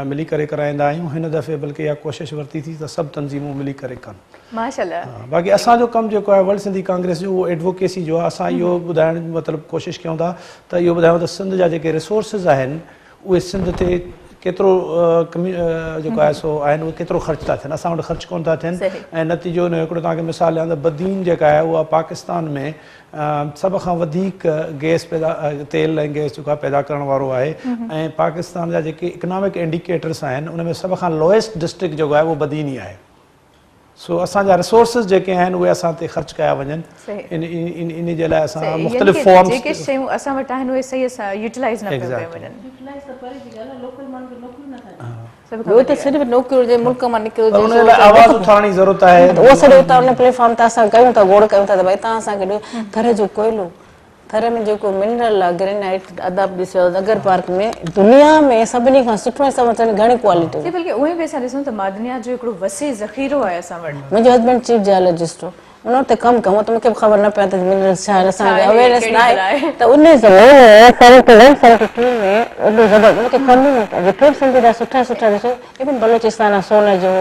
मिली करे कराईंदा आहियूं हिन दफ़े बल्कि इहा कोशिशि वरिती थी त सभु तंज़ीमूं मिली करे कनि माशाल्लाह बाक़ी असांजो कमु जेको आहे वर्ल्ड सिंधी कांग्रेस जो उहो एडवोकेसी जो आहे असां इहो ॿुधाइण मतिलबु कोशिशि कयूं था त इहो ॿुधायूं त सिंध जा जेके रिसोर्सिस आहिनि उहे सिंध ते केतिरो जेको आहे सो आहिनि उहे केतिरो ख़र्च था थियनि, असां वटि ख़र्च कोन था थियनि। ऐं नतीजो हुन जो हिकिड़ो तव्हांखे मिसाल ॾियां त बदीन जेका आहे उहा पाकिस्तान में सभ खां वधीक गैस पैदा तेल ऐं गैस जेको आहे पैदा करण वारो आहे। ऐं पाकिस्तान जा जेके इकनॉमिक इंडिकेटर्स आहिनि उन में सभ खां लोएस्ट डिस्ट्रिक्ट जेको आहे उहो बदीन ई आहे। सो असांजा रिसोर्सिस जेके आहिनि उहे असां ते ख़र्च कया वञनि, इन जे लाइ असां मुख़्तलिफ़ फॉर्म्स जेके शयूं असां वटि आहिनि उहे सही सां यूटिलाइज़ न कया वञनि। ॿियो त सिर्फ़ु नौकिरी हुजे मुल्क मां निकिरो उन लाइ आवाज़ उथारण जी ज़रूरत आहे। उहो सॼो उतां उन प्लेटफॉर्म ते असां कयूं था, गोड़ कयूं था त भई तव्हां असांखे ॾियो थर जो कोयलो, थर में जेको मिनरल आहे ग्रेनाइट अदाब ॾिसो नगर पार्क में दुनिया में सभिनी खां सुठो ऐं सभु घणी क्वालिटी। बल्कि उहे बि असां ॾिसूं त मादनियात जो हिकिड़ो वसी ज़ख़ीरो आहे असां वटि। मुंहिंजो हस्बैंड चीफ जियोलॉजिस्ट हो, उन वटि कमु कयूं त मूंखे ख़बर न पए त मिनरल्स छा आहिनि, असांखे अवेयरनेस न आहे त उन रिपोर्ट सिंधी जा सुठा सुठा ॾिसो इवन बलोचिस्तान आहे सोन जो।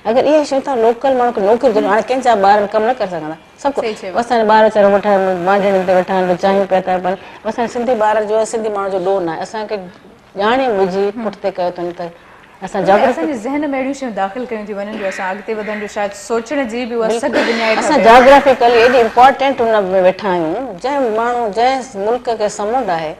अगरि इहे शयूं तव्हां लोकल माण्हू खे नौकिरी ॾियो, हाणे कंहिंजा ॿार कमु न करे सघंदा सभु असांजा ॿार वीचारा वेठा आहिनि मांजणी ते वेठा आहिनि चाहियूं पिया था पर असांजे सिंधी ॿार जो सिंधी माण्हू जो ॾोह न आहे, असांखे ॼाणे बुझी पुठिते कयो अथनि त असां असांजे ज़हन में अहिड़ियूं शयूं दाख़िल कयूं थी वञनि जो असां अॻिते वधण जो शायदि सोचण जी बि उहा सॼी दुनिया असां जोग्राफिकली एॾी इम्पोर्टेंट उन में वेठा आहियूं। जंहिं माण्हू जंहिं मुल्क खे समुंड आहे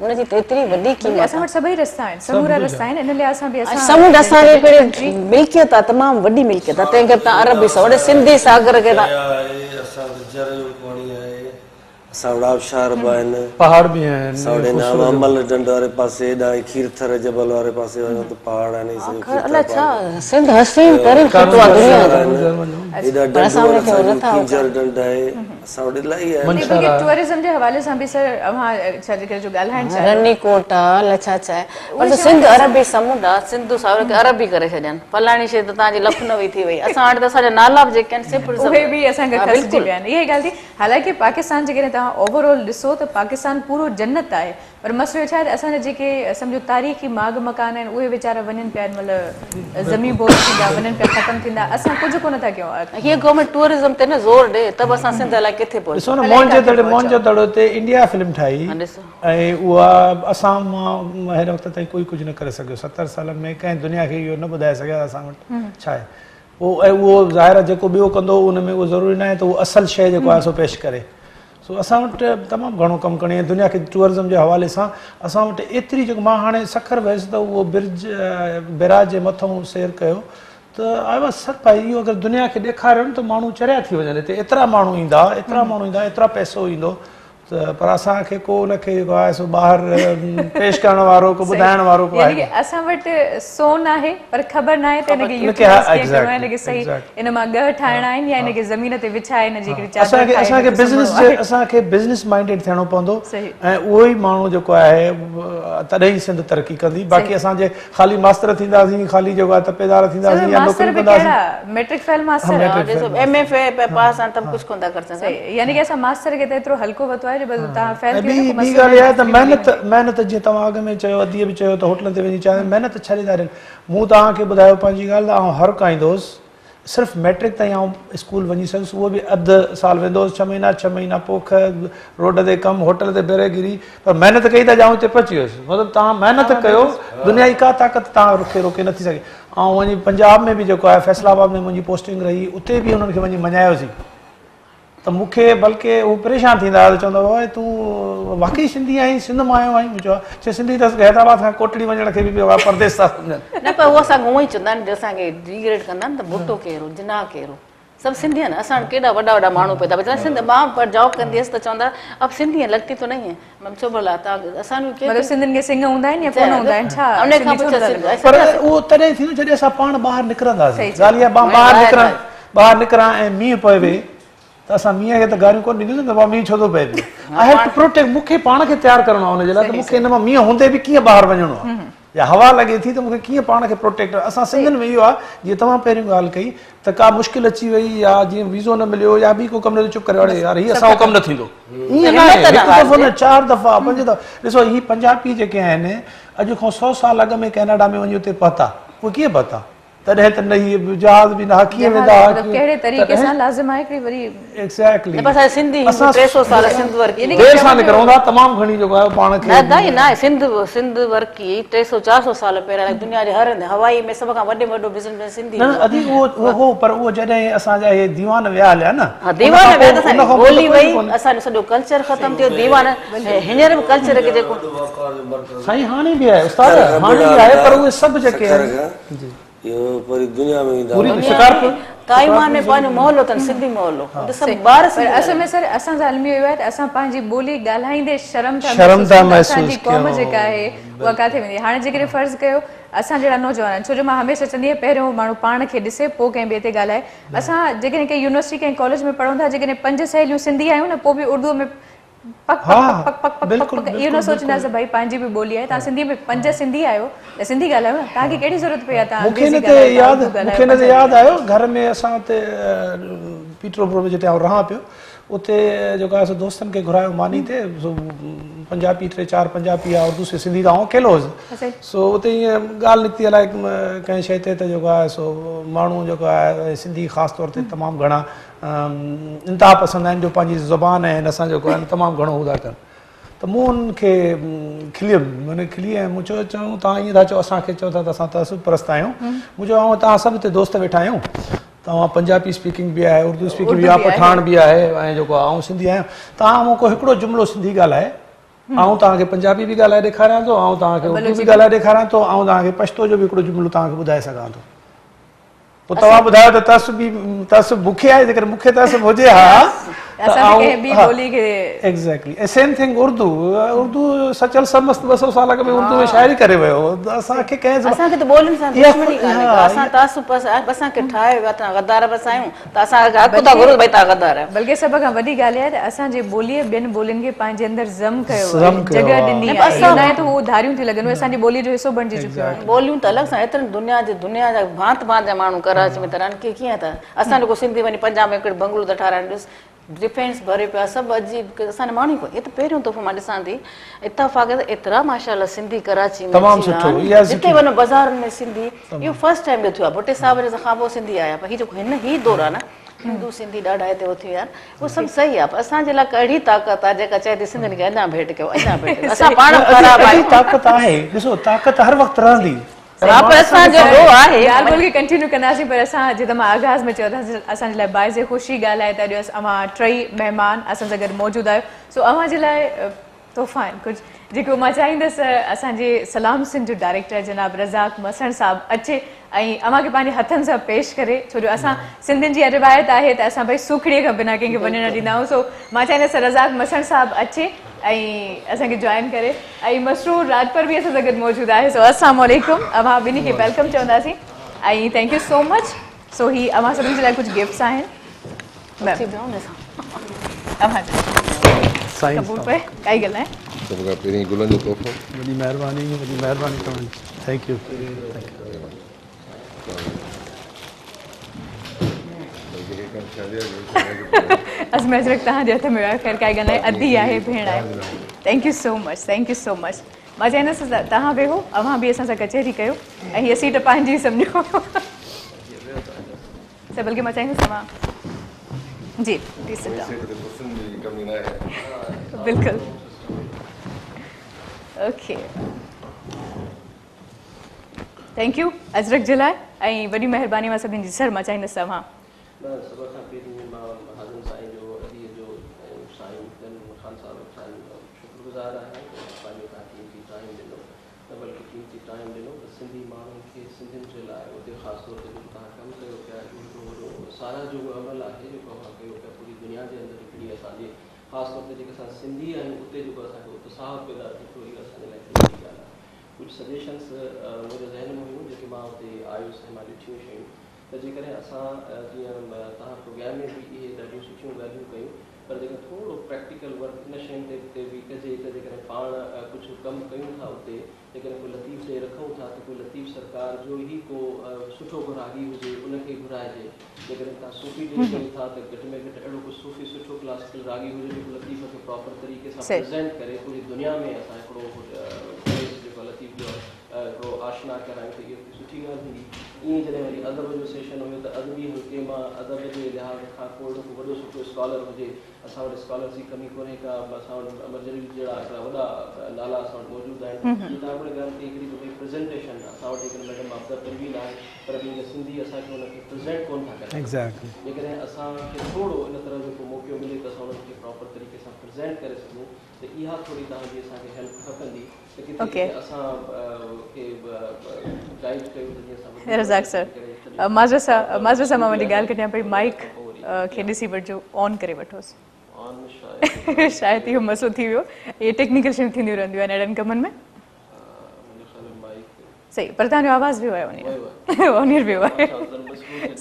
उनजी त एतिरी वॾी क़ीमत। असां वटि सभई रस्ता आहिनि, समूरा रस्ता आहिनि, इन लाइ असां बि समुंड असांजे हिकिड़ी मिल्कियत आहे, तमामु वॾी मिल्कियत आहे। तंहिंखे तव्हां अरब ॾिसो वॾे सिंधी सागर खे असां वटि आबशार बि आहिनि, पहाड़ बि आहिनि, साउडे नाम अमल ढंढ वारे पासे हेॾां खीरथर जबल वारे पासे वञो त पहाड़ आहिनि। अलाए छा सिंध हसीन तरीन ख़तो आहे दुनिया जो। हेॾा ढंढ खींचर ढंढ आहे, असां वटि इलाही आहे। टूरिज़म जे हवाले सां बि सर छा जेके जो ॻाल्हाइण चाहियो रनीकोट आहे अलाए छा छा आहे, पर सिंध अरबी समुंड आहे, सिंधु सावर खे अरबी करे छॾनि, फलाणी शइ त तव्हांजी लखनवी थी वई। असां वटि त असांजा नाला बि जेके आहिनि सिर्फ़ु उहे बि असांखे खसिजी विया आहिनि। इहा ॻाल्हि थी, हालांकि पाकिस्तान जेकॾहिं तव्हां ओवरऑल ॾिसो त पाकिस्तान पूरो जन्नत आहे, पर मसइलो छा आहे असांजा जेके सम्झो तारीख़ी माग मकान आहिनि उहे वीचारा वञनि पिया मतिलबु ज़मीन बोर थींदा वञनि पिया ख़तमु थींदा, असां कुझु कोन था कयूं। हीअ गवर्नमेंट टूरिज़म ते न ज़ोर ॾे त बि असां सिंध लाइ किथे पहुचूं। ॾिसो न मोहनजोदड़ो ते इंडिया फिल्म ठाही ऐं उहा असां मां हिन वक़्त ताईं कोई कुझु न करे सघियो। 70 सालनि में कंहिं दुनिया खे इहो न ॿुधाए सघिया असां वटि छा आहे पोइ। ऐं उहो ज़ाहिर आहे जेको ॿियो कंदो उन में उहो ज़रूरी न आहे त उहो असुलु शइ जेको आहे सो पेश करे। सो असां वटि तमामु घणो कमु करिणी आहे दुनिया खे टूरिज़म जे हवाले सां। असां वटि एतिरी जेको मां हाणे सखर वियुसि त उहो बिराज जे मथां सैर कयो त आयो सत भाई इहो अगरि दुनिया खे ॾेखारियो त माण्हू चरिया थी वञनि। हिते एतिरा माण्हू ईंदा एतिरा पैसो ईंदो त पर असांखे को उनखे जेको आहे सो ॿाहिरि पेश करण वारो को ॿुधाइण वारो को आहे। असां वटि सोन आहे पर ख़बर न आहे त हिनखे सही इन मां ॻह ठाहिणा आहिनि या हिनखे ज़मीन ते विछाए हिन जी असांखे बिज़नेस माइंडेड थियणो पवंदो ऐं उहो ई माण्हू जेको आहे तॾहिं ई सिंध तरक़ी कंदी। बाक़ी असांजे ख़ाली मास्तर थींदासीं, ख़ाली जेको आहे तपेदार थींदासीं या नौकरी कंदासीं। मैट्रिक फेल मास्टर MFA पास आहिनि त कुझु कोन था करे सघूं, यानी कि असां मास्तर खे त एतिरो हल्को वरितो आहे। ॿी ॻाल्हि इहा आहे त महिनत जीअं तव्हां अॻ में चयो अदीअ बि चयो त होटलनि ते वञी चाहियो महिनत छॾे था ॾियनि। मूं तव्हांखे ॿुधायो पंहिंजी ॻाल्हि त हर का ईंदोसि सिर्फ़ु मैट्रिक ताईं आउं स्कूल वञी सघुसि, उहो बि अधु साल वेंदो हुउसि 6 महीना पोख रोड ते कमु होटल ते बेरेगिरी, पर महिनत कई त ॼाऊं हिते पहुची वियुसि। मतिलबु तव्हां महिनत कयो, दुनिया जी का ताक़त तव्हां रोके नथी सघे। ऐं वञी पंजाब में बि जेको आहे फैसलाबाद में मुंहिंजी पोस्टिंग रही, उते बि उन्हनि खे वञी मञायोसीं त मूंखे बल्कि उहो परेशान थींदा हुआ त चवंदा हुआ तूं वाक़ई सिंधी आहीं, सिंध मां आयो आहीं। चयो सिंधी त हैदराबाद खां कोटड़ी वञण खे बि परदेस था सम्झनि। न पर उहो असांखे उहो ई चवंदा आहिनि असांखे डिग्रेड कंदा आहिनि त भुटो कहिड़ो जिना कहिड़ो सभु सिंधी आहिनि। असां केॾा वॾा माण्हू पैदा वेठा सिंध मां पर जॉब कंदी हुअसि त चवंदा अब सिंधी है लगती तो नहीं है। छो भला तव्हां असांजो सिंधियुनि खे सिंग हूंदा आहिनि या कोन हूंदा आहिनि छा उन खां पुछो पर उहो तॾहिं थींदो जॾहिं असां पाण ॿाहिरि निकिरंदासीं। ॻाल्हि इहा ॿाहिरि निकिरां ऐं मींहुं पवे त असां मींहं खे त गारियूं कोन ॾींदियूं न त मींहुं छो थो पए पियो। आई हैव टू प्रोटेक्ट, मूंखे पाण खे तयारु करिणो आहे हुनजे लाइ त मूंखे हिन मां मींहुं हूंदे बि कीअं ॿाहिरि वञिणो आहे या हवा लॻे थी त मूंखे कीअं पाण खे प्रोटेक्ट। असां सिंधियुनि में इहो आहे जीअं तव्हां पहिरियों ॻाल्हि कई त का मुश्किल अची वई या जीअं वीज़ो न मिलियो या ॿी को कमु न चुप करे वड़े यार हीअ असांजो कमु न थींदो। ईअं न आहे, हिकु दफ़ो न 4 दफ़ा 5 दफ़ा। ॾिसो ही पंजाबी जेके आहिनि अॼु खां 100 साल अॻु में कैनेडा में वञी उते पहुता, उहे कीअं पहुता? तॾहिं त न इहे जहाज़ बि न कीअं वेंदा कहिड़े तरीक़े सां लाज़िम आहे कि वरी एग्ज़ैक्टली असां सिंधी 300 साल सिंध वर्की देर सां निकिरूं था तमामु घणी जेको आहे पाण खे न दाई न सिंध वर्की 300-400 साल पहिरियां दुनिया जे हर हंधि हवाई में सभ खां वॾो बिज़नेस सिंधी न अधी उहो हो पर उहो जॾहिं असांजा हे दीवान विया हलिया न दीवान विया त ॿोली वई असांजो सॼो कल्चर ख़तम थियो दीवान हींअर बि कल्चर खे जेको साईं हाणे बि आहे उस्ताद हाणे बि आहे पर उहे सभु जेके आहिनि इहो पूरी दुनिया में ईंदा पूरी शिकारपुर ताइवान में पंहिंजो मोहल्लो अथनि सिंधी मोहल्लो सभु ॿार पर असल में सर असां जा अलमी इहो आहे त असां पंहिंजी ॿोली ॻाल्हाईंदे शर्म था महसूस असांजी क़ौम जेका आहे उहा किथे वेंदी हाणे जेकॾहिं फर्ज़ कयो असां जहिड़ा नौजवान आहिनि छो जो मां हमेशह चवंदी आहियां पहिरियों माण्हू पाण खे ॾिसे पोइ कंहिं ॿिए ते ॻाल्हाए असां जेकॾहिं कंहिं यूनिवर्सिटी कंहिं कॉलेज में पढ़ूं था जेकॾहिं 5 सहेलियूं सिंधी आहियूं न पोइ बि उर्दूअ में पक पक पक पक पक इहो न सोचींदासीं भाई पंहिंजी बि ॿोली आहे तव्हां सिंधी में 5 सिंधी आहियो त सिंधी ॻाल्हायो न तव्हांखे कहिड़ी ज़रूरत पई आहे तव्हां मूंखे न यादि आयो घर में असां हुते पीटरपुर में जिते आउं रहां पियो उते जेको आहे सो दोस्तनि खे घुरायो मानी ते पंजाबी 3-4 पंजाबी आहे उर्दू से सिंधी त आउं अकेलो हुउसि सो उते ईअं ॻाल्हि निकिती अलाए कंहिं शइ ते त जेको आहे सो माण्हू जेको आहे सिंधी ख़ासि तौर ते तमामु घणा इंतिहा पसंदि आहिनि जो पंहिंजी ज़ुबान आहिनि असां जेको आहे तमामु घणो हू था कनि त मूं उनखे खिलियुमि माने खिली ऐं मूं चयो तव्हां ईअं था चओ असांखे चओ था त असां तहज़ुब परस्त आहियूं मूं चयो तव्हां सभु हिते दोस्त वेठा आहियूं तव्हां पंजाबी स्पीकिंग बि आहे उर्दू स्पीकिंग बि आहे पठान बि आहे ऐं जेको आहे आउं सिंधी आहियां तव्हां मूंखे हिकिड़ो जुमिलो सिंधी ॻाल्हाए आउं तव्हांखे पंजाबी बि ॻाल्हाए ॾेखारियां थो ऐं तव्हांखे उर्दू बि ॻाल्हाए ॾेखारियां थो ऐं तव्हांखे पछतो जो बि हिकिड़ो जुमिलो तव्हांखे ॿुधाए सघां थो पोइ तव्हां ॿुधायो त तसुब मूंखे आहे जेकर मूंखे तसुब हुजे हा एग्ज़ैक्टली ऐं सेम थिंग उर्दू सचल समस्त 200 साल अॻु में उर्दू में शाइरी करे वियो असांखे कंहिं असांखे त ॿोलियुनि सां दुश्मनी कान्हे असां तासुब असांखे ठाहे विया तव्हां गद्दार बस आहियूं त असां हक़ था घुरूं भई तव्हां गद्दार आहियो बल्कि सभ खां वॾी ॻाल्हि आहे त असांजे ॿोलीअ ॿियनि ॿोलियुनि खे पंहिंजे अंदरि ज़म कयो जॻह ॾिनी आहे न आहे त उहो धारियूं थी लॻनि असांजी ॿोलीअ जो हिसो बणिजी चुकियो आहे ॿोलियूं त अलॻि सां एतिरनि दुनिया जा भांत भांत जा माण्हू कराची में त रहनि के कीअं था असां जेको सिंधी वञी पंजाब में हिकिड़ो बंगलो था ठाराइनि ॾिस डिफेंस भरे पिया सभु अजीब असांजा माण्हू कोन्हे त पहिरियों दफ़ो मां ॾिसां थी इतफ़ाक़ एतिरा माशाअल्लाह सिंधी कराची में जिते वञो बाज़ारुनि में सिंधी इहो फर्स्ट टाइम थियो आहे भुटे साहिब जे खां पोइ सिंधी आया पर हीउ जेको हिन दौर आहे न हिंदू सिंधी ॾाढा हिते उथी विया आहिनि उहो सभु सही आहे पर असांजे लाइ कहिड़ी ताक़त आहे जेका चए थी सिंधियुनि खे अञा भेट कयो अञा भेट कयो असां पाण ताक़त आहे ॾिसो ताक़त हर वक़्तु रहंदी कंटिन्यू कंदासीं पर असां जिते मां आगाज़ में चयो था असांजे लाइ बाइज़ ख़ुशी ॻाल्हाए था ॾियो अवां टई महिमान असां सां गॾु मौजूदु आहियो सो अवां जे लाइ तोहफ़ा आहिनि कुझु जेको मां चाहींदसि असांजे सलाम सिंध जो डायरेक्टर जनाब रज़ाक मसण साहिबु अचे ऐं अवां खे पंहिंजे हथनि सां पेश करे छो जो असां सिंधियुनि जी रिवायत आहे त असां भई सूखड़ीअ खां बिना कंहिंखे वञणु न ॾींदा आहियूं सो मां चाहींदसि रज़ाक मसण साहिबु अचे ऐं असांखे जॉइन करे ऐं मसरूर राजपर बि असां सां गॾु मौजूदु आहे सो अस्सलाम वालेकुम अवां ॿिन्ही खे वेलकम चवंदासीं ऐं thank you so much so ही अवां सभिनी जे लाइ कुझु गिफ्ट्स आहिनि क़बूल पए काई ॻाल्हि आहे सभ खां पहिरीं गुलनि जो तोहफ़ो वॾी महिरबानी तव्हांजी थैंक यू अज़मत अजरक तव्हांजे हथ में आहे ख़ैर काई ॻाल्हि आहे अदी आहे भेण आहे थैंक यू सो मच मां चाहींदसि तव्हां वेहो अवां बि असां सां कचहरी कयो ऐं हीअ सीट पंहिंजी सम्झो त बल्कि मां चाहींदसि तव्हां जी बिल्कुलु ओके थैंक यू अजरक जे लाइ ऐं वॾी महिरबानी मां सभिनी जी सर मां चाहींदसि तव्हां सभ खां पहिरीं मां महाजन साईं जो अदीअ जो ऐं साईं ख़ान साहिब साईं शुक्रगुज़ार आहियां पंहिंजो तव्हां कीमती टाइम ॾिनो न बल्कि कीमती टाइम ॾिनो त सिंधी माण्हुनि खे सिंधियुनि जे लाइ उते ख़ासि तौर ते जेको तव्हां कमु कयो पिया हिकिड़ो वॾो सारा जो अमल आहे जेको असां कयो पिया पूरी दुनिया जे अंदरि हिकिड़ी असांजे ख़ासि तौर ते जेके असां सिंधी आहियूं उते जेको असांखे उत्साह पैदा थियो इहो असांजे लाइ वॾी ॻाल्हि आहे कुझु सजेशन्स मुंहिंजे ज़हन में हुयूं जेके मां हुते आयुसि ऐं मां ॾिठियूं शयूं त जेकॾहिं असां जीअं तव्हां प्रोग्राम में बि इहे ॾाढियूं सुठियूं ॻाल्हियूं कयूं पर जेकर थोरो प्रैक्टिकल वर्क इन शयुनि ते बि कजे त जेकॾहिं पाण कुझु कमु कयूं था उते जेकॾहिं कोई लतीफ़ ॾे रखूं था त कोई लतीफ़ सरकार जो ई को सुठो घुरागी हुजे उनखे घुराइजे जेकॾहिं तव्हां सूफ़ी ॾे कयूं था त घटि में घटि अहिड़ो कुझु सूफ़ी सुठो क्लासिकल रागी हुजे जेको लतीफ़ खे प्रॉपर तरीक़े सां प्रेज़ेंट करे पूरी दुनिया में असां हिकिड़ो जेको लतीफ़ जो हिकिड़ो आशना करायूं त इहा सुठी ॻाल्हि हूंदी ईअं जॾहिं वरी अदब जो सेशन हुयो त अदबी हल्के मां अदब जे लिहाज़ खां को वॾो सुठो स्कॉलर हुजे असां वटि स्कॉलर्स जी कमी कोन्हे का असां वटि अमर जलील जहिड़ा हिकिड़ा वॾा नाला असां वटि मौजूदु आहिनि तव्हां वटि ॻाल्हि कई हिकिड़ी भई प्रेज़ेंटेशन असां वटि हिकिड़ी मैडम अब्दा परवीन आहे पर ॿी सिंधी असांखे हुनखे प्रेज़ेंट कोन था कनि जेकॾहिं असांखे थोरो इन तरह जो को मौक़ो मिले त असां हुनखे प्रॉपर तरीक़े सां प्रेज़ेंट करे सघूं त इहा थोरी तव्हांजी असांखे हेल्प खपंदी त किथे असां खे गाइड कयूं त जीअं असां रज़ाक सर माज़रत मां वॾी ॻाल्हि कयां पई माइक खे ॾिसी वठिजो ऑन करे वठोसि शायदि इहो मसइलो थी वियो इहे टेक्निकल शयूं थींदियूं रहंदियूं आहिनि अहिड़नि कमनि में सही पर तव्हांजो आवाज़ वियो आहे ओनियर वियो आहे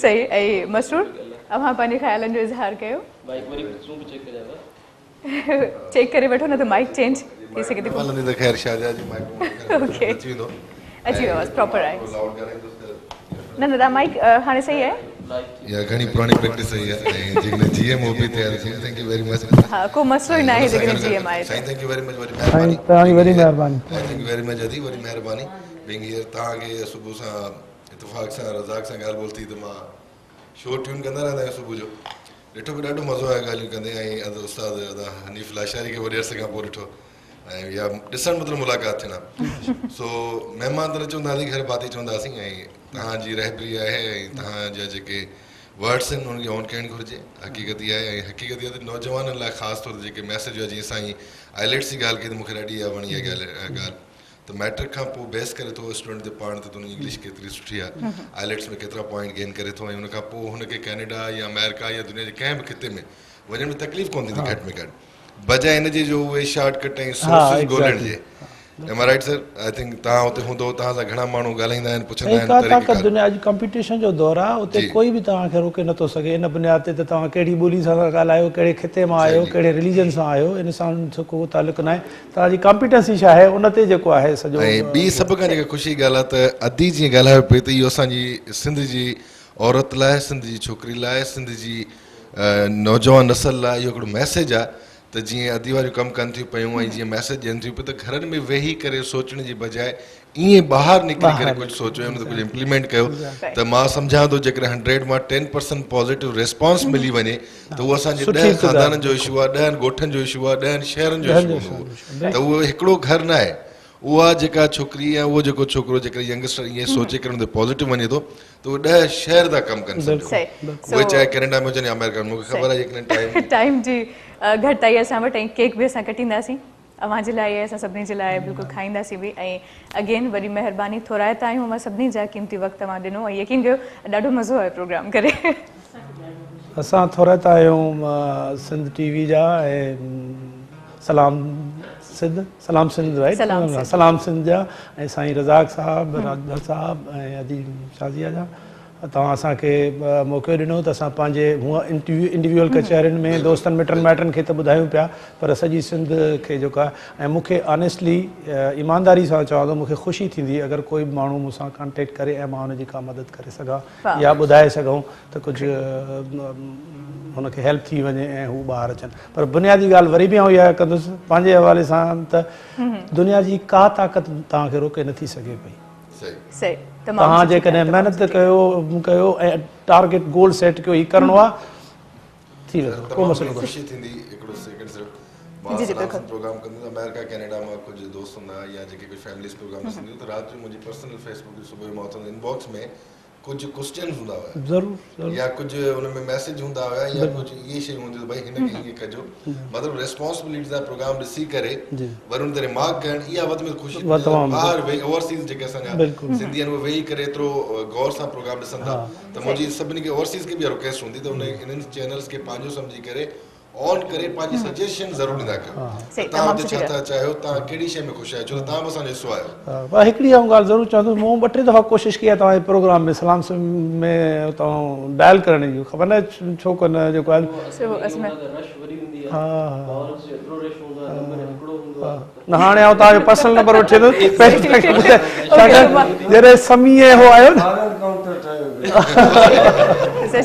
सही ऐं मसरूर अव्हां पंहिंजे ख़्यालनि जो इज़हार कयो चेक करे वठो न त माइक चेंज थी सघे थी ओके अची वियो आवाज़ प्रॉपर आहे न दादा माइक हाणे सही आहे या घणी पुरानी प्रैक्टिस है जेकॾहिं जीएम हो बि तयार थी थैंक यू वेरी मच हा को मसइलो ई न आहे जेकॾहिं जीएम आहे थैंक यू वेरी मच वरी महिरबानी तव्हांजी वरी महिरबानी थैंक यू वेरी मच अदी वरी महिरबानी बीइंग हियर तव्हांखे सुबुह सां इतफ़ाक़ सां रज़ाक सां ॻाल्हि ॿोल थी त मां शो ट्यून कंदा रहंदा आहियूं सुबुह जो ॾिठो बि ॾाढो मज़ो आयो ॻाल्हियूं कंदे ऐं उस्ताद हनीफ़ लाशारी खे वॾे अरसे खां पोइ ॾिठो ऐं या ॾिसणु मतिलबु मुलाक़ात थियणा सो महिमान त न चवंदासीं घर बाती चवंदासीं ऐं तव्हांजी रहबरी आहे ऐं तव्हांजा जेके वर्ड्स आहिनि उनखे ऑन करणु घुरिजे हक़ीक़त इहा आहे ऐं हक़ीक़त इहा त नौजवाननि लाइ ख़ासि तौर ते जेके मैसेज आहे जीअं साईं आइलेट्स जी ॻाल्हि कई त मूंखे ॾाढी इहा वणी आहे ॻाल्हि त मैट्रिक खां पोइ बेस करे थो स्टूडेंट ते पाण त तुंहिंजी इंग्लिश केतिरी सुठी आहे आइलेट्स में केतिरा पॉइंट गेन करे थो ऐं उनखां पोइ हुनखे कैनेडा या अमेरिका या दुनिया जे कंहिं बि खिते में वञण में तकलीफ़ कोन थींदी घटि में घटि बजाए हिनजे जो उहे शॉर्टकट ऐं सोर्सिस ॻोल्हण जे Am I right, sir? I think तव्हां हुते हूंदो तव्हां सां घणा माण्हू ॻाल्हाईंदा आहिनि पुछंदा आहिनि दुनिया अॼु कॉम्पिटिशन जो दौरु आहे उते कोई बि तव्हांखे रोके नथो सघे इन बुनियाद ते त तव्हां कहिड़ी ॿोली सां ॻाल्हायो कहिड़े खिते मां आहियो कहिड़े रिलीजन सां आहियो इन सां को तालुक न आहे तव्हांजी कॉम्पिटेंसी छा आहे उन ते जेको आहे सॼो ऐं ॿी सभ खां जेका ख़ुशी ॻाल्हि आहे त अदी जीअं ॻाल्हायो पई त इहो असांजी सिंध जी औरत लाइ सिंध जी छोकिरी लाइ सिंध जी नौजवान नसल लाइ इहो हिकिड़ो मैसेज आहे त जीअं अदी वारियूं कमु कनि थियूं पियूं ऐं जीअं मैसेज ॾियनि थियूं पियूं त घरनि में वेही करे सोचण जी बजाए ईअं ॿाहिरि निकिरी करे कुझु सोचियो ऐं कुझु इम्प्लीमेंट कयो त मां सम्झां थो जेकॾहिं 100 मां 10% पॉज़िटिव रिस्पॉन्स मिली वञे त उहो असांजे 10 ख़ानदाननि जो इशू आहे 10 ॻोठनि जो इशू आहे 10 शहरनि जो इशू हूंदो त उहो हिकिड़ो घर न आहे उहा जेका छोकिरी ऐं उहो जेको छोकिरो जेकॾहिं यंगस्टर ईअं सोचे करे हुन ते पॉज़िटिव वञे थो त उहे 10 शहर था कमु कनि उहे चाहे कैनेडा में हुजनि या अमेरिका में मूंखे ख़बर आहे जेकॾहिं टाइम जी घटिताई असां वटि ऐं केक बि असां कटींदासीं अव्हां जे लाइ असां सभिनी जे लाइ बिल्कुलु खाईंदासीं बि ऐं अगेन वरी महिरबानी थोराइता आहियूं मां सभिनी जा क़ीमती वक़्तु तव्हां ॾिनो ऐं यकीन कयो ॾाढो मज़ो आयो प्रोग्राम करे असां थोराइता आहियूं सिंध टीवी जा ऐं सलाम सिंध राइट सलाम सिंध जा ऐं साईं रज़ाक साहब राजभर साहब ऐं अदी शाज़िया जा तव्हां असांखे मौक़ो ॾिनो त असां पंहिंजे हूअं इंडिविजुअल कचहरियुनि में दोस्तनि मिटनि माइटनि खे त ॿुधायूं पिया पर सॼी सिंध खे जेको आहे ऐं मूंखे ऑनेस्टली ईमानदारी सां चवां थो मूंखे ख़ुशी थींदी अगरि कोई बि माण्हू मूंसां कॉन्टेक्ट करे ऐं मां हुनजी का मदद करे सघां या ॿुधाए सघूं त कुझु हुनखे हेल्प थी वञे ऐं हू ॿाहिरि अचनि पर बुनियादी ॻाल्हि वरी बि आउं इहा कंदुसि पंहिंजे हवाले सां त दुनिया जी का ताक़त तव्हांखे रोके नथी सघे पई तव्हां जेकॾहिं महिनत कयो ऐं टारगेट गोल सेट कयो हीउ करिणो आहे थी वेंदो को मसइलो ख़ुशी थींदी हिकिड़ो सेकंड सिर्फ़ मां प्रोग्राम कंदो अमेरिका कैनेडा मां कुझु दोस्त हूंदा या जेके कुझु फैमिलीज़ प्रोग्राम ॾिसंदी त राति जो मुंहिंजी पर्सनल फेसबुक ते सुबुह जो मां उथंदो इनबॉक्स में कुझु क्वेश्चन हूंदा हुआ ज़रूरु या कुझु हुन में मैसेज हूंदा हुआ या कुझु इहे शयूं हूंदियूं त भई हिनखे हीअं कजो मतिलबु रिस्पॉन्सिबिलिटी सां प्रोग्राम ॾिसी करे वरी हुन ते रिमार्क करणु इहा वधि में ख़ुशी ॿाहिरि वेही ओवरसीज़ जेके असांजा सिंधी आहिनि उहे वेही करे एतिरो गौर सां प्रोग्राम ॾिसनि था त मुंहिंजी सभिनी खे ओवरसीज़ खे बि इहा रिक्वेस्ट हूंदी त हुन इन्हनि चैनल्स खे पंहिंजो सम्झी करे ऑन करे पंहिंजी सजेशन ज़रूरु ॾींदा कयो तव्हां हुते छा था चाहियो तव्हां कहिड़ी शइ में ख़ुशि आहियो छो त तव्हां बि असांजो हिसो आहियो हिकिड़ी ॻाल्हि ज़रूरु चवंदुसि मूं 2-3 दफ़ा कोशिशि कई आहे तव्हांजे प्रोग्राम में सलाम में तव्हां डायल करण जी ख़बर न छो कोन जेको आहे न हाणे आउं तव्हांजो पर्सनल नंबर वठी जॾहिं समीअ हो आयो न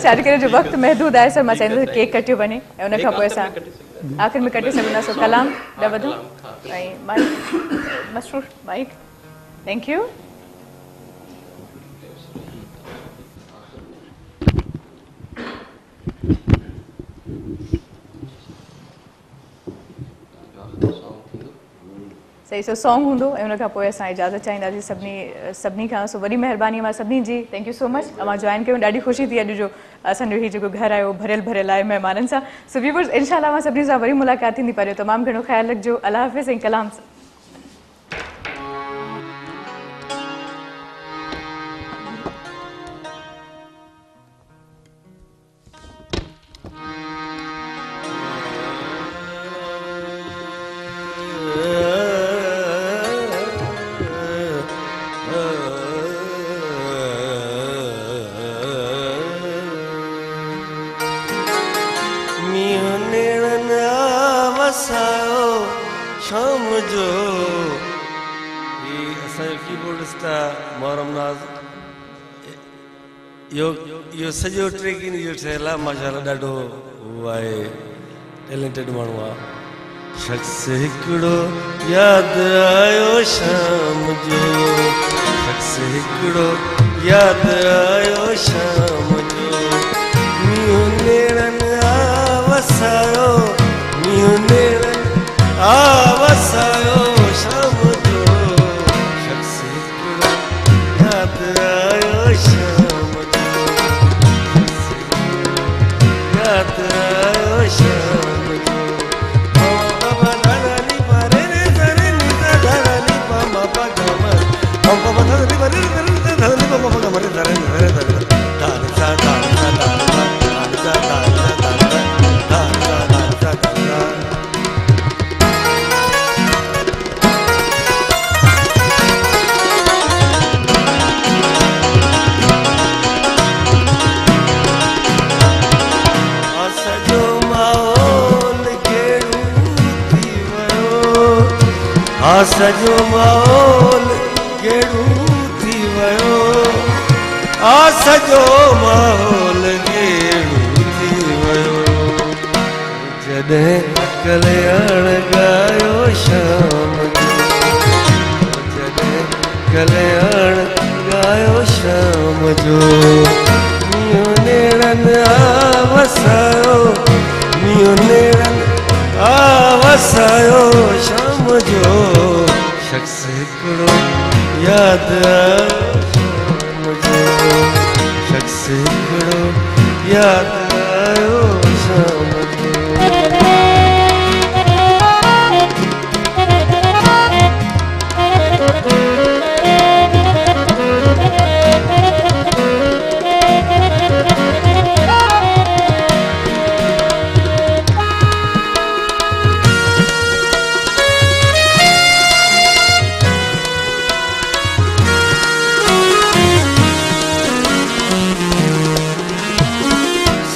शादी करे जो वक़्तु महदूद आहे सर मां चाहींदुसि केक कटियो वञे ऐं उन खां पोइ असां आख़िर में कटे सघंदासीं कलाम ॾह वधो ऐं mike Masroor mike thank you सही सो सॉन्ग हूंदो ऐं उन खां पोइ असां इजाज़त चाहींदासीं सभिनी खां। सो वॾी महिरबानी मां सभिनी जी, थैंक यू सो मच अमां जॉइन कयूं। ॾाढी ख़ुशी थी अॼु जो असांजो हीउ जेको घरु आयो भरियल भरियल आहे महिमाननि सां। सो व्यूअर्स इंशाल्लाह मां सभिनी सां वरी मुलाक़ात थींदी, पर तमामु घणो ख़्यालु रखिजो। अल्लाह हाफ़िज़ ऐं कलाम सां। शाम जो असांजो कीबोर्ड मोहरम नाज़ इहो सॼो ट्रेकिंग जो ठहियलु आहे माशाल्लाह, ॾाढो उहो आहे टैलेंटेड माण्हू आहे। शख़्स हिकिड़ो यादि आयो शाम जो, शख़्स हिकिड़ो यादि आयो शाम जो, मींहुं नेरनि वसायो, मींहुं नेरनि वसायो शाम जो, शख़्स हिकिड़ो यादि आयो शाम जो, यादि आयो शाम जो। बाबा दानी पारे रे रे नीता दानी पामा पागमा, बाबा दानी पारे रे रे दानी पामा पागमा रे रे रे रे दान सा दान सा दान सा दान सा दान सा दान सा दान सा दान सा दान सा। सॼो माहौल गेड़ू थी वियो, सॼो माहौल गेड़ू थी वियो, जॾहिं कल्याण ॻायो शाम जो, जॾहिं कल्याण ॻायो शाम जो, मींहुं नेरनि वसायो, मींहुं नेरनि वसायो शाम जो, शख़्स हिकिड़ो यादि आयो शाम जो, शख़्स हिकिड़ो यादि आयो शाम जो।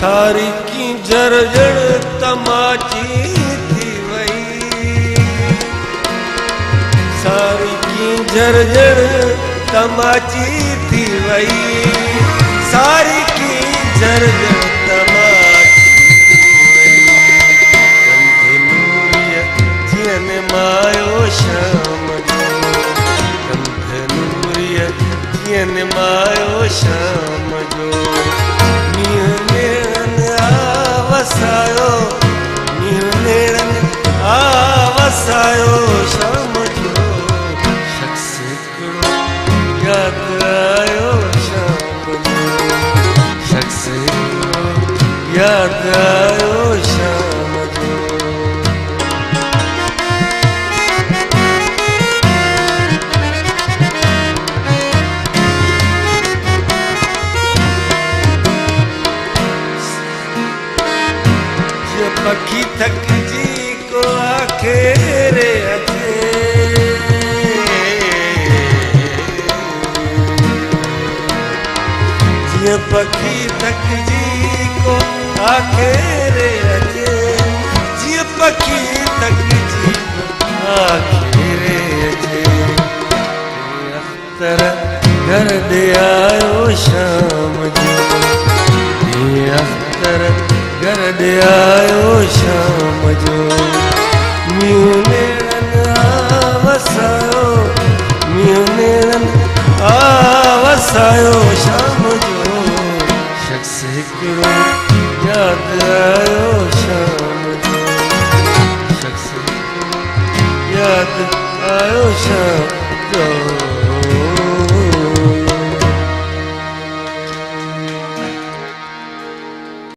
सारी की जर्जर तमाची थी वई, सारी की जर्जर तमाची थी वई, सारी की जर्जर तमाची थी वई, कंधे नूरिया जियन मायो शाम जो, कंधे नूरिया जियन मायो शाम जो, मींहुं नेरनि वसायो, मींहुं नेरनि वसायो शाम जो, शख़्स हिकिड़ो यादि आयो शाम जो, शख़्स हिकिड़ो यादि आयो शाम जो। पखी थकजी को आखे रे अचे, जीअं पखी थकजी को आखे रे अचे, जीअं पखी थकजी को आखे रे अचे, अख्तर घर दे आयो शाम जो, अख्तर घर दे आयो शाम जो, मींहुं नेरनि वसायो, मींहुं नेरनि वसायो शाम जो, शख़्स हिकिड़ो यादि आयो शाम